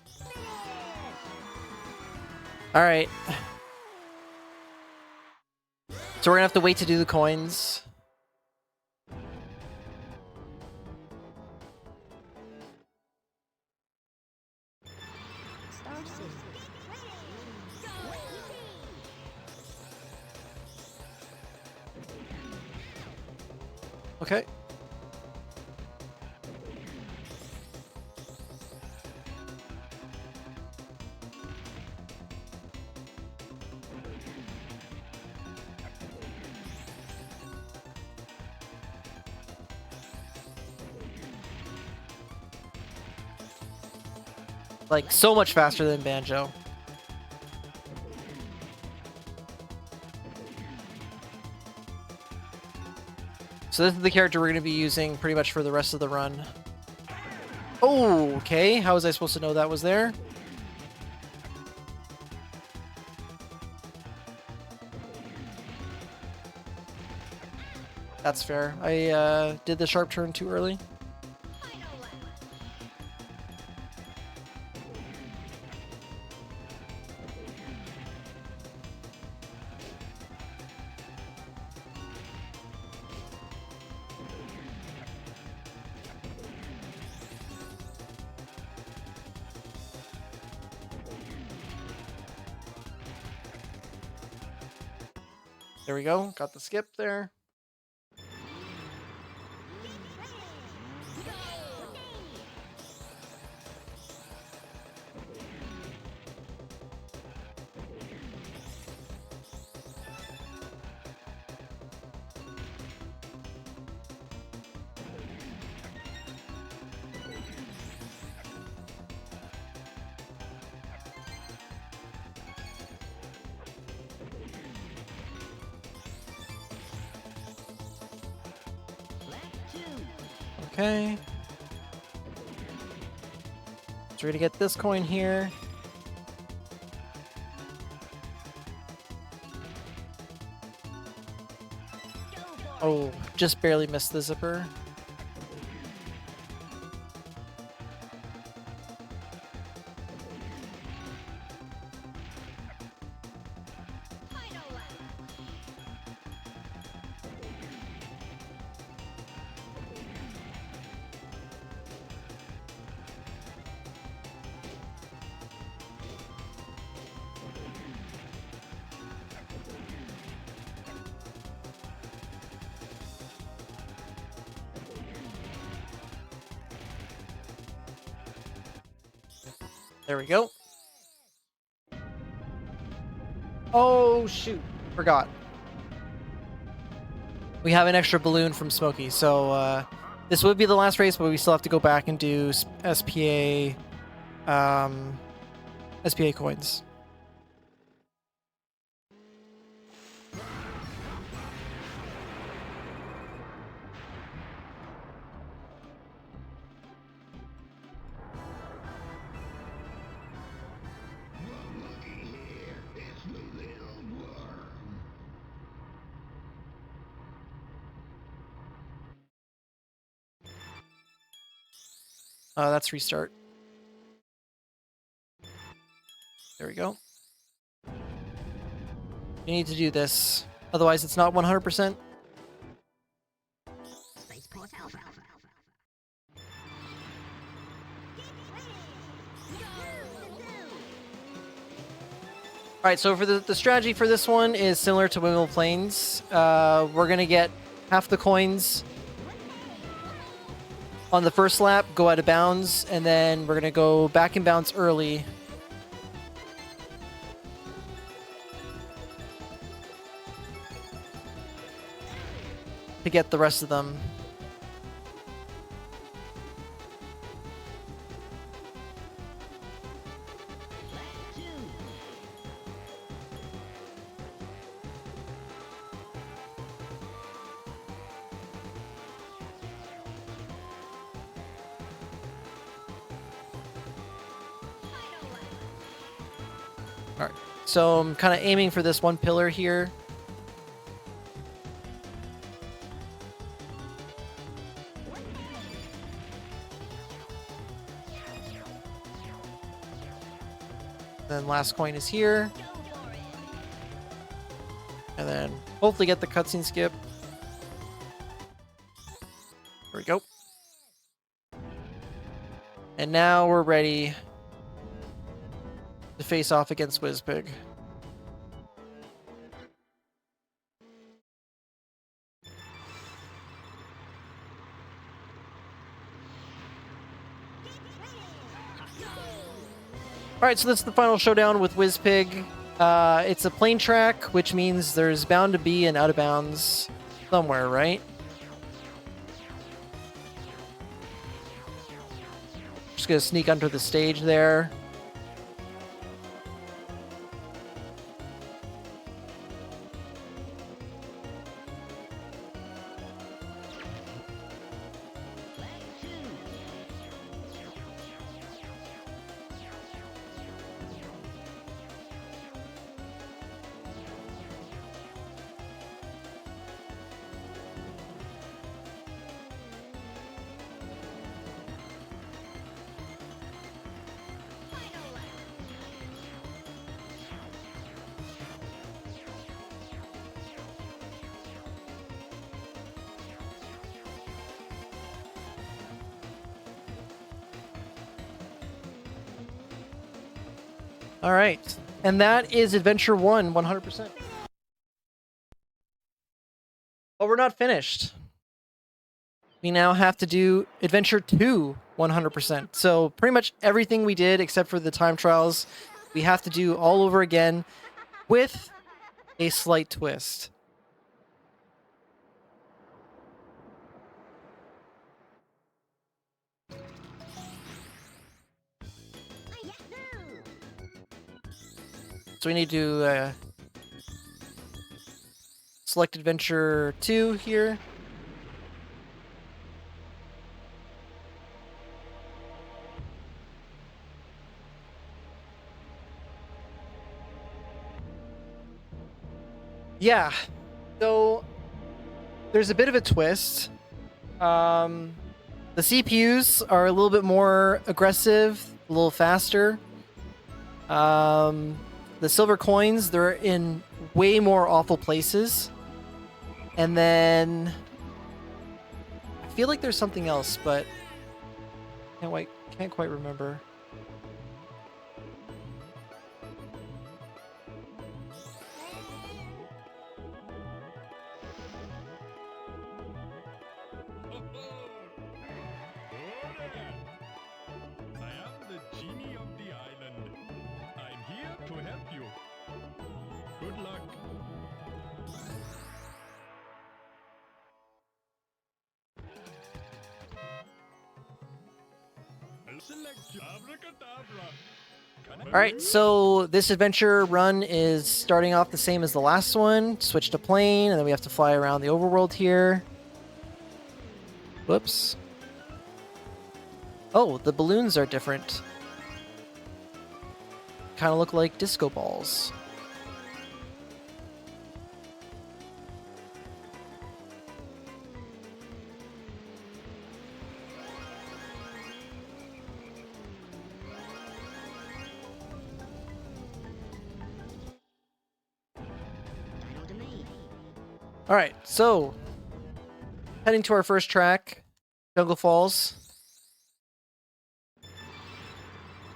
All right. So we're gonna have to wait to do the coins. Okay. Like, so much faster than Banjo. So this is the character we're going to be using pretty much for the rest of the run. Oh, okay. How was I supposed to know that was there? That's fair. I did the sharp turn too early. There we go. Got the skip there. Okay. So we're gonna get this coin here. Oh, just barely missed the zipper. There we go. Oh, shoot. Forgot. We have an extra balloon from Smokey, so this would be the last race, but we still have to go back and do SPA, SPA coins. That's restart. There we go. You need to do this, otherwise it's not 100%. Spaceport Alpha. All right, so for the strategy for this one is similar to Windmill Plains. We're gonna get half the coins on the first lap, go out of bounds, and then we're gonna go back in bounds early. To get the rest of them. All right, so I'm kind of aiming for this one pillar here. Then last coin is here. And then hopefully get the cutscene skip. There we go. And now we're ready to face off against Whizpig. Alright, so this is the final showdown with Whizpig. It's a plane track, which means there's bound to be an out of bounds somewhere, right? Just gonna sneak under the stage there. All right, and that is Adventure 1, 100%. But we're not finished. We now have to do Adventure 2 100%. So pretty much everything we did except for the time trials, we have to do all over again with a slight twist. So we need to select Adventure 2 here. Yeah, so there's a bit of a twist. The CPUs are a little bit more aggressive, a little faster. The silver coins, they're in way more awful places. And then I feel like there's something else, but can't quite remember. I am the genie of the island. I'm here to help you. Good luck. Select abracadabra. All right, so this adventure run is starting off the same as the last one. Switch to plane, and then we have to fly around the overworld here. Whoops. Oh, the balloons are different. Kind of look like disco balls. Dino Domain. All right, so heading to our first track, Jungle Falls.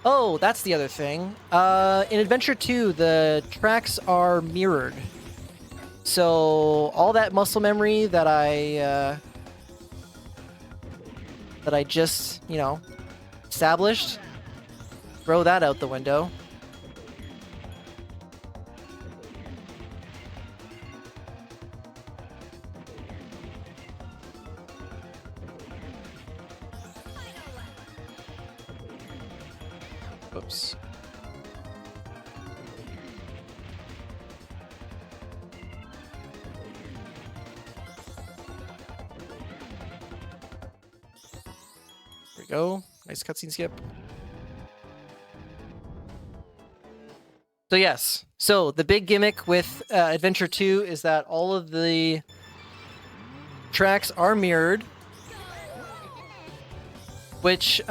Oh, that's the other thing. In Adventure 2, the tracks are mirrored. So all that muscle memory that I just, established, throw that out the window. Whoops. There we go. Nice cutscene skip. So yes. So the big gimmick with Adventure 2 is that all of the tracks are mirrored, which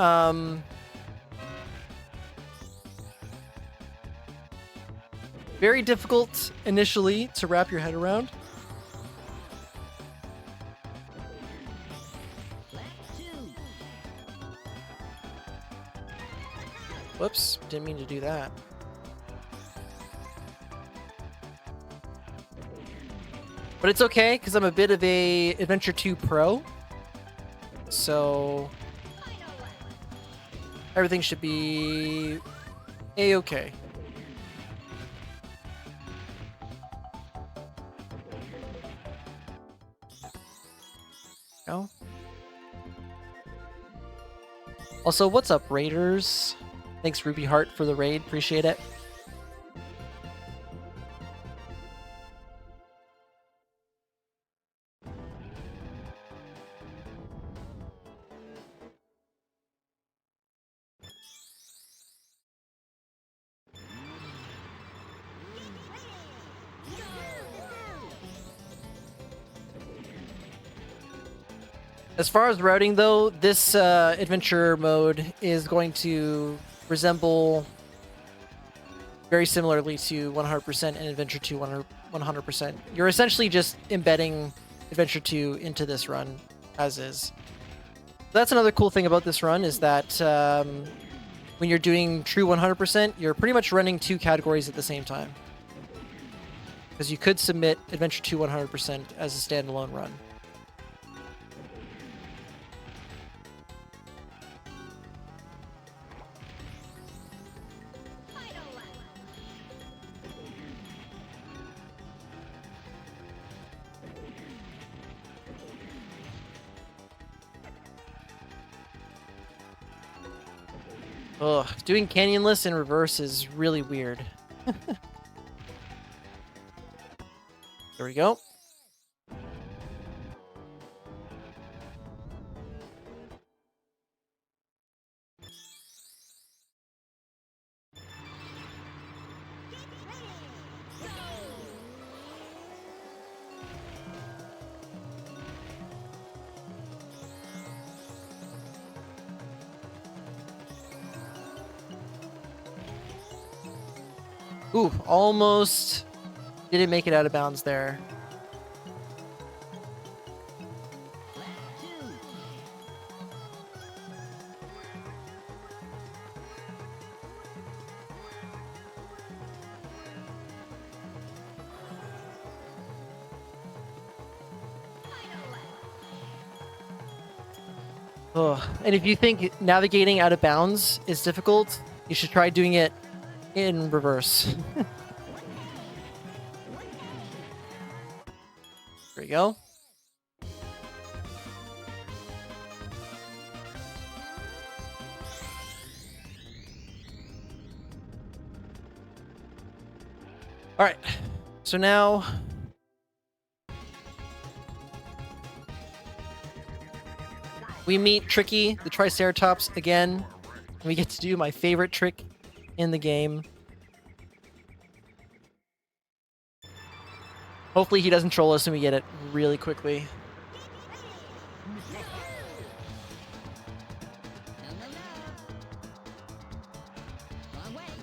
very difficult initially to wrap your head around. Whoops, didn't mean to do that. But it's okay, because I'm a bit of a Adventure 2 pro. So everything should be a-okay. No. Also, what's up, Raiders? Thanks, Ruby Heart, for the raid. Appreciate it. As far as routing, though, this adventure mode is going to resemble very similarly to 100% and Adventure 2 100%. You're essentially just embedding Adventure 2 into this run as is. That's another cool thing about this run is that when you're doing true 100%, you're pretty much running two categories at the same time. Because you could submit Adventure 2 100% as a standalone run. Ugh, doing canyonless in reverse is really weird. There we go. Ooh, almost didn't make it out of bounds there. Ugh. And if you think navigating out of bounds is difficult, you should try doing it in reverse. There you go. All right. So now we meet Tricky, the Triceratops, again. We get to do my favorite trick in the game. Hopefully he doesn't troll us and we get it really quickly.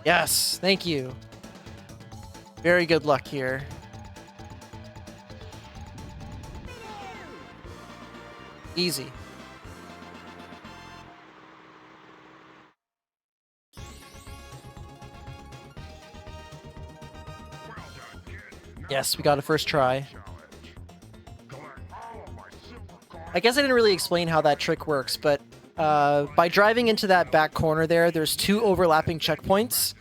Yes, thank you. Very good luck here. Easy. Yes, we got a first try. I guess I didn't really explain how that trick works, but by driving into that back corner there, there's 2 overlapping checkpoints.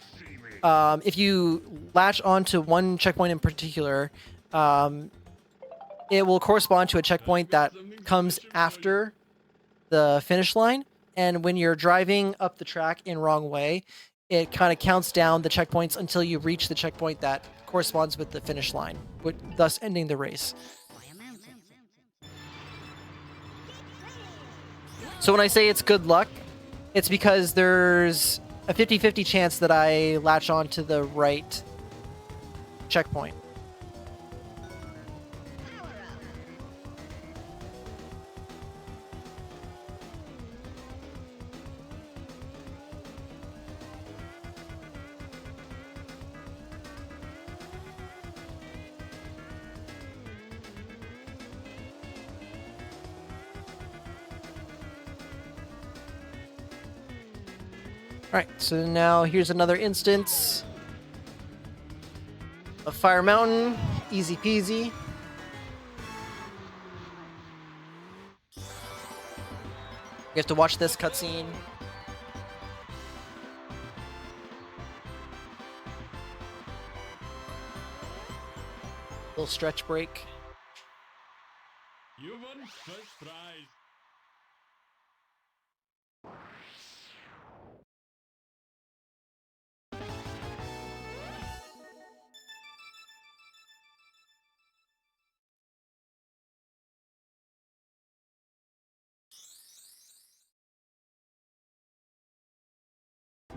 If you latch onto one checkpoint in particular, it will correspond to a checkpoint that comes after the finish line. And when you're driving up the track in wrong way, it kind of counts down the checkpoints until you reach the checkpoint that corresponds with the finish line, thus ending the race. So when I say it's good luck, it's because there's a 50-50 chance that I latch on to the right checkpoint. Alright, so now here's another instance of Fire Mountain. Easy peasy. You have to watch this cutscene. Little stretch break. You won first prize.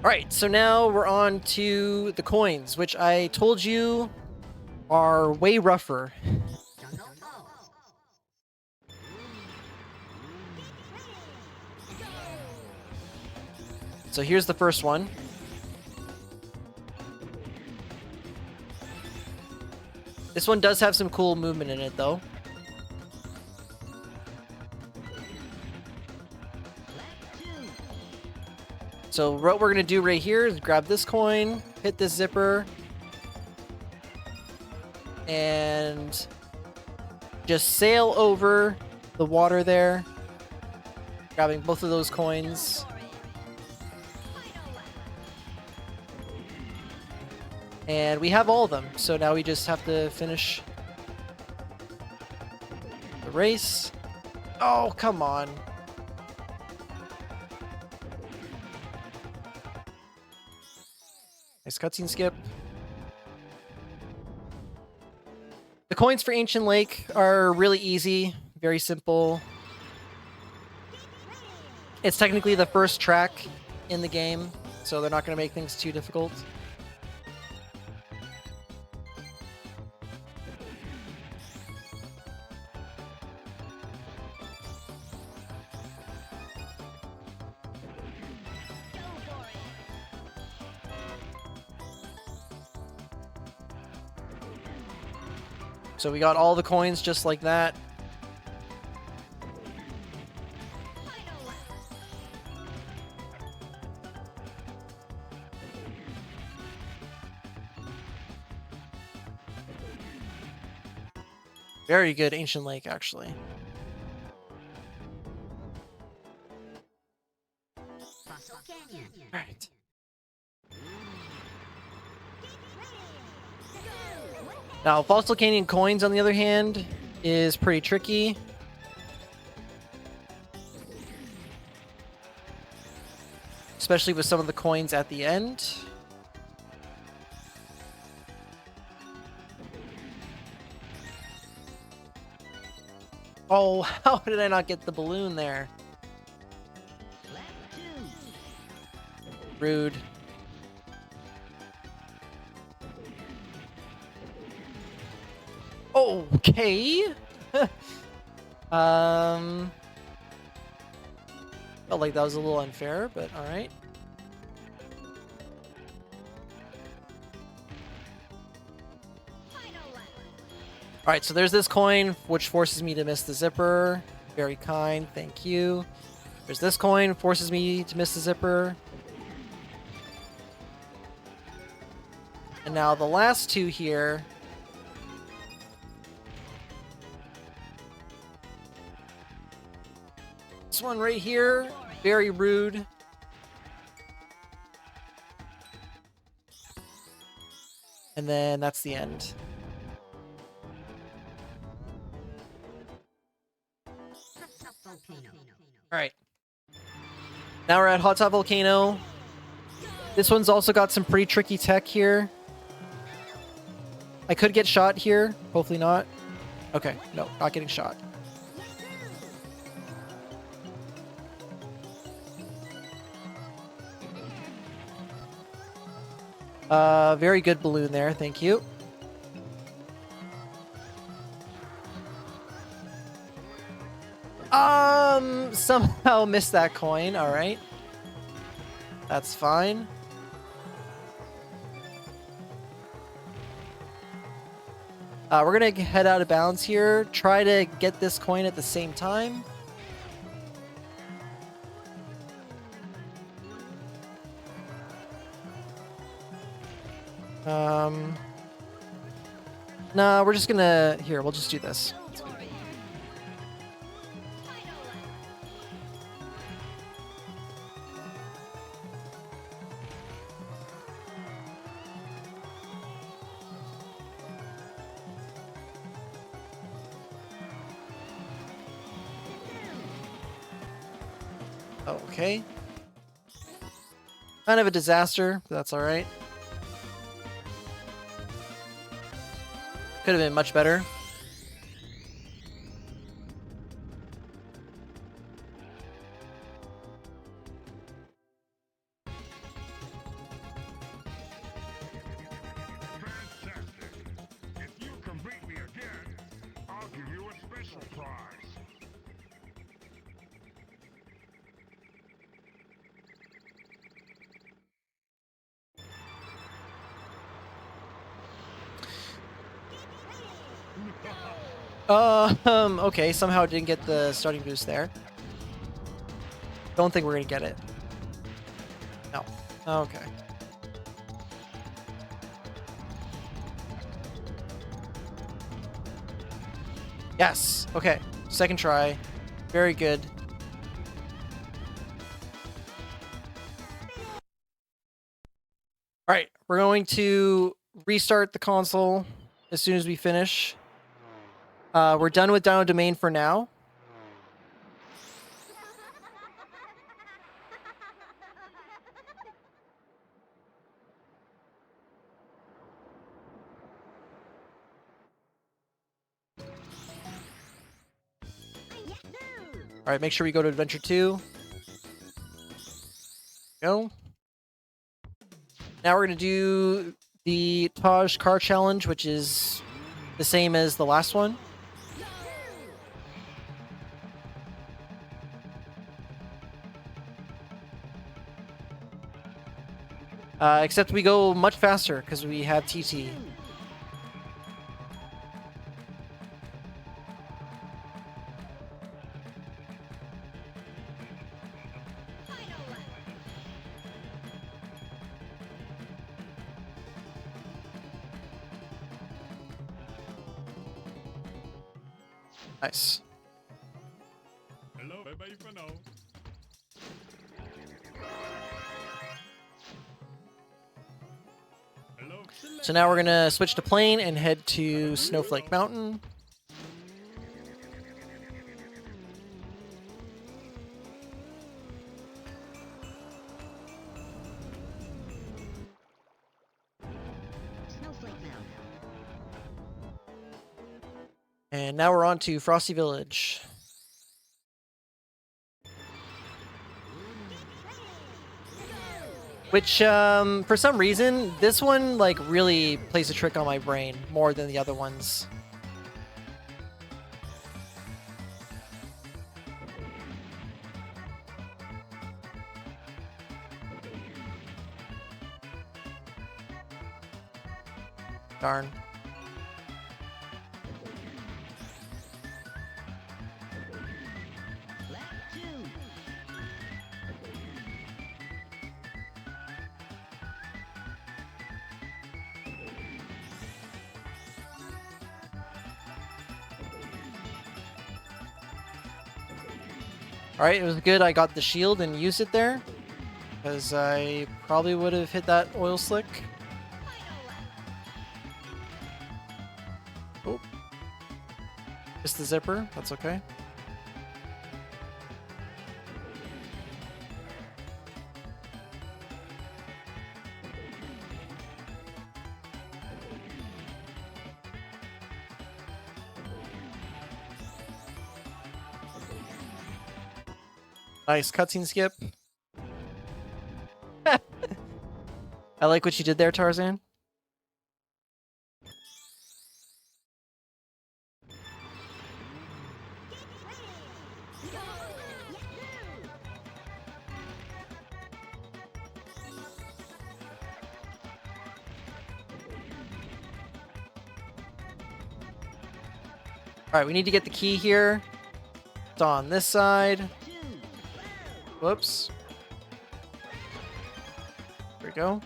Alright, so now we're on to the coins, which I told you are way rougher. So here's the first one. This one does have some cool movement in it, though. So what we're going to do right here is grab this coin, hit this zipper, and just sail over the water there, grabbing both of those coins. And we have all of them, so now we just have to finish the race. Oh, come on. Nice cutscene skip. The coins for Ancient Lake are really easy, very simple. It's technically the first track in the game, so they're not going to make things too difficult. So we got all the coins just like that. Very good Ancient Lake, actually. Fossil Canyon. All right. Now, Fossil Canyon coins, on the other hand, is pretty tricky. Especially with some of the coins at the end. Oh, how did I not get the balloon there? Rude. Okay. Felt like that was a little unfair, but all right. All right, so there's this coin, which forces me to miss the zipper. Very kind, thank you. There's this coin, forces me to miss the zipper. And now the last two here. This one right here, very rude. And then that's the end. All right. Now we're at Hot Top Volcano. This one's also got some pretty tricky tech here. I could get shot here. Hopefully not. Okay, no, not getting shot. Very good balloon there, thank you. Somehow missed that coin, alright. That's fine. We're gonna head out of bounds here, try to get this coin at the same time. No, we're just gonna... Here, we'll just do this. Okay. Kind of a disaster, but that's alright. Could have been much better. Fantastic. If you can beat me again, I'll give you a special prize. Okay, somehow didn't get the starting boost there. Don't think we're gonna get it. No. Okay. Yes. Okay. Second try. Very good. All right. We're going to restart the console as soon as we finish. We're done with Dino Domain for now. All right, make sure we go to Adventure 2. Go. Now we're going to do the Taj Car Challenge, which is the same as the last one. Except we go much faster because we have TT. Nice. Hello, bye-bye for now. Hello. So now we're going to switch to plane and head to Snowflake Mountain. Snowflake Mountain. And now we're on to Frosty Village. Which, for some reason, this one, like, really plays a trick on my brain more than the other ones. Darn. Lap 2. Alright, it was good I got the shield and used it there, because I probably would have hit that oil slick. Oh. Just the zipper, that's okay. Nice cutscene skip. I like what you did there, Tarzan. Alright, we need to get the key here. It's on this side. Whoops. There we go.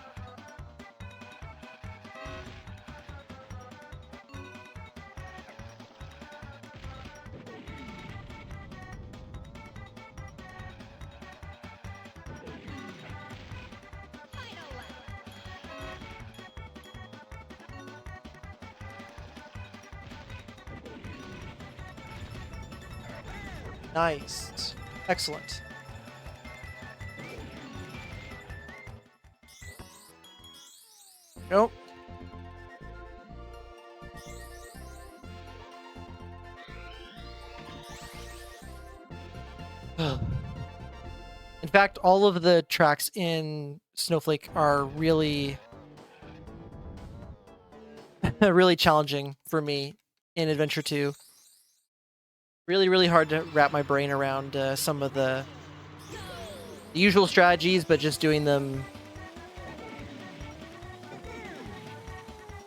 Nice. Excellent. Nope. In fact, all of the tracks in Snowflake are really, really challenging for me in Adventure 2. Really, really hard to wrap my brain around some of the usual strategies, but just doing them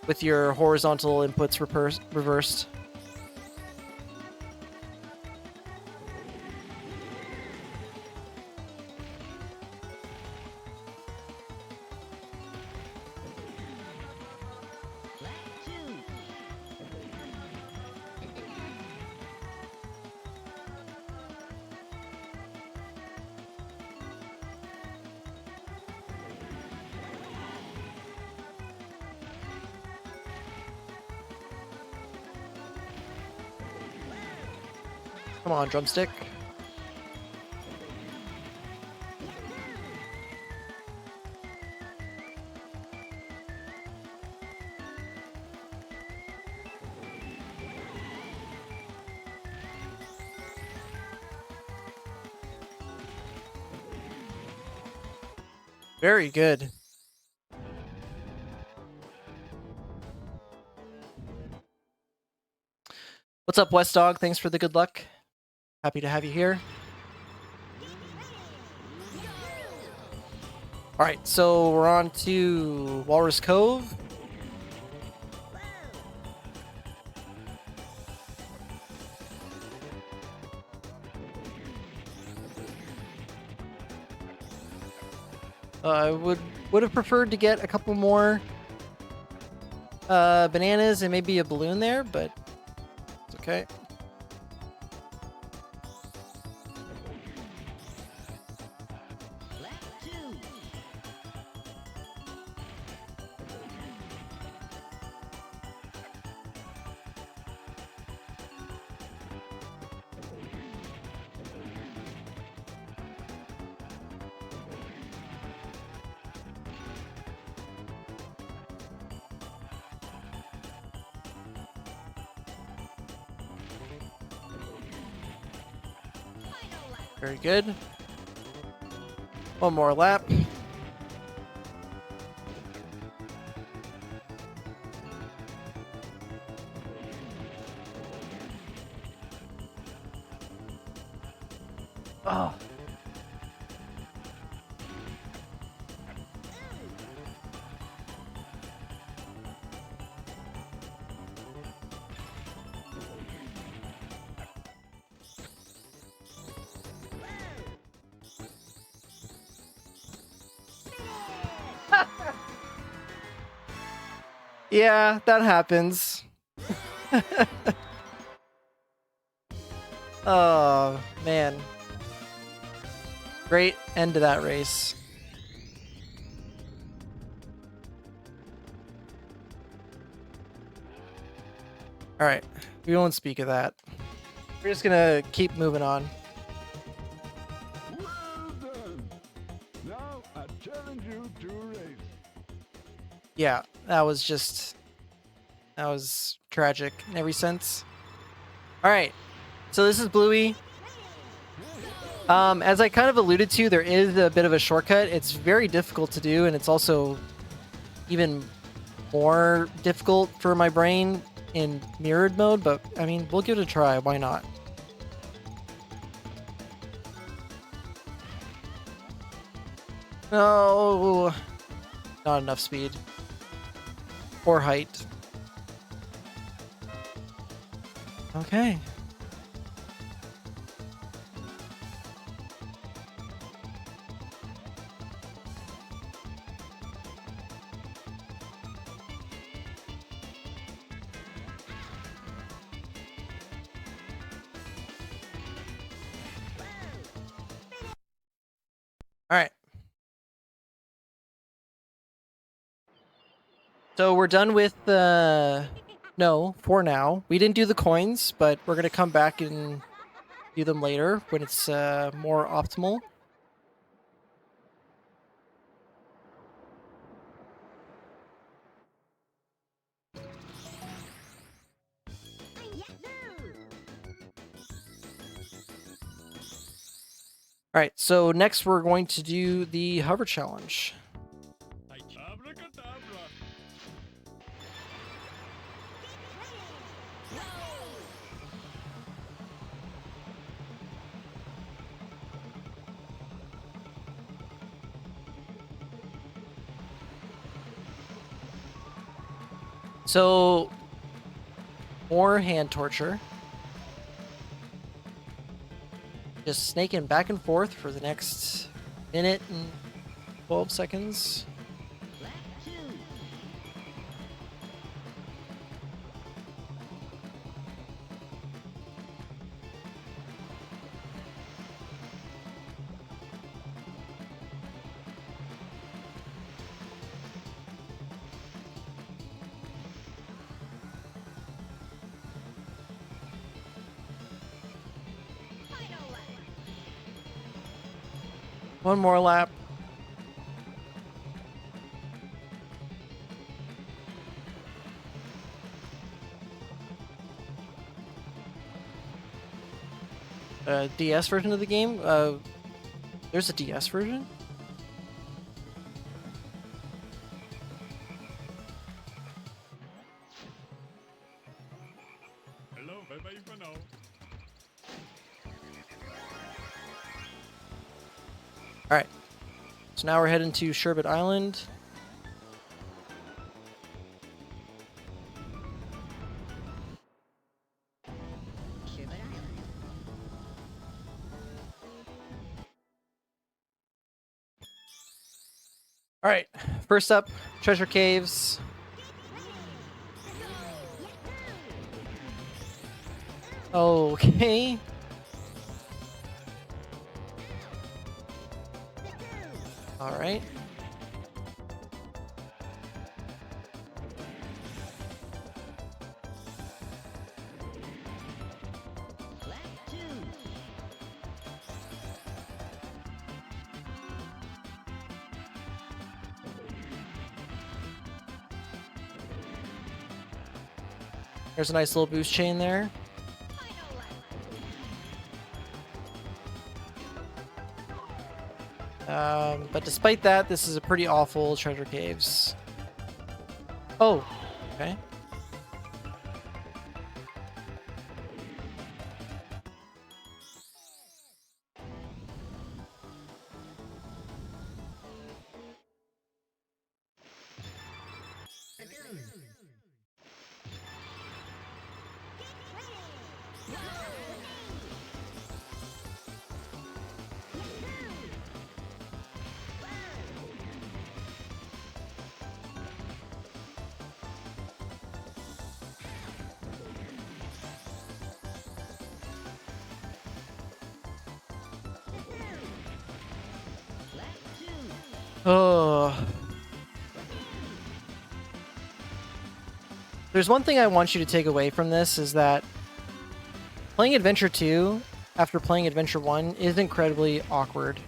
with your horizontal inputs reversed. Come on, drumstick. Very good. What's up, West Dog? Thanks for the good luck. Happy to have you here. All right, so we're on to Walrus Cove. I would have preferred to get a couple more bananas and maybe a balloon there, but it's okay. Lap 2. Final lap. Very good. One more lap. Oh. Yeah, that happens. Oh, man. Great end to that race. All right, we won't speak of that. We're just gonna keep moving on. Well done. Now I challenge you to a race. Yeah, that was tragic in every sense. All right, so this is Bluey. As I kind of alluded to, there is a bit of a shortcut. It's very difficult to do, and it's also even more difficult for my brain in mirrored mode, but I mean, we'll give it a try. Why not? No, not enough speed or height. Okay. All right. So we're done with no, for now. We didn't do the coins, but we're going to come back and do them later when it's more optimal. All right, so next we're going to do the hover challenge. Abracadabra. So, more hand torture. Just snaking back and forth for the next minute and 12 seconds. Lap 2. One more lap. DS version of the game? There's a DS version? Hello, bye-bye for now. Alright. So now we're heading to Sherbet Island. Sherbet Island. Alright. First up, Treasure Caves. Okay. Alright. Lap 2. There's a nice little boost chain there. Final lap. But despite that, this is a pretty awful Treasure Caves. Oh, okay. Lap 2. Oh. There's one thing I want you to take away from this is that playing Adventure 2 after playing Adventure 1 is incredibly awkward.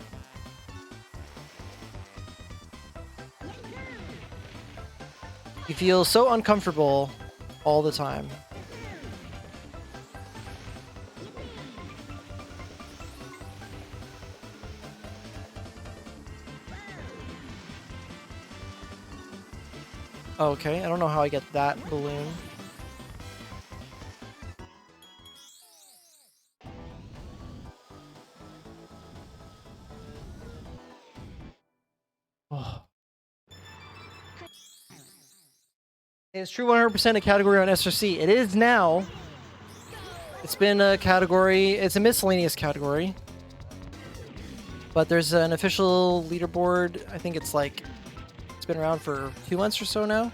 You feel so uncomfortable all the time. Okay, I don't know how I get that balloon. Oh. It's true 100% a category on SRC. It is now. It's been a category, it's a miscellaneous category. But there's an official leaderboard. I think it's like, it's been around for 2 months or so now.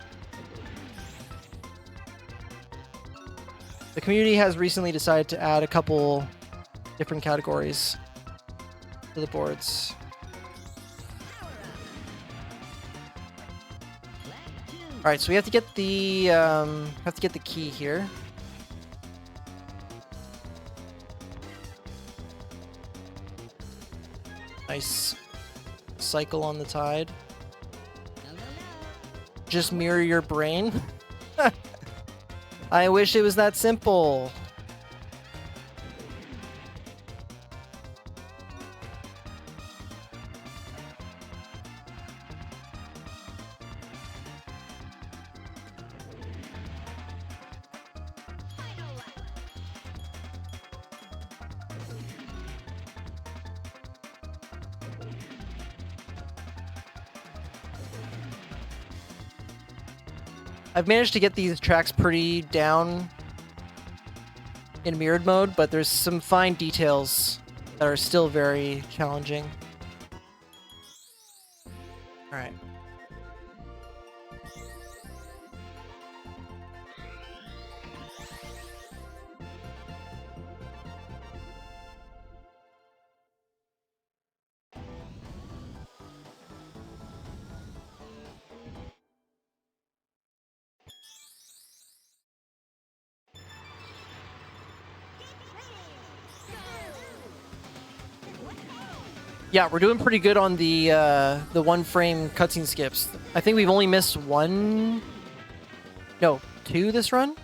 The community has recently decided to add a couple different categories to the boards. All right, so we have to get the key here. Nice cycle on the tide. Just mirror your brain. I wish it was that simple. I've managed to get these tracks pretty down in mirrored mode, but there's some fine details that are still very challenging. All right. Yeah, we're doing pretty good on the one frame cutscene skips. I think we've only missed one, no, two this run,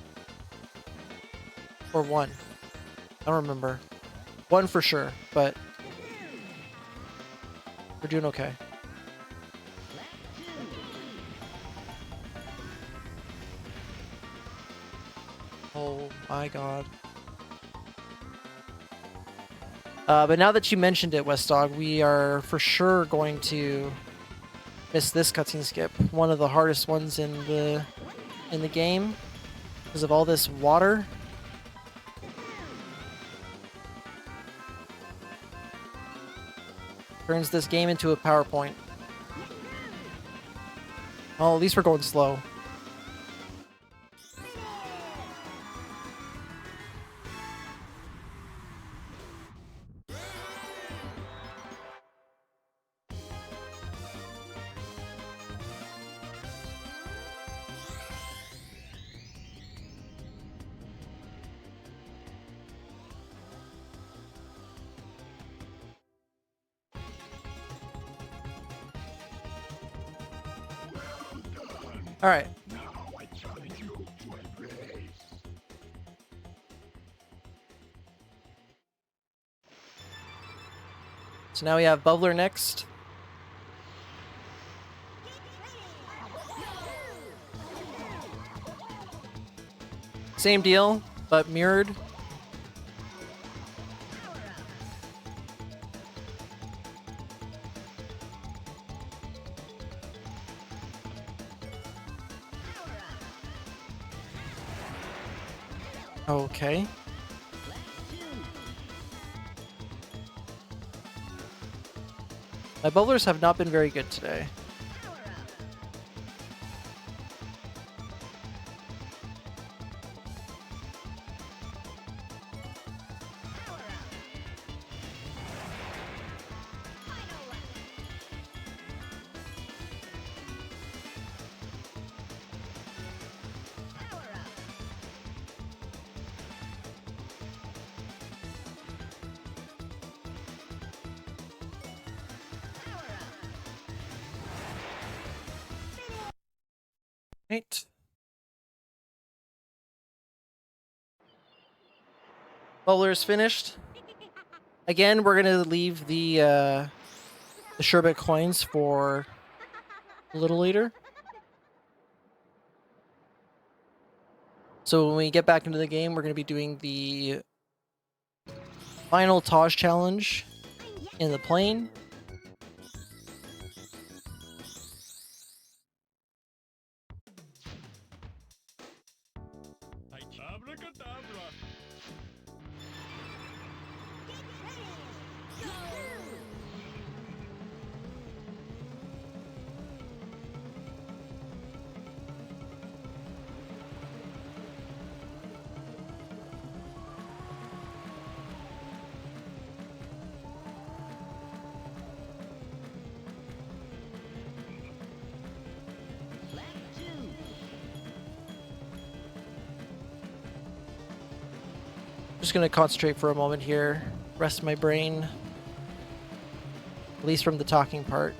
or one. I don't remember. One for sure, but we're doing okay. Oh my god. But now that you mentioned it, West Dog, we are for sure going to miss this cutscene skip. One of the hardest ones in the game because of all this water. Turns this game into a PowerPoint. Oh, at least we're going slow. All right. Now I challenge you to a race. So now we have Bubbler next. Same deal, but mirrored. Okay. My bubblers have not been very good today. Right. Bubbler is finished. Again, we're gonna leave the sherbet coins for a little later. So when we get back into the game, we're gonna be doing the final Taj challenge in the plane. Abracadabra. Just gonna concentrate for a moment here, rest my brain, at least from the talking part.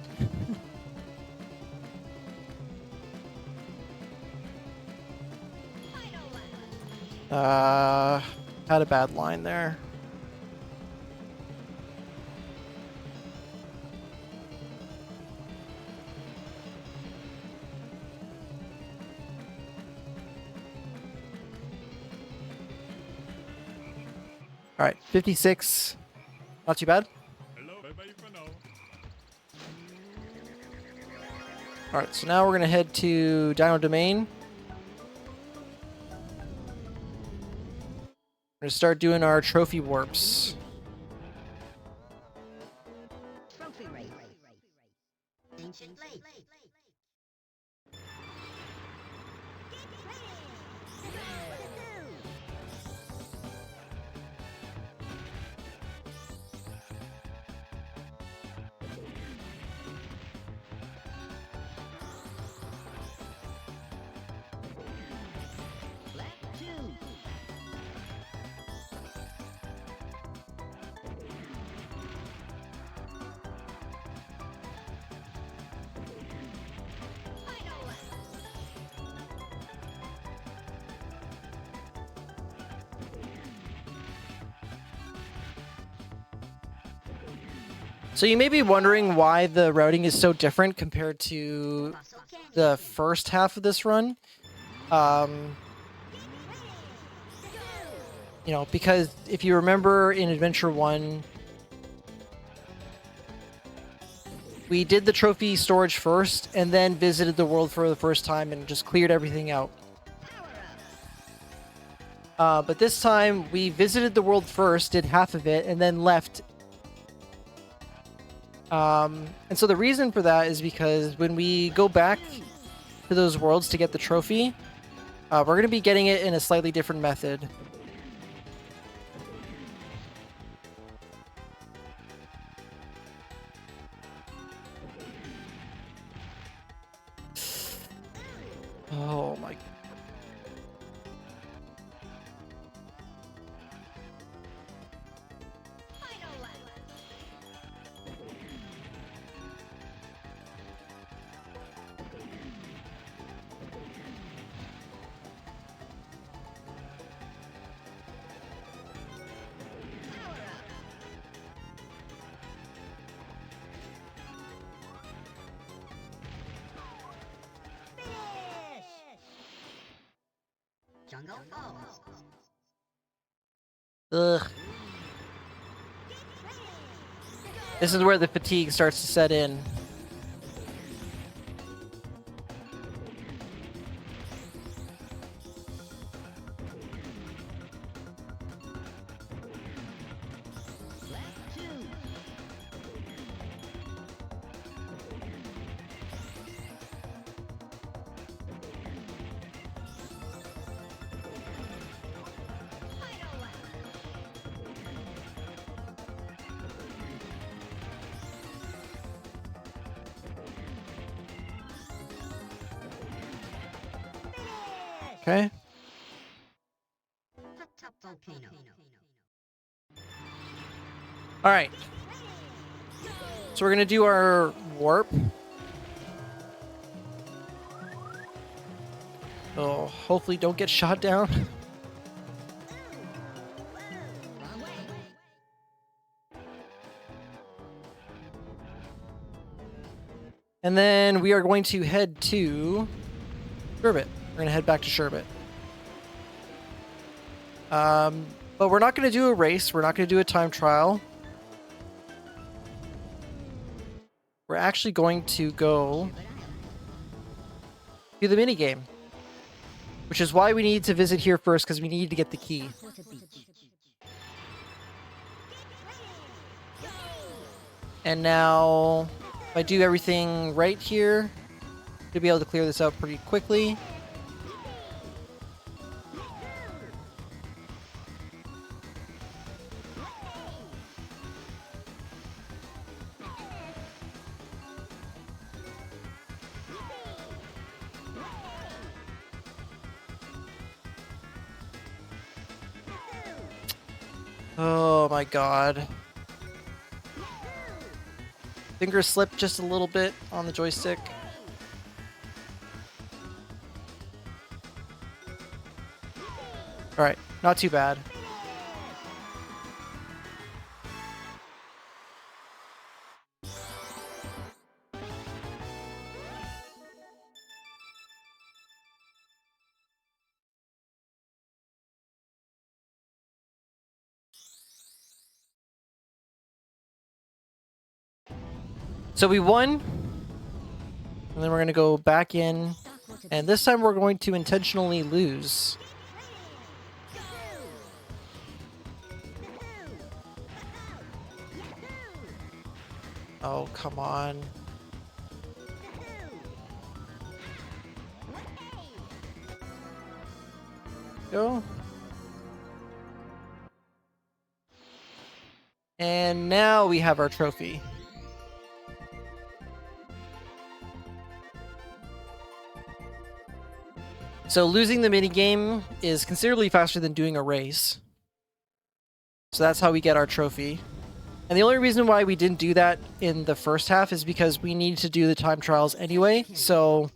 Had a bad line there. All right, 56. Not too bad. Hello, bye-bye for now. All right, so now we're gonna head to Dino Domain. We're gonna start doing our trophy warps. Trophy race. Ancient lake. So you may be wondering why the routing is so different compared to Fossil candy. the first half of this run. You know, because if you remember in Adventure 1, we did the trophy storage first and then visited the world for the first time and just cleared everything out. But this time we visited the world first, did half of it, and then left. And so the reason for that is because when we go back to those worlds to get the trophy, we're going to be getting it in a slightly different method. Oh my. Jungle Falls. Ugh. This is where the fatigue starts to set in. Left 2. Final lap. Okay. Hot top volcano. All right. So we're going to do our warp. Oh, hopefully don't get shot down. Wrong way. And then we are going to head to Sherbet. We're going to head back to Sherbet. But we're not going to do a race. We're not going to do a time trial. We're actually going to go do the minigame. Which is why we need to visit here first, because we need to get the key. Water beach. And now, if I do everything right here, should be able to clear this out pretty quickly. Oh my god. Finger slipped just a little bit on the joystick. Alright, not too bad. So we won, and then we're going to go back in, and this time we're going to intentionally lose. Oh, come on. Go. And now we have our trophy. So losing the minigame is considerably faster than doing a race. So that's how we get our trophy. And the only reason why we didn't do that in the first half is because we needed to do the time trials anyway. So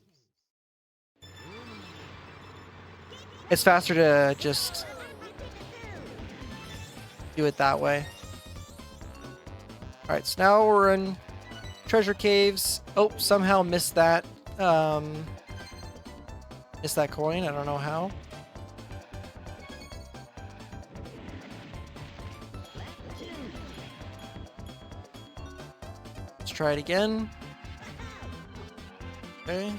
it's faster to just do it that way. Alright, so now we're in treasure caves. Oh, somehow missed that. Missed that coin. I don't know how. Let's try it again. Okay.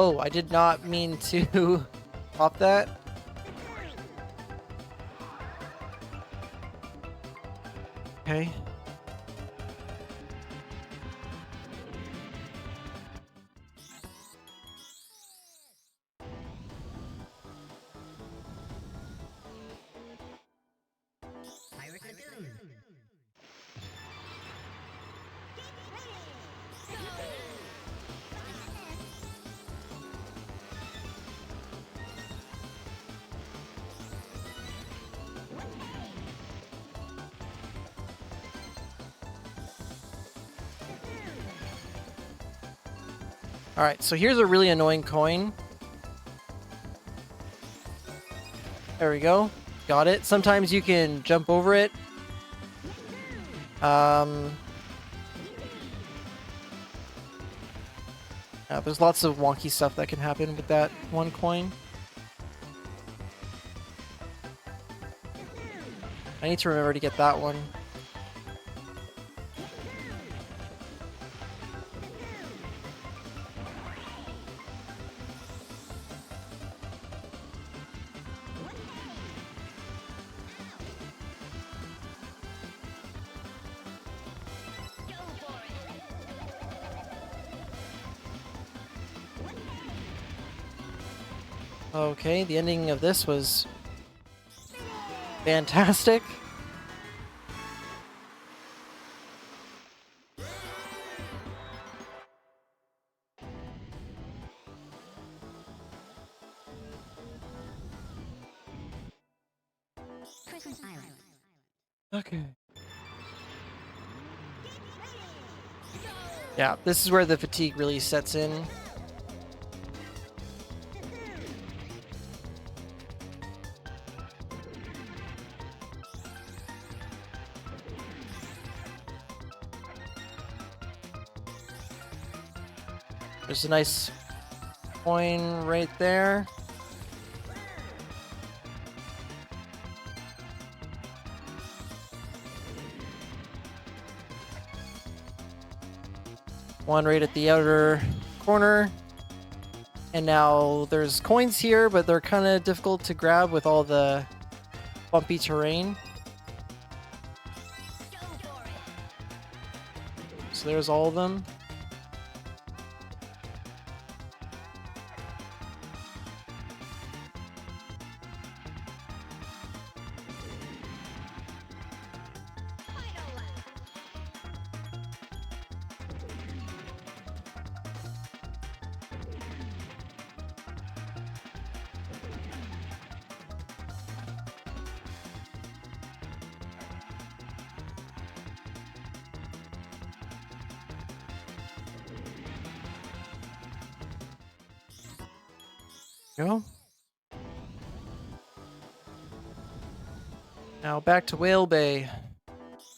Oh, I did not mean to pop that. Okay. Pirate Lagoon. Alright, so here's a really annoying coin. There we go. Got it. Sometimes you can jump over it. There's lots of wonky stuff that can happen with that one coin. I need to remember to get that one. Okay, the ending of this was fantastic. Christmas Island. Okay. Yeah, this is where the fatigue really sets in. There's a nice coin right there. One right at the outer corner. And now there's coins here, but they're kind of difficult to grab with all the bumpy terrain. So there's all of them. Go. Now back to Whale Bay.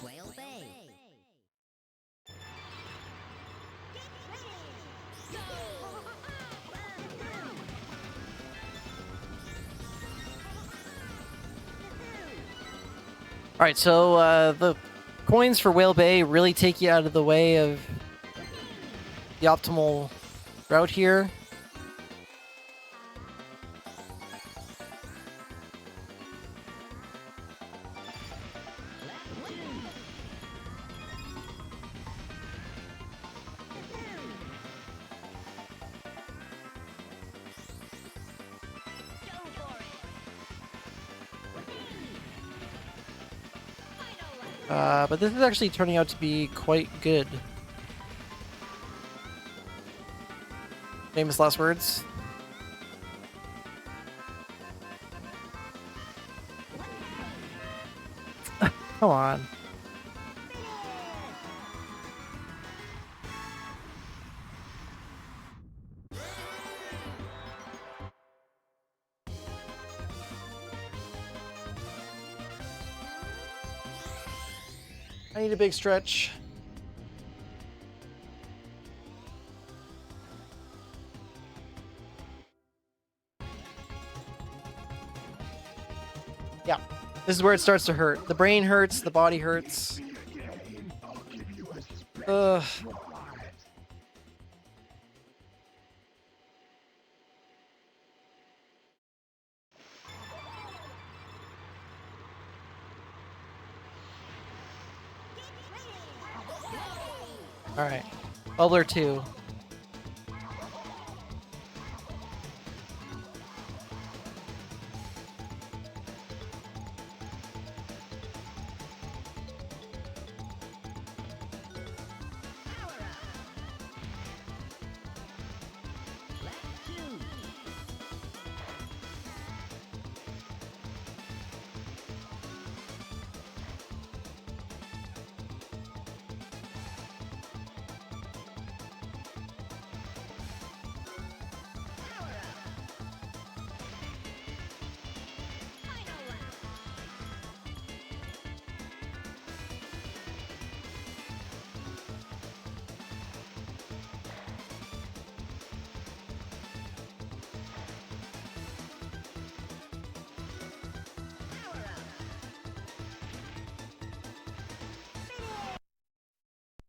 Whale Bay. Alright, so the coins for Whale Bay really take you out of the way of the optimal route here. But this is actually turning out to be quite good. Famous last words. Come on. I need a big stretch. Yeah, this is where it starts to hurt. The brain hurts, the body hurts. Ugh. All right, bubbler 2.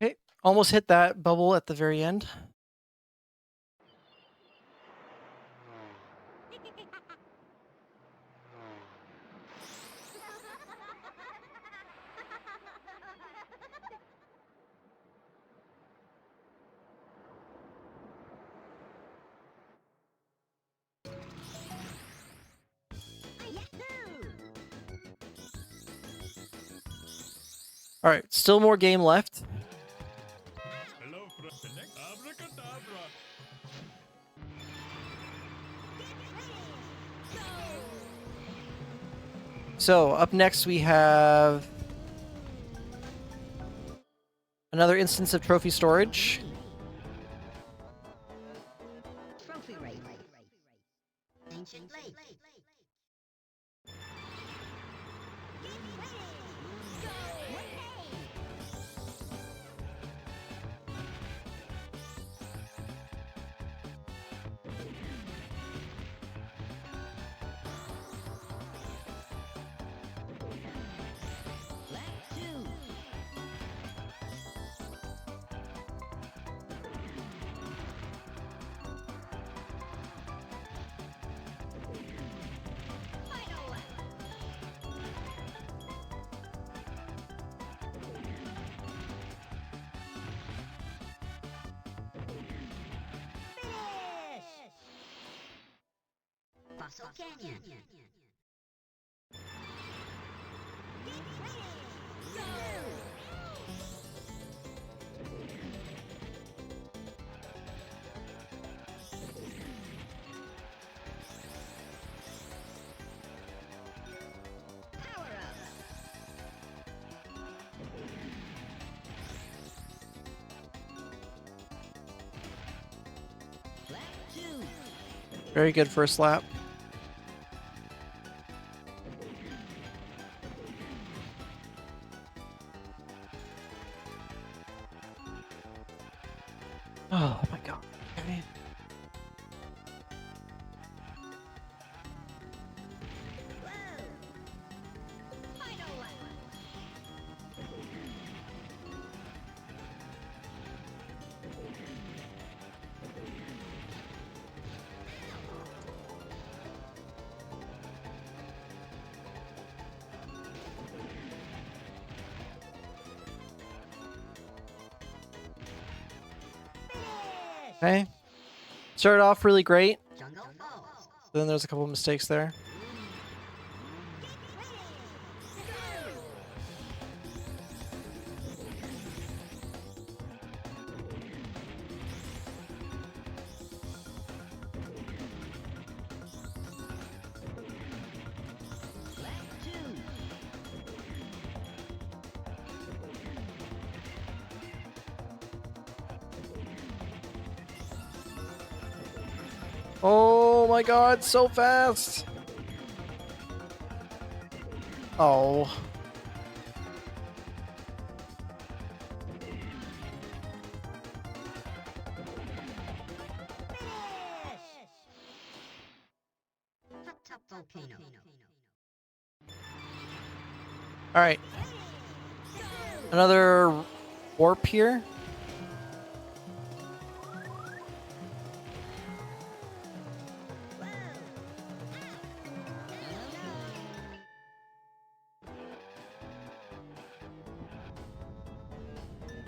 Okay, almost hit that bubble at the very end. All right, still more game left. Hello, Abracadabra. So up next we have another instance of trophy storage. Trophy race. Ancient lake. Fossil Canyon. Power up. Lap 2. Very good first lap. Oh my god. Okay. Final lap. Okay. Started off really great. Jungle Falls. Then there's a couple mistakes there. Lap 2. Oh my god, so fast. Oh. All right. Another warp here.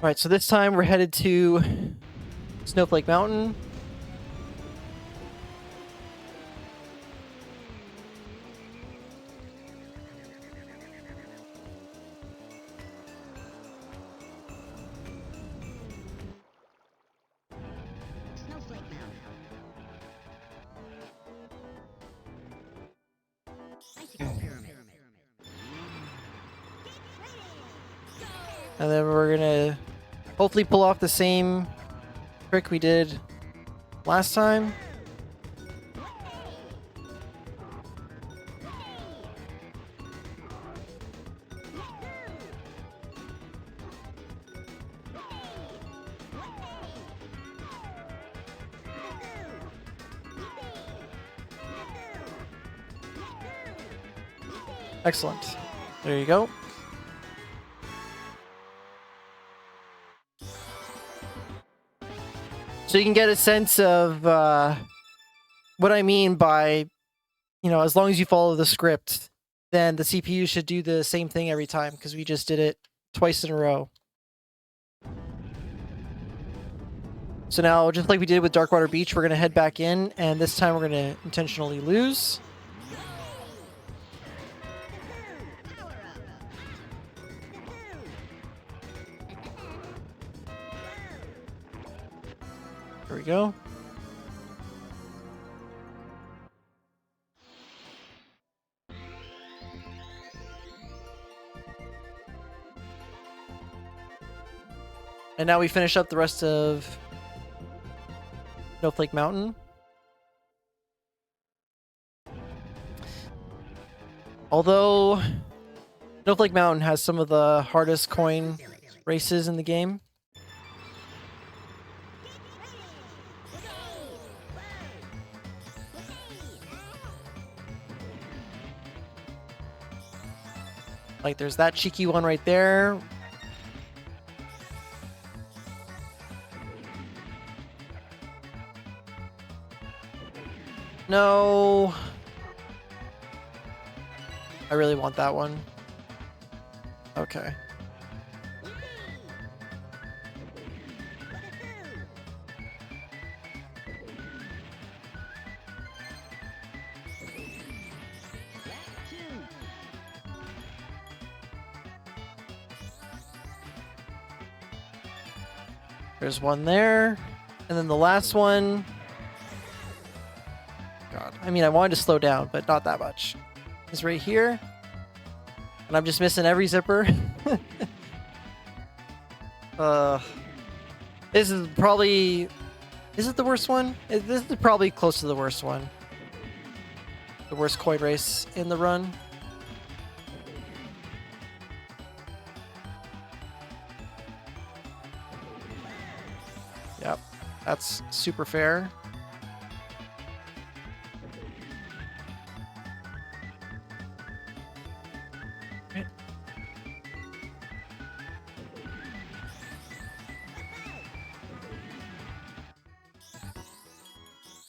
All right, so this time we're headed to Snowflake Mountain. Snowflake Mountain. Icicle Pyramid. And then we're gonna hopefully pull off the same trick we did last time. Excellent. There you go. So you can get a sense of what I mean by, as long as you follow the script, then the CPU should do the same thing every time, because we just did it twice in a row. So now, just like we did with Darkwater Beach, we're going to head back in, and this time we're going to intentionally lose. There we go. And now we finish up the rest of Snowflake Mountain. Although Snowflake Mountain has some of the hardest coin races in the game. Like, there's that cheeky one right there. No. I really want that one. Okay. There's one there. And then the last one. God. I mean, I wanted to slow down, but not that much. It's right here. And I'm just missing every zipper. This is probably... Is it the worst one? This is probably close to the worst one. The worst coin race in the run. Yep, that's super fair. Right.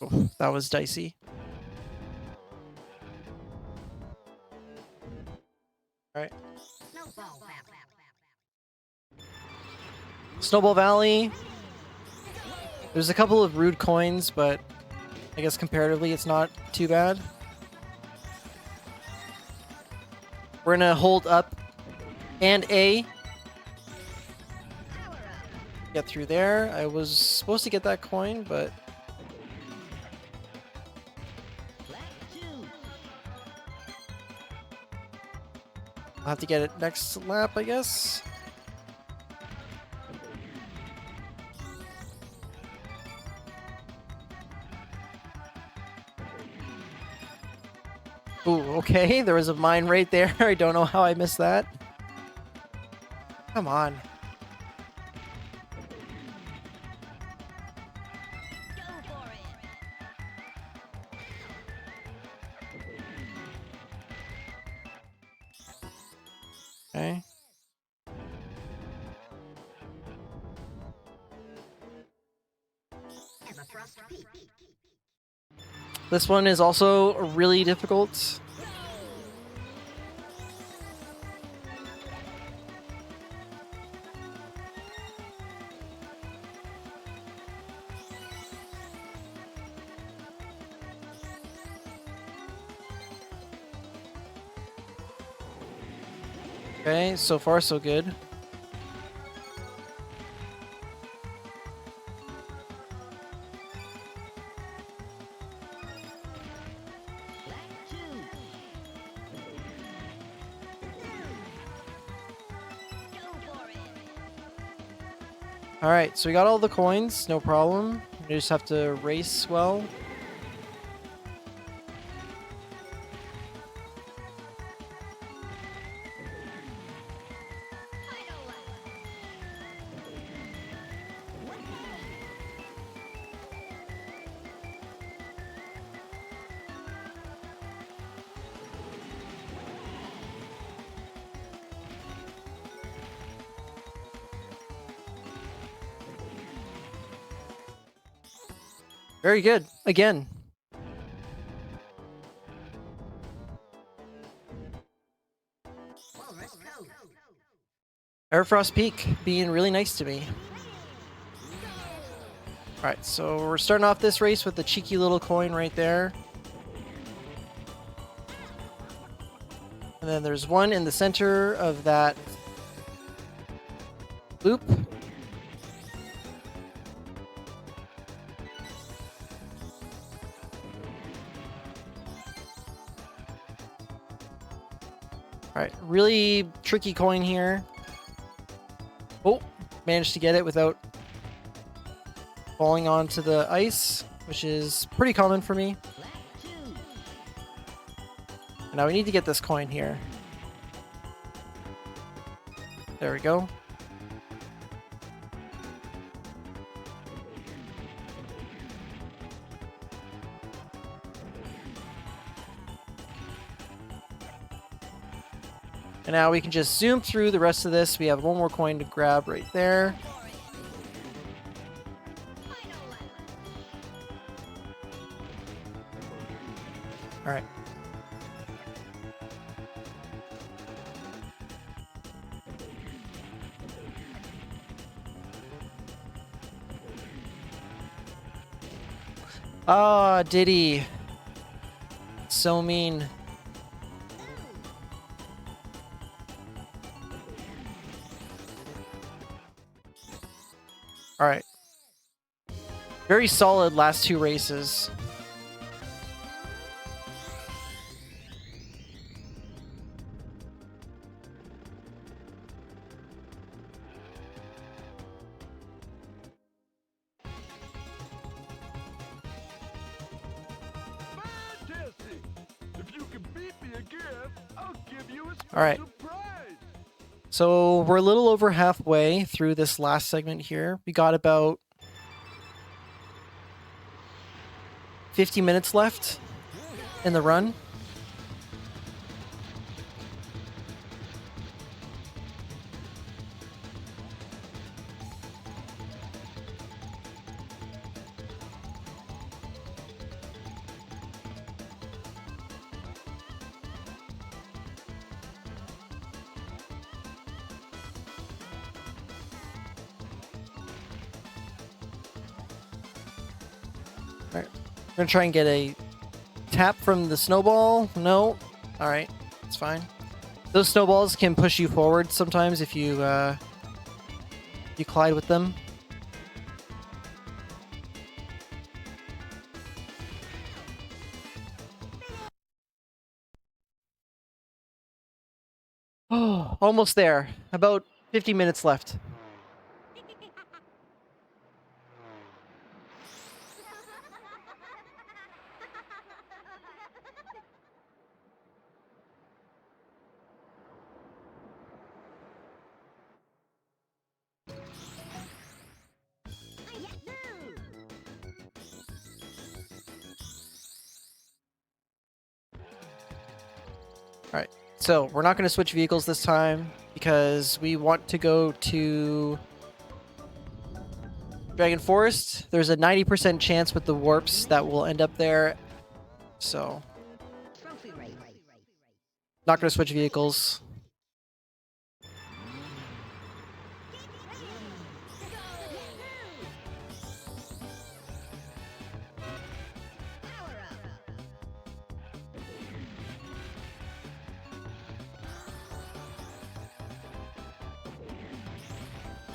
Oh, that was dicey. All right. Snowball Valley. There's a couple of rude coins, but I guess comparatively it's not too bad. We're gonna hold up and A. Get through there. I was supposed to get that coin, but... I'll have to get it next lap, I guess. Ooh, okay. There was a mine right there. I don't know how I missed that. Come on. Okay. Everfrost Peak. This one is also really difficult. Okay, so far so good. All right, so we got all the coins, no problem. We just have to race well. Very good. Again. Walrus Cove. Airfrost Peak being really nice to me. Alright, so we're starting off this race with the cheeky little coin right there. And then there's one in the center of that loop. Alright, really tricky coin here. Oh, managed to get it without falling onto the ice, which is pretty common for me. And now we need to get this coin here. There we go. And now we can just zoom through the rest of this. We have one more coin to grab right there. All right. Ah, Diddy. So mean. All right. Very solid last two races. Fantastic! If you can beat me again, I'll give you a special All right. prize. So we're a little over halfway through this last segment here. We got about 50 minutes left in the run. All right. We're gonna try and get a tap from the snowball. No. All right. It's fine. Those snowballs can push you forward sometimes if you collide with them. Oh, almost there. About 50 minutes left. So we're not going to switch vehicles this time because we want to go to Dragon Forest. There's a 90% chance with the warps that we'll end up there. So Trophy race. not going to switch vehicles. Power up.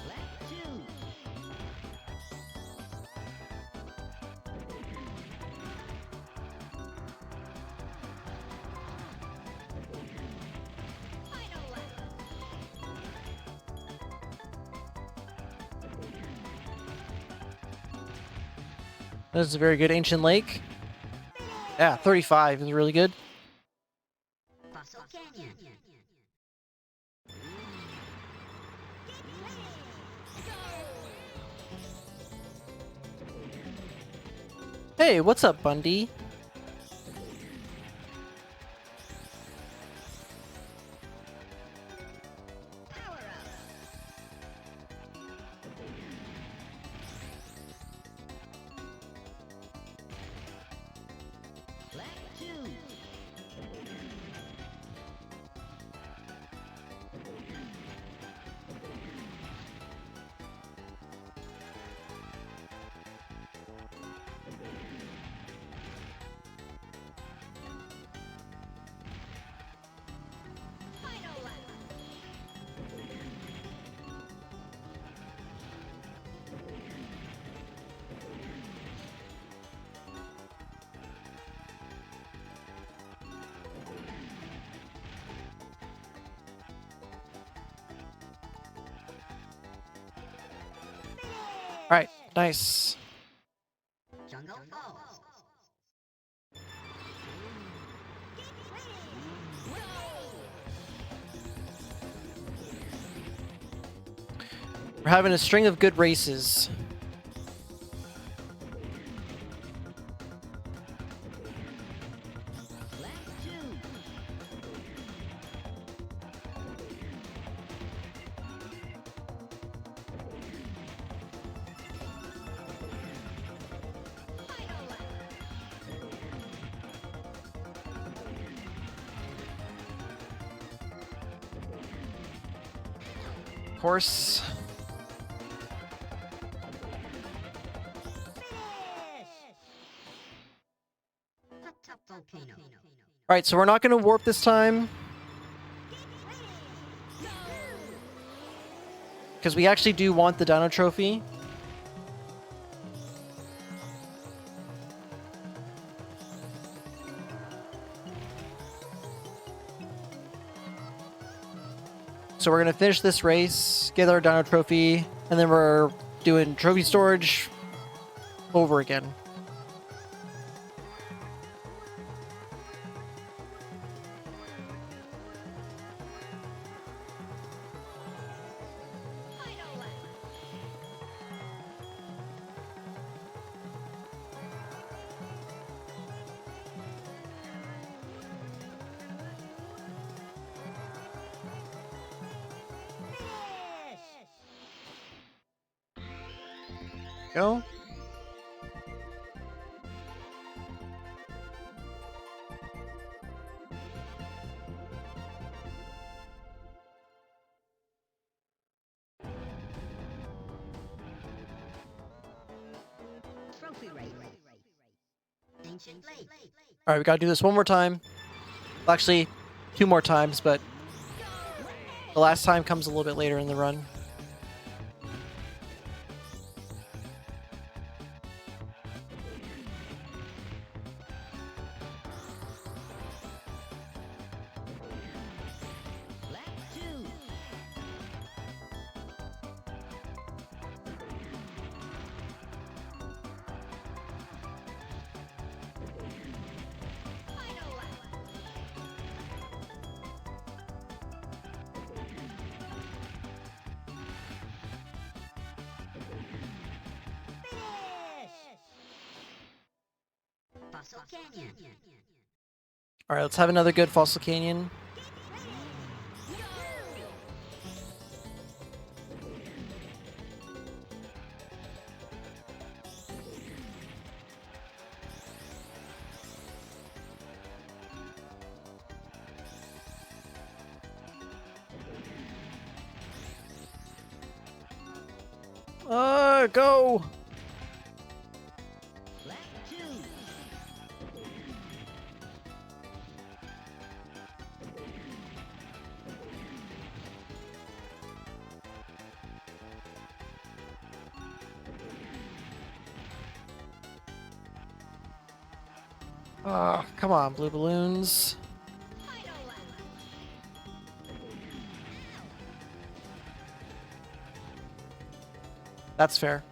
Lap 2. Final lap. This is a very good ancient lake. Yeah, 35 is really good. Fossil Canyon. Hey, what's up, Bundy? Power up. Lap 2. Final lap. All right, nice. Jungle Falls. We're having a string of good races. Lap 2. Final lap. Horse. Hot top volcano. All right, so we're not going to warp this time because we actually do want the Dino Trophy. So we're going to finish this race, get our Dino Trophy, and then we're doing trophy storage over again. Final lap. Go. Trophy race. Ancient Lake. All right, we got to do this one more time. Well, actually, 2 more times, but the last time comes a little bit later in the run. Lap 2. Final lap. Fossil Canyon. All right, let's have another good Fossil Canyon. Go! Lap 2. Oh, come on, blue balloons. Final lap. That's fair.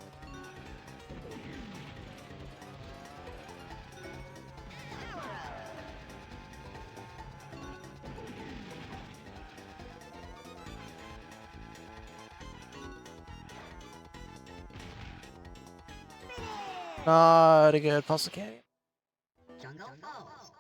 Power up. Not a good puzzle candy. Jungle Falls.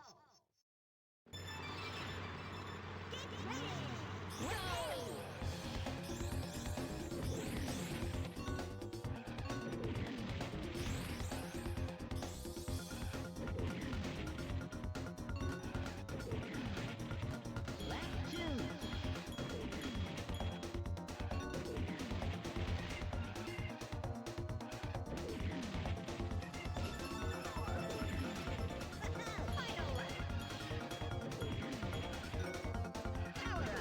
Lap 2. Final lap. Power up.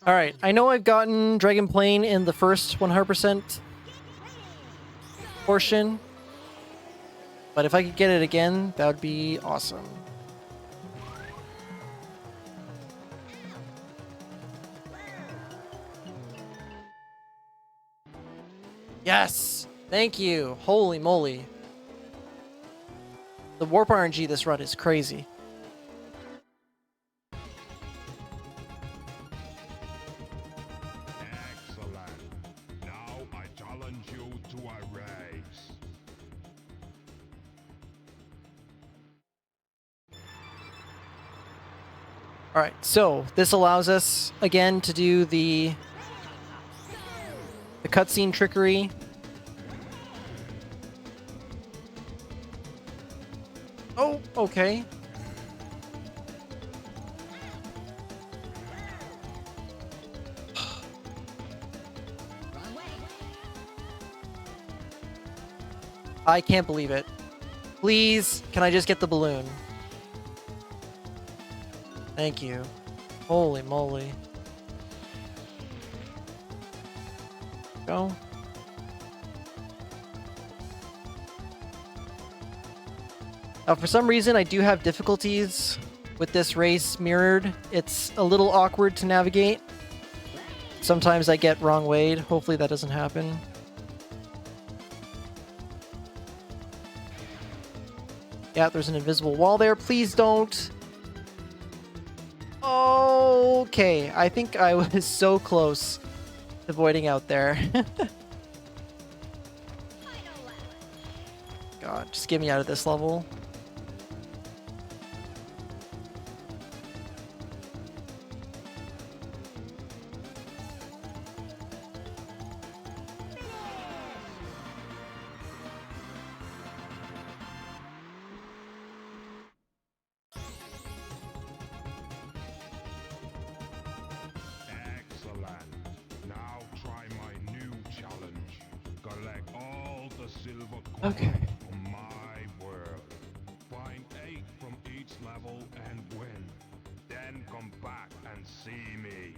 All right, I know I've gotten Dragon Plane in the first 100% portion, but if I could get it again, that would be awesome. Yes! Thank you! Holy moly. The warp RNG this run is crazy. Excellent. Now I challenge you to a race. All right, so this allows us again to do the cutscene trickery. Oh, okay. Wrong way. I can't believe it. Please, can I just get the balloon? Thank you. Holy moly. Go. For some reason, I do have difficulties with this race mirrored. It's a little awkward to navigate. Sometimes I get wrong wayed. Hopefully that doesn't happen. Yeah, there's an invisible wall there. Please don't. Okay, I think I was so close to voiding out there. God, just get me out of this level. Excellent. Now try my new challenge. Collect all the silver coins Okay. from my world. Find 8 from each level and win. Then come back and see me.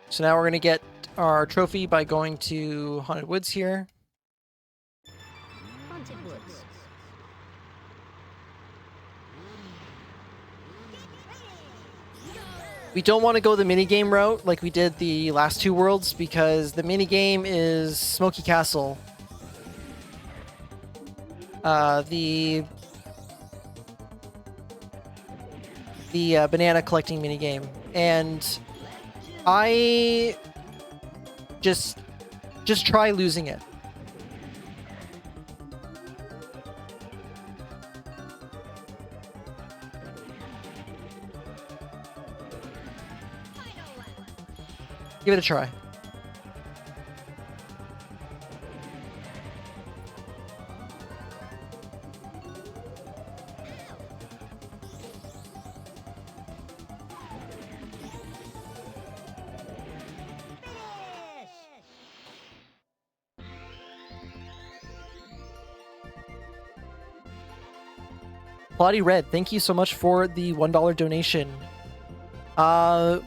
So now we're going to get our trophy by going to Haunted Woods here. Haunted Woods. We don't want to go the minigame route like we did the last 2 worlds because the minigame is Smoky Castle. The banana collecting minigame. And I just try losing it. Give it a try. Plotty Red, thank you so much for the $1 donation.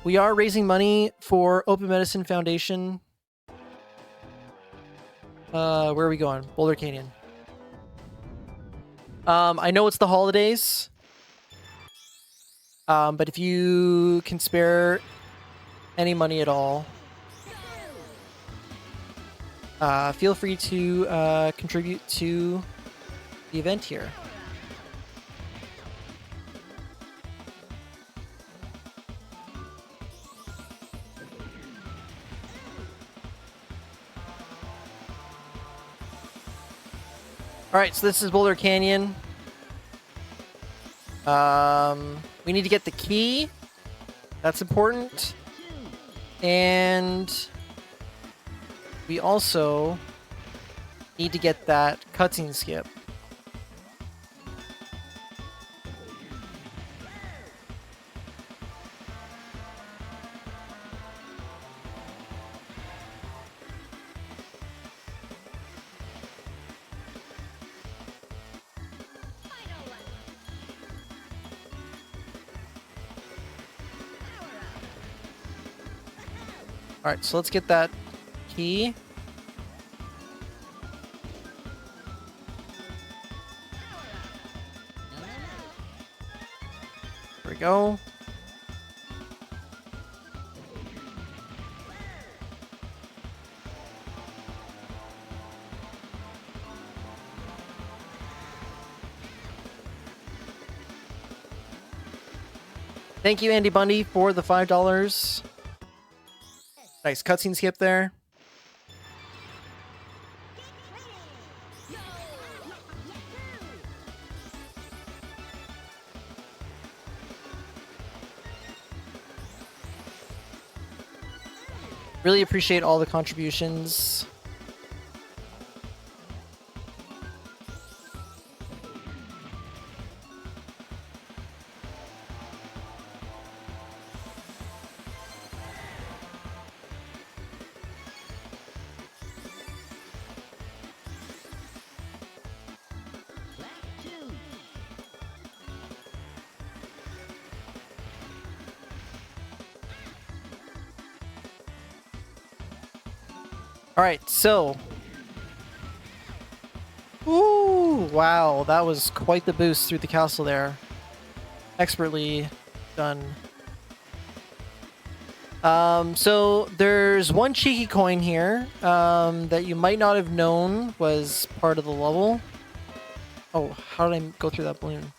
We are raising money for Open Medicine Foundation. Where are we going? Boulder Canyon. I know it's the holidays. But if you can spare any money at all, feel free to contribute to the event here. Alright, so this is Boulder Canyon. We need to get the key. That's important. And we also need to get that cutscene skip. Alright, so let's get that key. There we go. Thank you, Andy Bundy, for the $5. Nice cutscene skip there. Really appreciate all the contributions. Alright, so... Ooh, wow, that was quite the boost through the castle there. Expertly done. So there's one cheeky coin here that you might not have known was part of the level. Oh, how did I go through that balloon?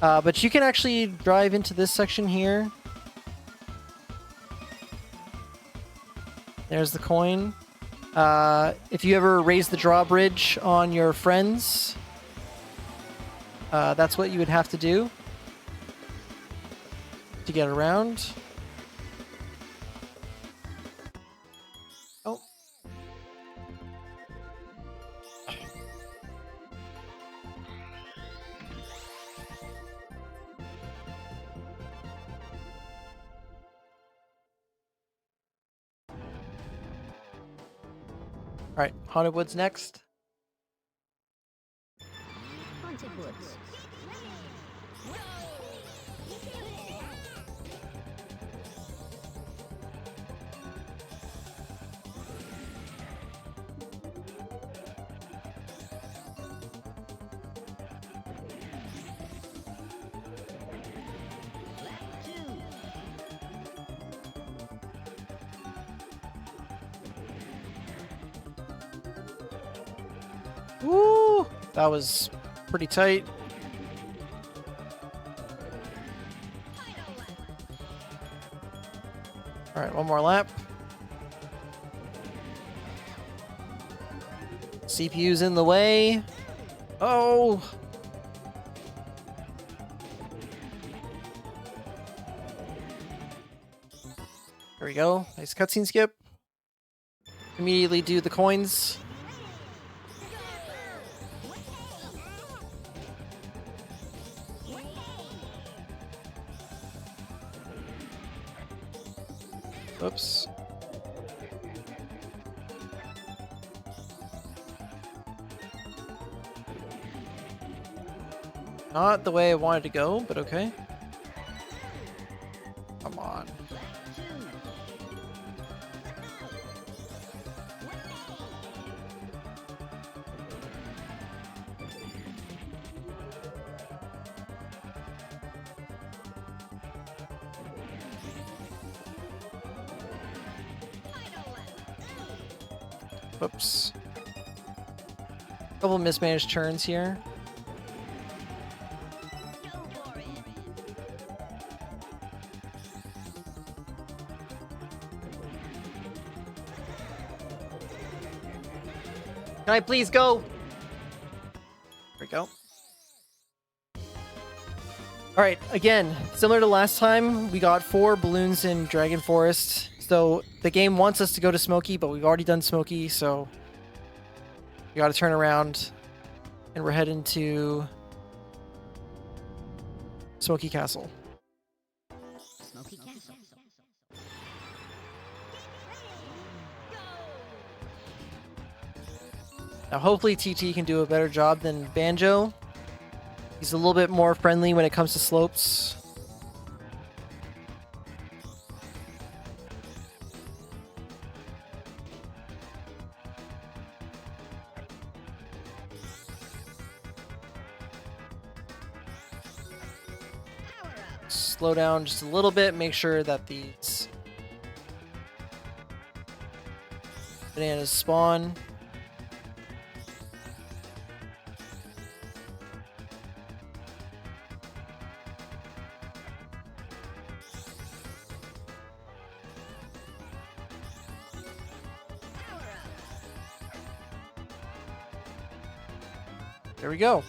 But you can actually drive into this section here. There's the coin. If you ever raise the drawbridge on your friends, that's what you would have to do to get around. Oh. Alright, Haunted Woods next. Haunted Woods. Woo! That was pretty tight. Alright, one more lap. CPU's in the way. Oh! There we go. Nice cutscene skip. Immediately do the coins. Oops. Not the way I wanted to go, but okay. Come on. Whoops. Couple mismanaged turns here. Can I please go? There we go. Alright, again, similar to last time, we got 4 balloons in Dragon Forest. So the game wants us to go to Smoky, but we've already done Smoky, so we gotta turn around and we're heading to Smoky Castle. Smoky Castle. Now hopefully TT can do a better job than Banjo. He's a little bit more friendly when it comes to slopes. Slow down just a little bit, make sure that these bananas spawn. There we go.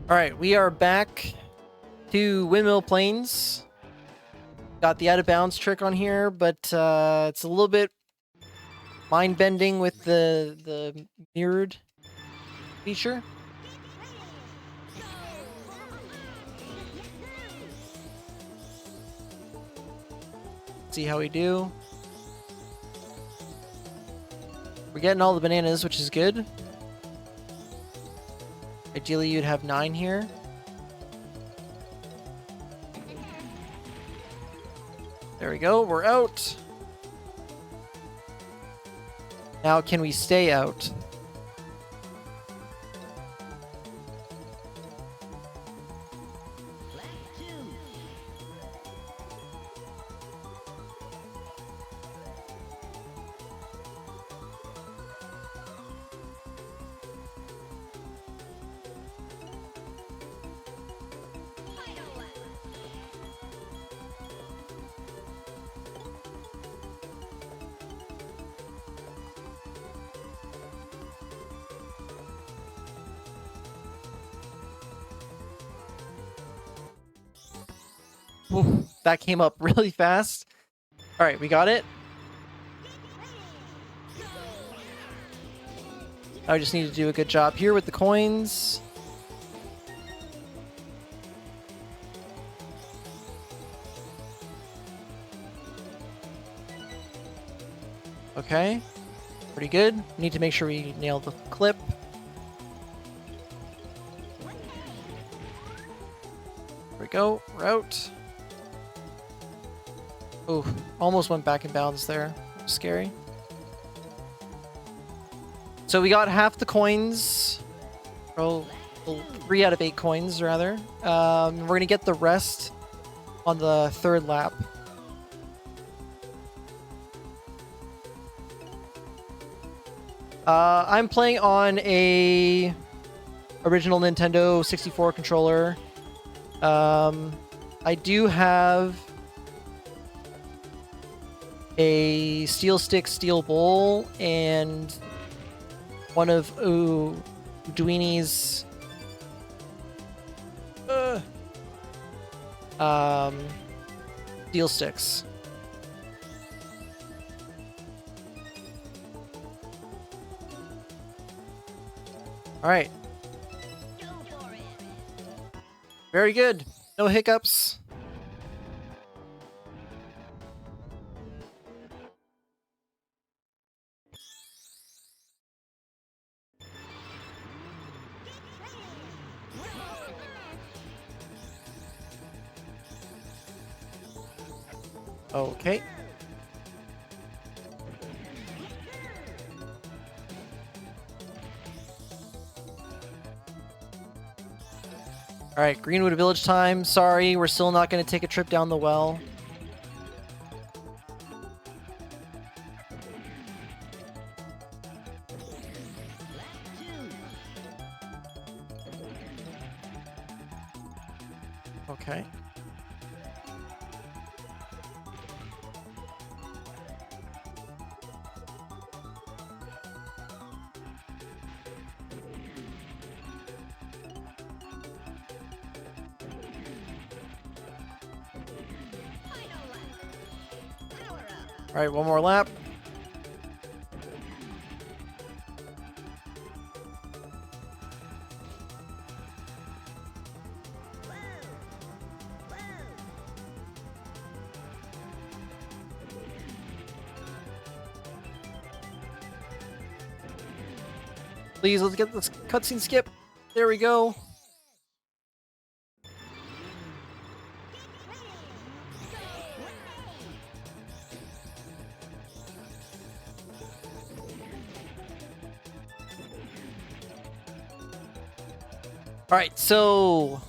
All right, we are back to Windmill Plains. Got the out of bounds trick on here, but it's a little bit mind bending with the mirrored feature. See how we do. We're getting all the bananas, which is good. Ideally, you'd have 9 here. There we go, we're out. Now, can we stay out? Ooh, that came up really fast. All right, we got it. I just need to do a good job here with the coins. Okay, pretty good. Need to make sure we nail the clip. There we go, we're out. Ooh, almost went back in bounds there. Scary. So we got half the coins. Oh, 3 out of 8 coins, rather. We're going to get the rest on the 3rd lap. I'm playing on a original Nintendo 64 controller. I do have a steel stick, steel bowl, and one of Uduini's steel sticks. All right. Go for it. Very good. No hiccups. Okay. All right, Greenwood Village time. Sorry, we're still not going to take a trip down the well. Okay. Final lap. Power up. All right, one more lap. Whoa. Whoa. Please, let's get this cutscene skip. There we go. All right, so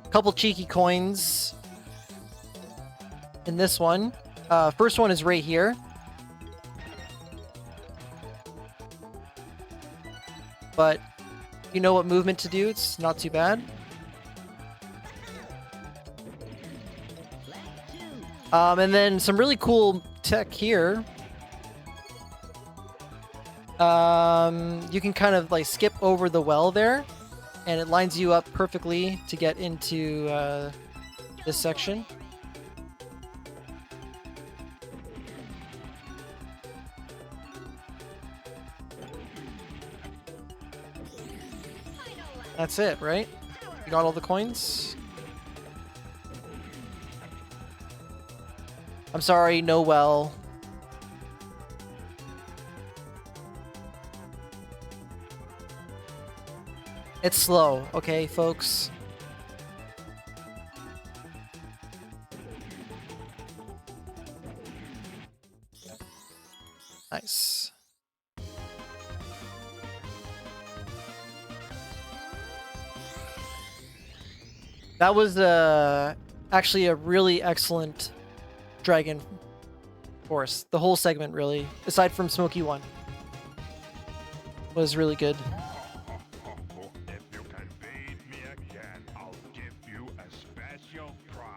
a couple cheeky coins in this one. First one is right here. But you know what movement to do. It's not too bad. And then some really cool tech here. You can kind of like skip over the well there, and it lines you up perfectly to get into this section. That's it, right? You got all the coins? I'm sorry, no well. It's slow, okay, folks? Nice. That was actually a really excellent Dragon Force. The whole segment, really, aside from Smoky 1, was really good. If you can beat me again, I'll give you a special prize.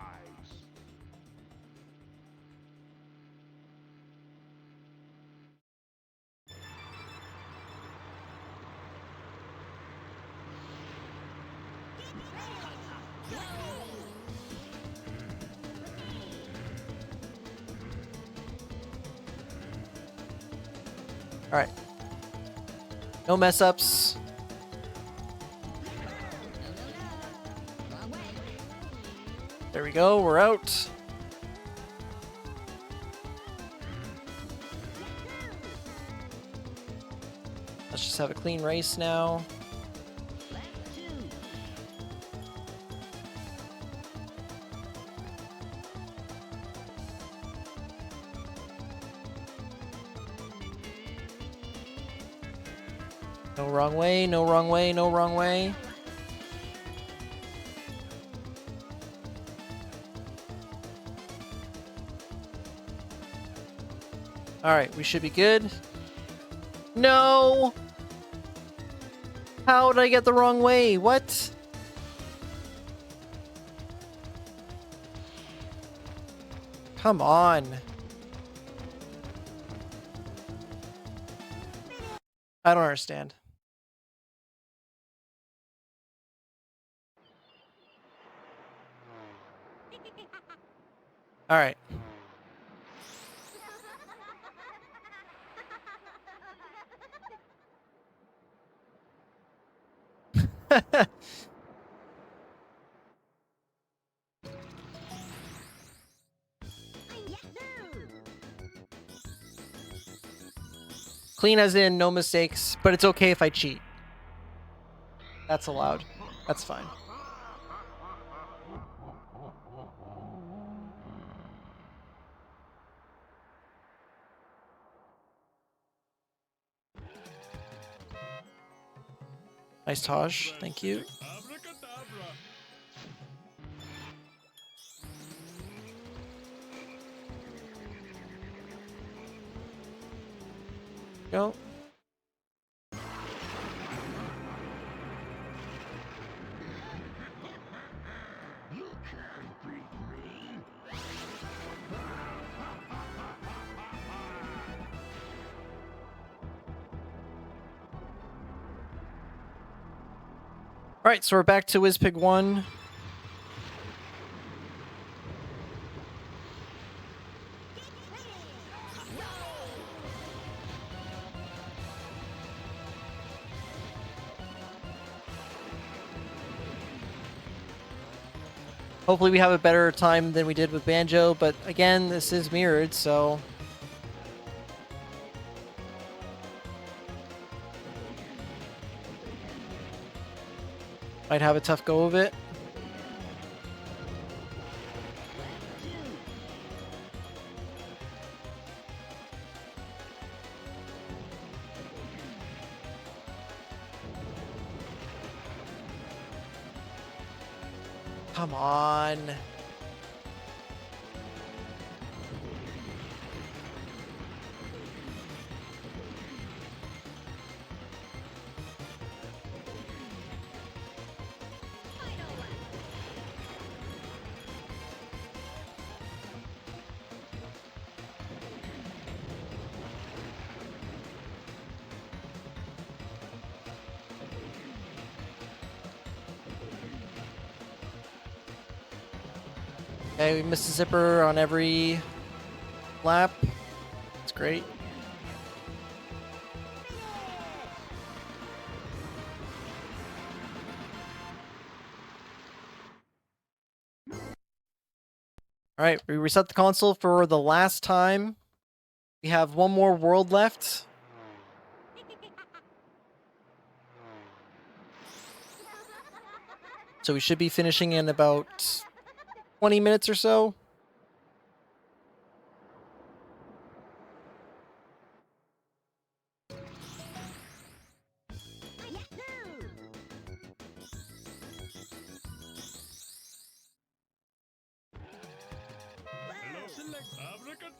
All right. No mess ups. There we go. We're out. Let's just have a clean race now. No wrong way, no wrong way, no wrong way. Alright, we should be good. No! How did I get the wrong way? What? Come on. I don't understand. All right. Clean as in no mistakes, but it's okay if I cheat. That's allowed. That's fine. Nice Taj. Thank you. Go. All right, so we're back to Whizpig 1. Hopefully we have a better time than we did with Banjo, but again, this is mirrored, so... might have a tough go of it. Come on. Okay, we missed a zipper on every lap. That's great. Alright, we reset the console for the last time. We have one more world left. So we should be finishing in about 20 minutes or so.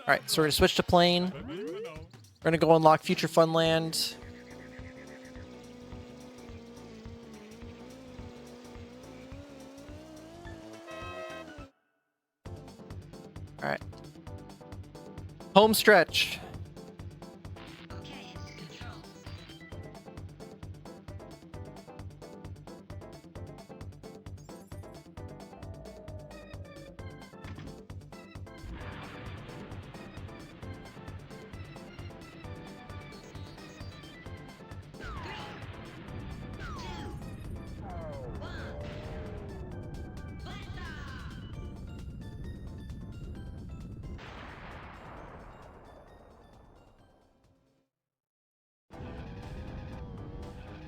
Alright, so we're going to switch to plane. We're going to go unlock Future Funland. Alright. Home stretch.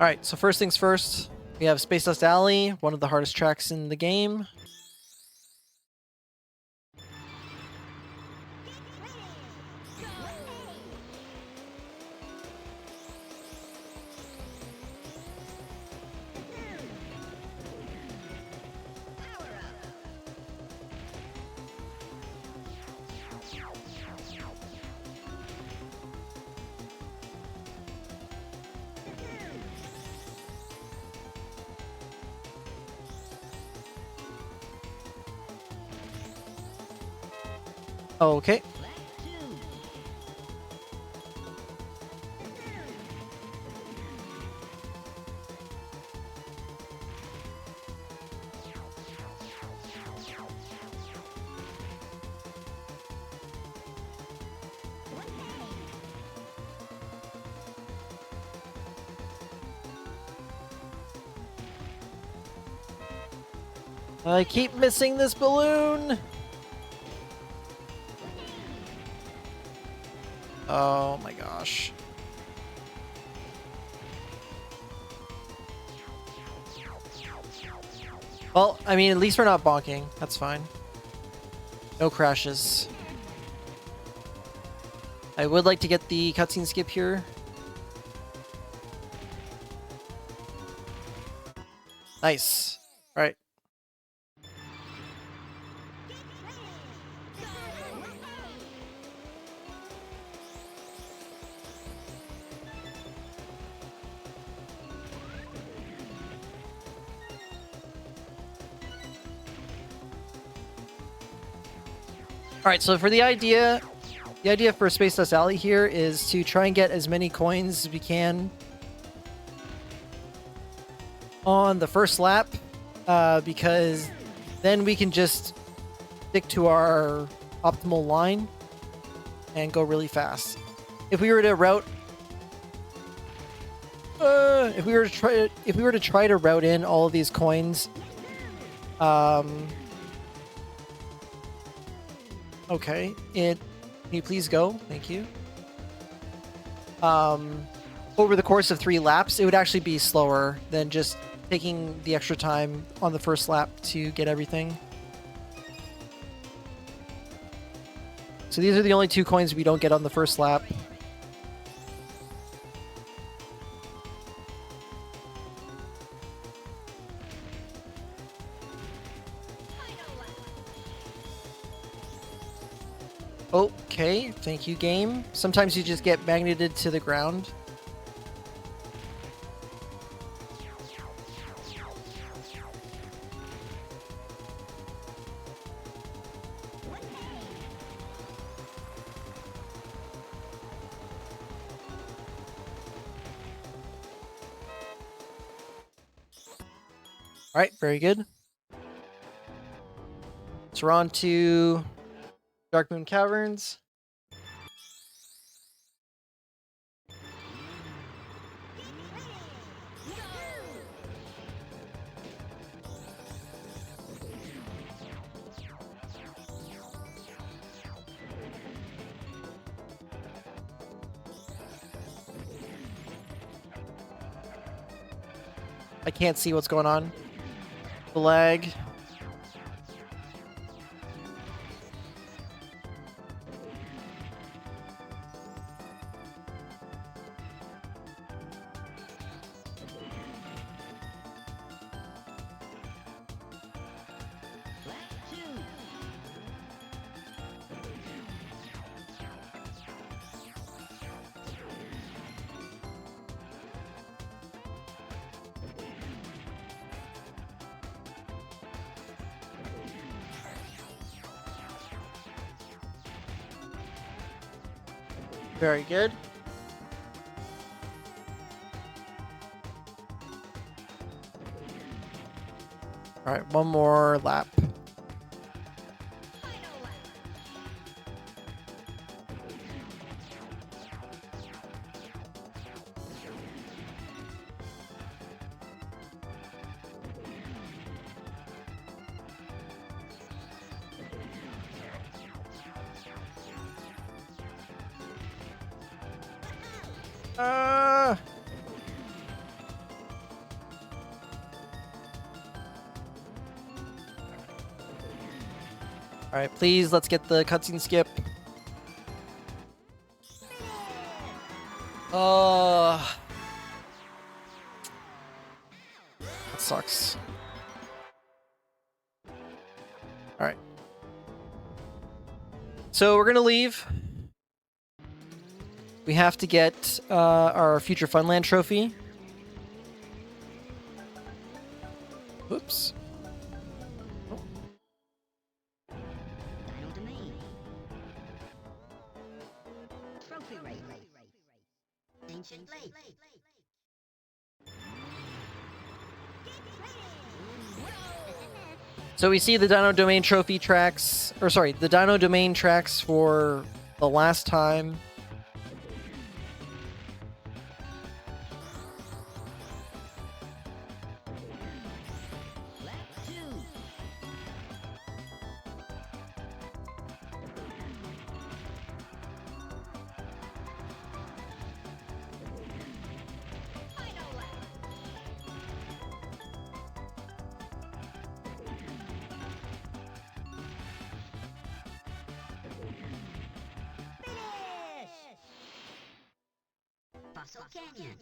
Alright, so first things first, we have Space Dust Alley, one of the hardest tracks in the game. Okay. I keep missing this balloon. Oh my gosh. Well, I mean, at least we're not bonking. That's fine. No crashes. I would like to get the cutscene skip here. Nice. All right. All right, so for the idea for Space Dust Alley here is to try and get as many coins as we can on the first lap, because then we can just stick to our optimal line and go really fast. If we were to route, if we were to try to route in all of these coins, okay, can you please go? Thank you. Over the course of 3 laps, it would actually be slower than just taking the extra time on the first lap to get everything. So these are the only 2 coins we don't get on the first lap. Okay, thank you, game. Sometimes you just get magneted to the ground. All right, very good. So we're on to Dark Moon Caverns. I can't see what's going on. The lag. Very good. All right, one more lap. All right, please, let's get the cutscene skip. That sucks. All right. So we're gonna leave. We have to get our Future Funland trophy. Whoops. Dino Domain. Trophy race. Ancient Lake. So we see the Dino Domain trophy tracks, or sorry, the Dino Domain tracks for the last time. Canyon.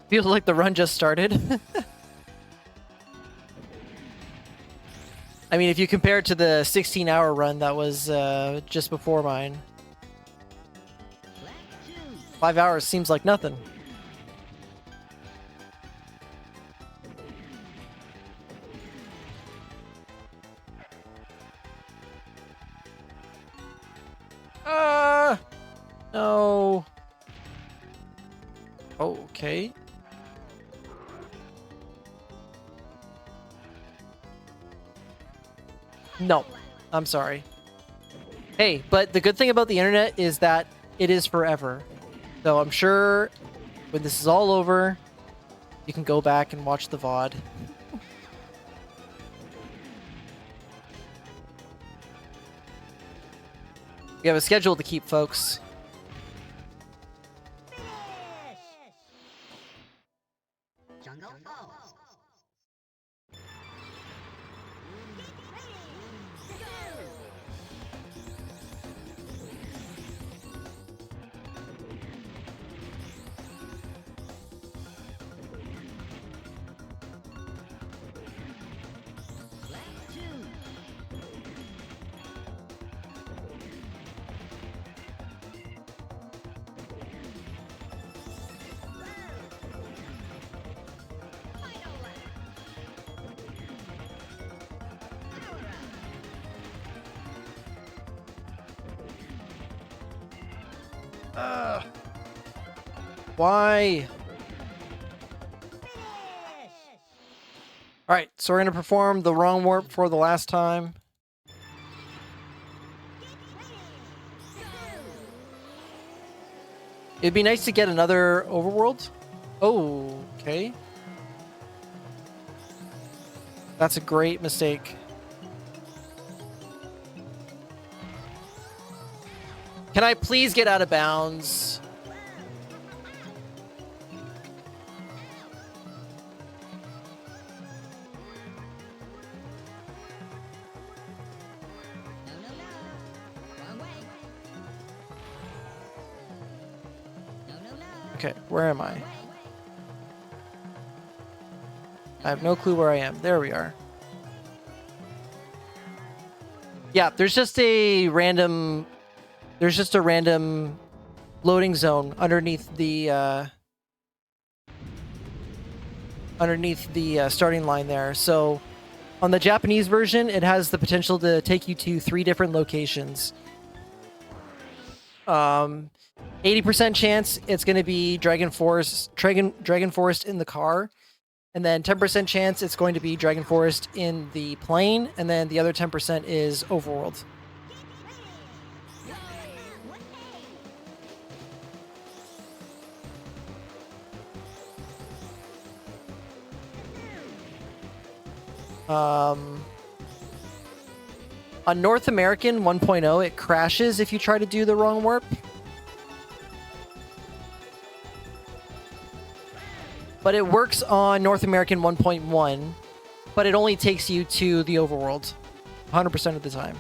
Feels like the run just started. I mean, if you compare it to the 16-hour run that was just before mine. 5 hours seems like nothing. No. Okay. No, I'm sorry. Hey, but the good thing about the internet is that it is forever. So I'm sure when this is all over, you can go back and watch the VOD. We have a schedule to keep, folks. Jungle Falls. Why? Alright, so we're going to perform the wrong warp for the last time. It'd be nice to get another overworld. Oh, okay. That's a great mistake. Can I please get out of bounds? Okay, where am I? I have no clue where I am. There we are. Yeah, there's just a random loading zone underneath the starting line there. So on the Japanese version, it has the potential to take you to 3 different locations. 80% chance it's going to be Dragon Forest in the car, and then 10% chance it's going to be Dragon Forest in the plane, and then the other 10% is Overworld. On North American 1.0, it crashes if you try to do the wrong warp. But it works on North American 1.1, but it only takes you to the overworld 100% of the time.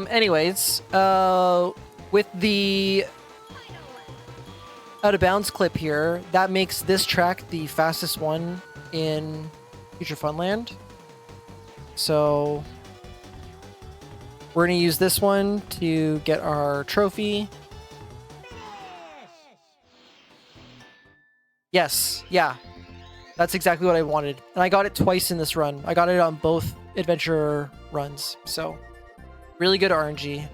Anyways, with the out of bounds clip here, that makes this track the fastest one in Future Funland. So we're going to use this one to get our trophy. Yes, yeah. That's exactly what I wanted. And I got it twice in this run. I got it on both adventure runs. So really good RNG.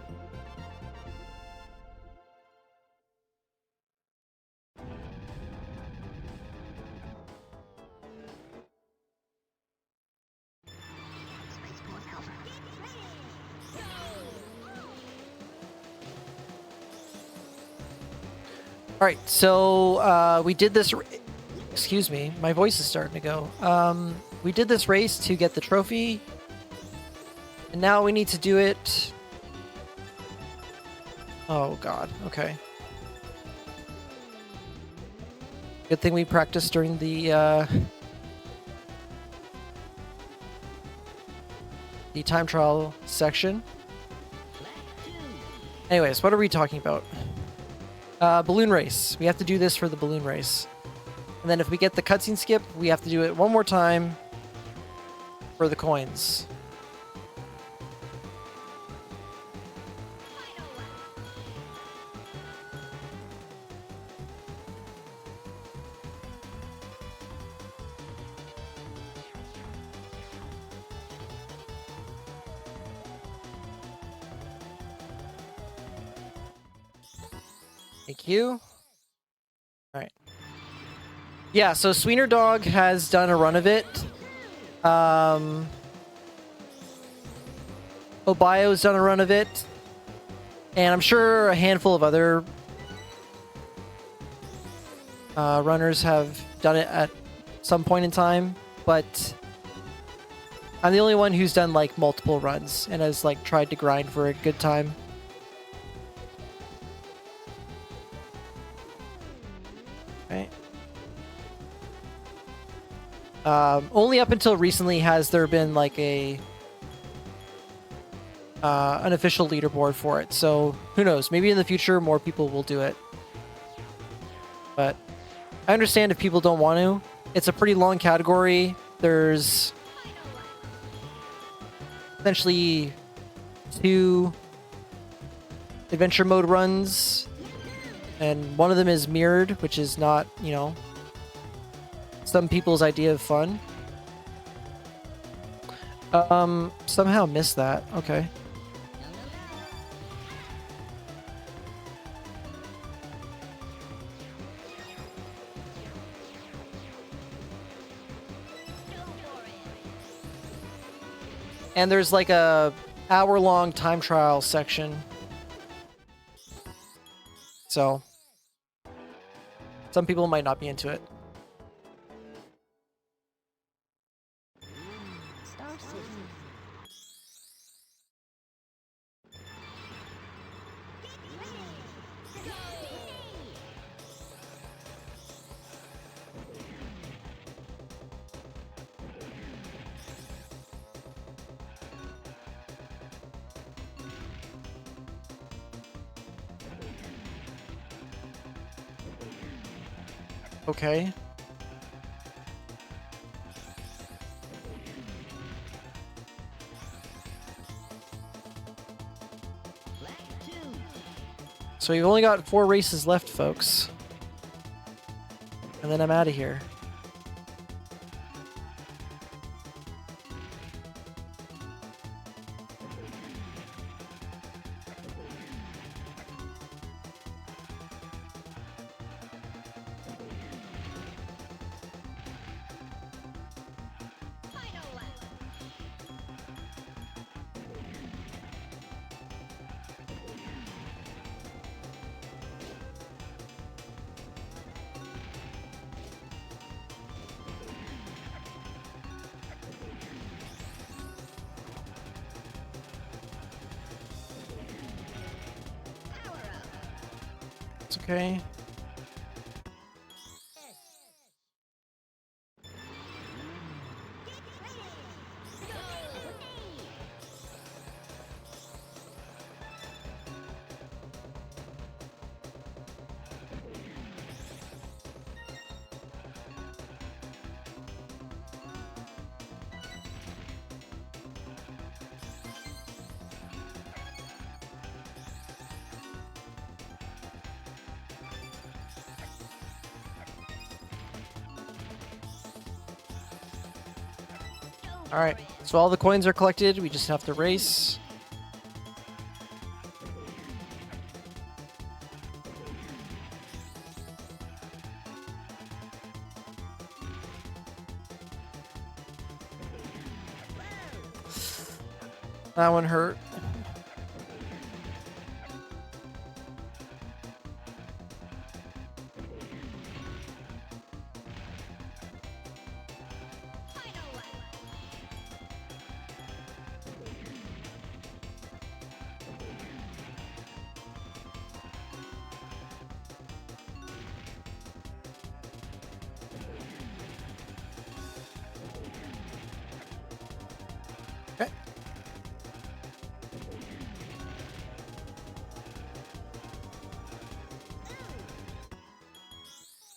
Spaceport Alpha. All right, so we did this Excuse me, my voice is starting to go. We did this race to get the trophy, and now we need to do it. Oh god, okay. Good thing we practiced during the time trial section. Anyways, what are we talking about? Balloon race. We have to do this for the balloon race. And then if we get the cutscene skip, we have to do it one more time for the coins. Thank you. All right. Yeah, so Sweener Dog has done a run of it. Obio's done a run of it. And I'm sure a handful of other runners have done it at some point in time. But I'm the only one who's done like multiple runs and has like tried to grind for a good time. Okay. Only up until recently has there been like a an official leaderboard for it. So who knows? Maybe in the future more people will do it. But I understand if people don't want to. It's a pretty long category. There's essentially 2 adventure mode runs, and one of them is mirrored, which is not, you know, some people's idea of fun. Somehow missed that. Okay. And there's like a hour-long time trial section. So some people might not be into it. Star City. Okay. So we've only got 4 races left, folks. And then I'm out of here. It's okay. Alright, so all the coins are collected, we just have to race. That one hurt.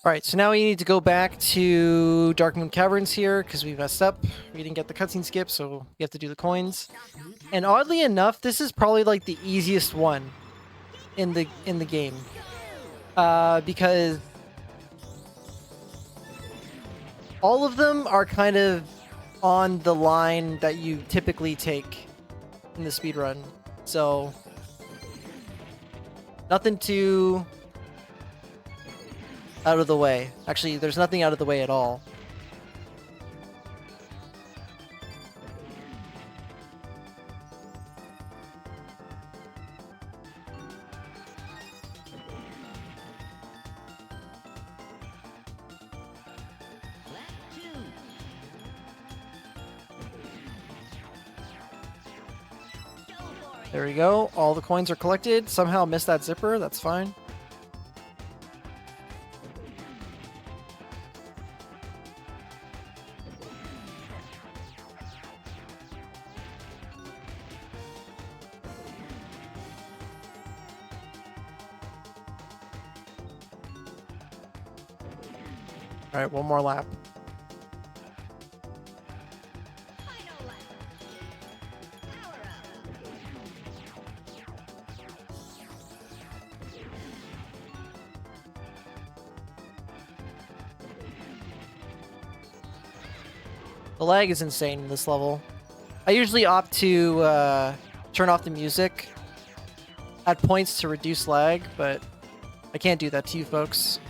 All right, so now we need to go back to Dark Moon Caverns here because we messed up. We didn't get the cutscene skip, so we have to do the coins. And oddly enough, this is probably like the easiest one in the game, because all of them are kind of on the line that you typically take in the speedrun. So nothing too out of the way. Actually, there's nothing out of the way at all. There we go. All the coins are collected. Somehow missed that zipper. That's fine. All right, one more lap. Final lap. Power up. The lag is insane in this level. I usually opt to turn off the music at points to reduce lag, but I can't do that to you folks.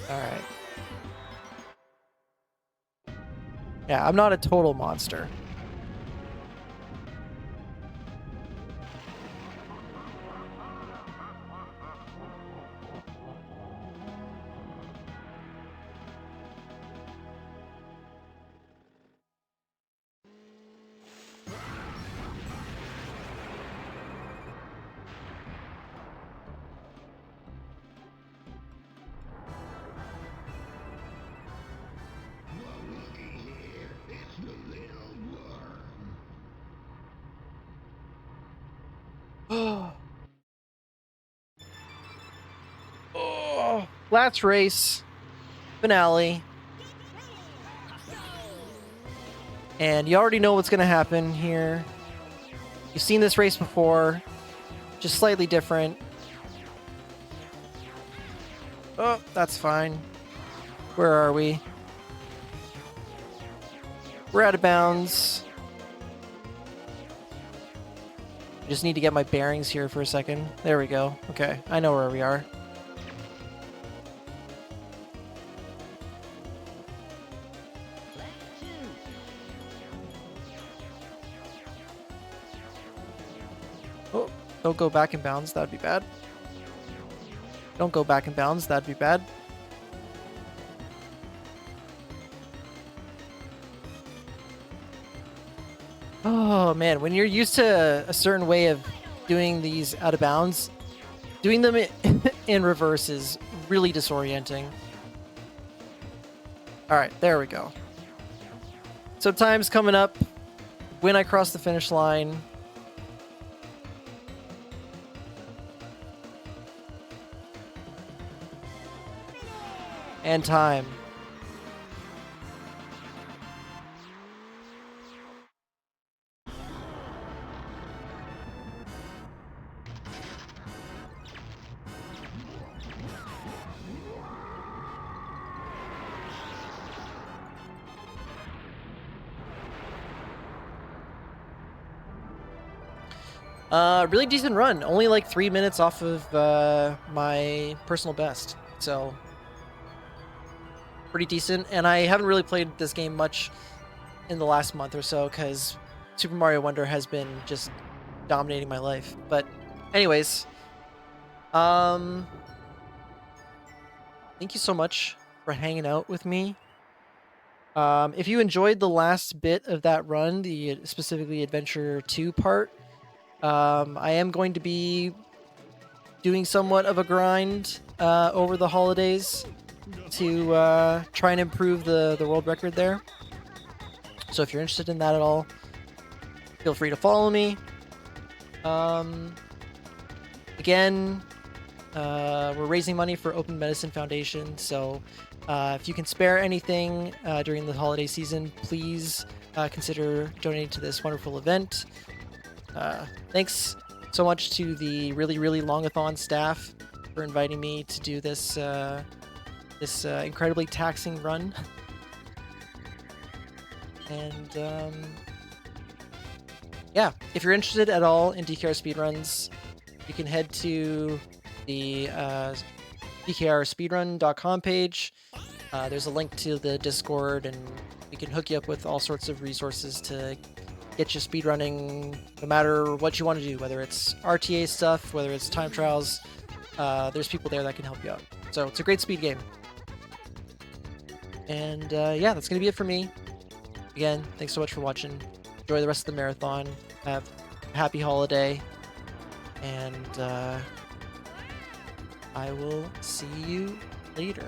Alright. Yeah, I'm not a total monster. Oh, last race, finale, and you already know what's going to happen here. You've seen this race before, just slightly different. Oh, that's fine. Where are we? We're out of bounds. Just need to get my bearings here for a second. There we go. Okay, I know where we are. Oh, don't go back in bounds. That'd be bad. Don't go back in bounds. That'd be bad. Oh man, when you're used to a certain way of doing these out of bounds, doing them in reverse is really disorienting. Alright, there we go. So time's coming up when I cross the finish line. And time. Really decent run. Only like 3 minutes off of my personal best. So, pretty decent. And I haven't really played this game much in the last month or so because Super Mario Wonder has been just dominating my life. But anyways, thank you so much for hanging out with me. If you enjoyed the last bit of that run, the specifically Adventure 2 part, I am going to be doing somewhat of a grind over the holidays to try and improve the world record there. So if you're interested in that at all, feel free to follow me. Again, we're raising money for Open Medicine Foundation, so if you can spare anything during the holiday season, please consider donating to this wonderful event. Thanks so much to the really longathon staff for inviting me to do this this incredibly taxing run. And yeah, if you're interested at all in DKR speedruns, you can head to the dkrspeedrun.com page. There's a link to the Discord, and we can hook you up with all sorts of resources to get you speedrunning, no matter what you want to do, whether it's RTA stuff, whether it's time trials. There's people there that can help you out. So it's a great speed game. And yeah, that's going to be it for me. Again, thanks so much for watching. Enjoy the rest of the marathon. Have a happy holiday. And I will see you later.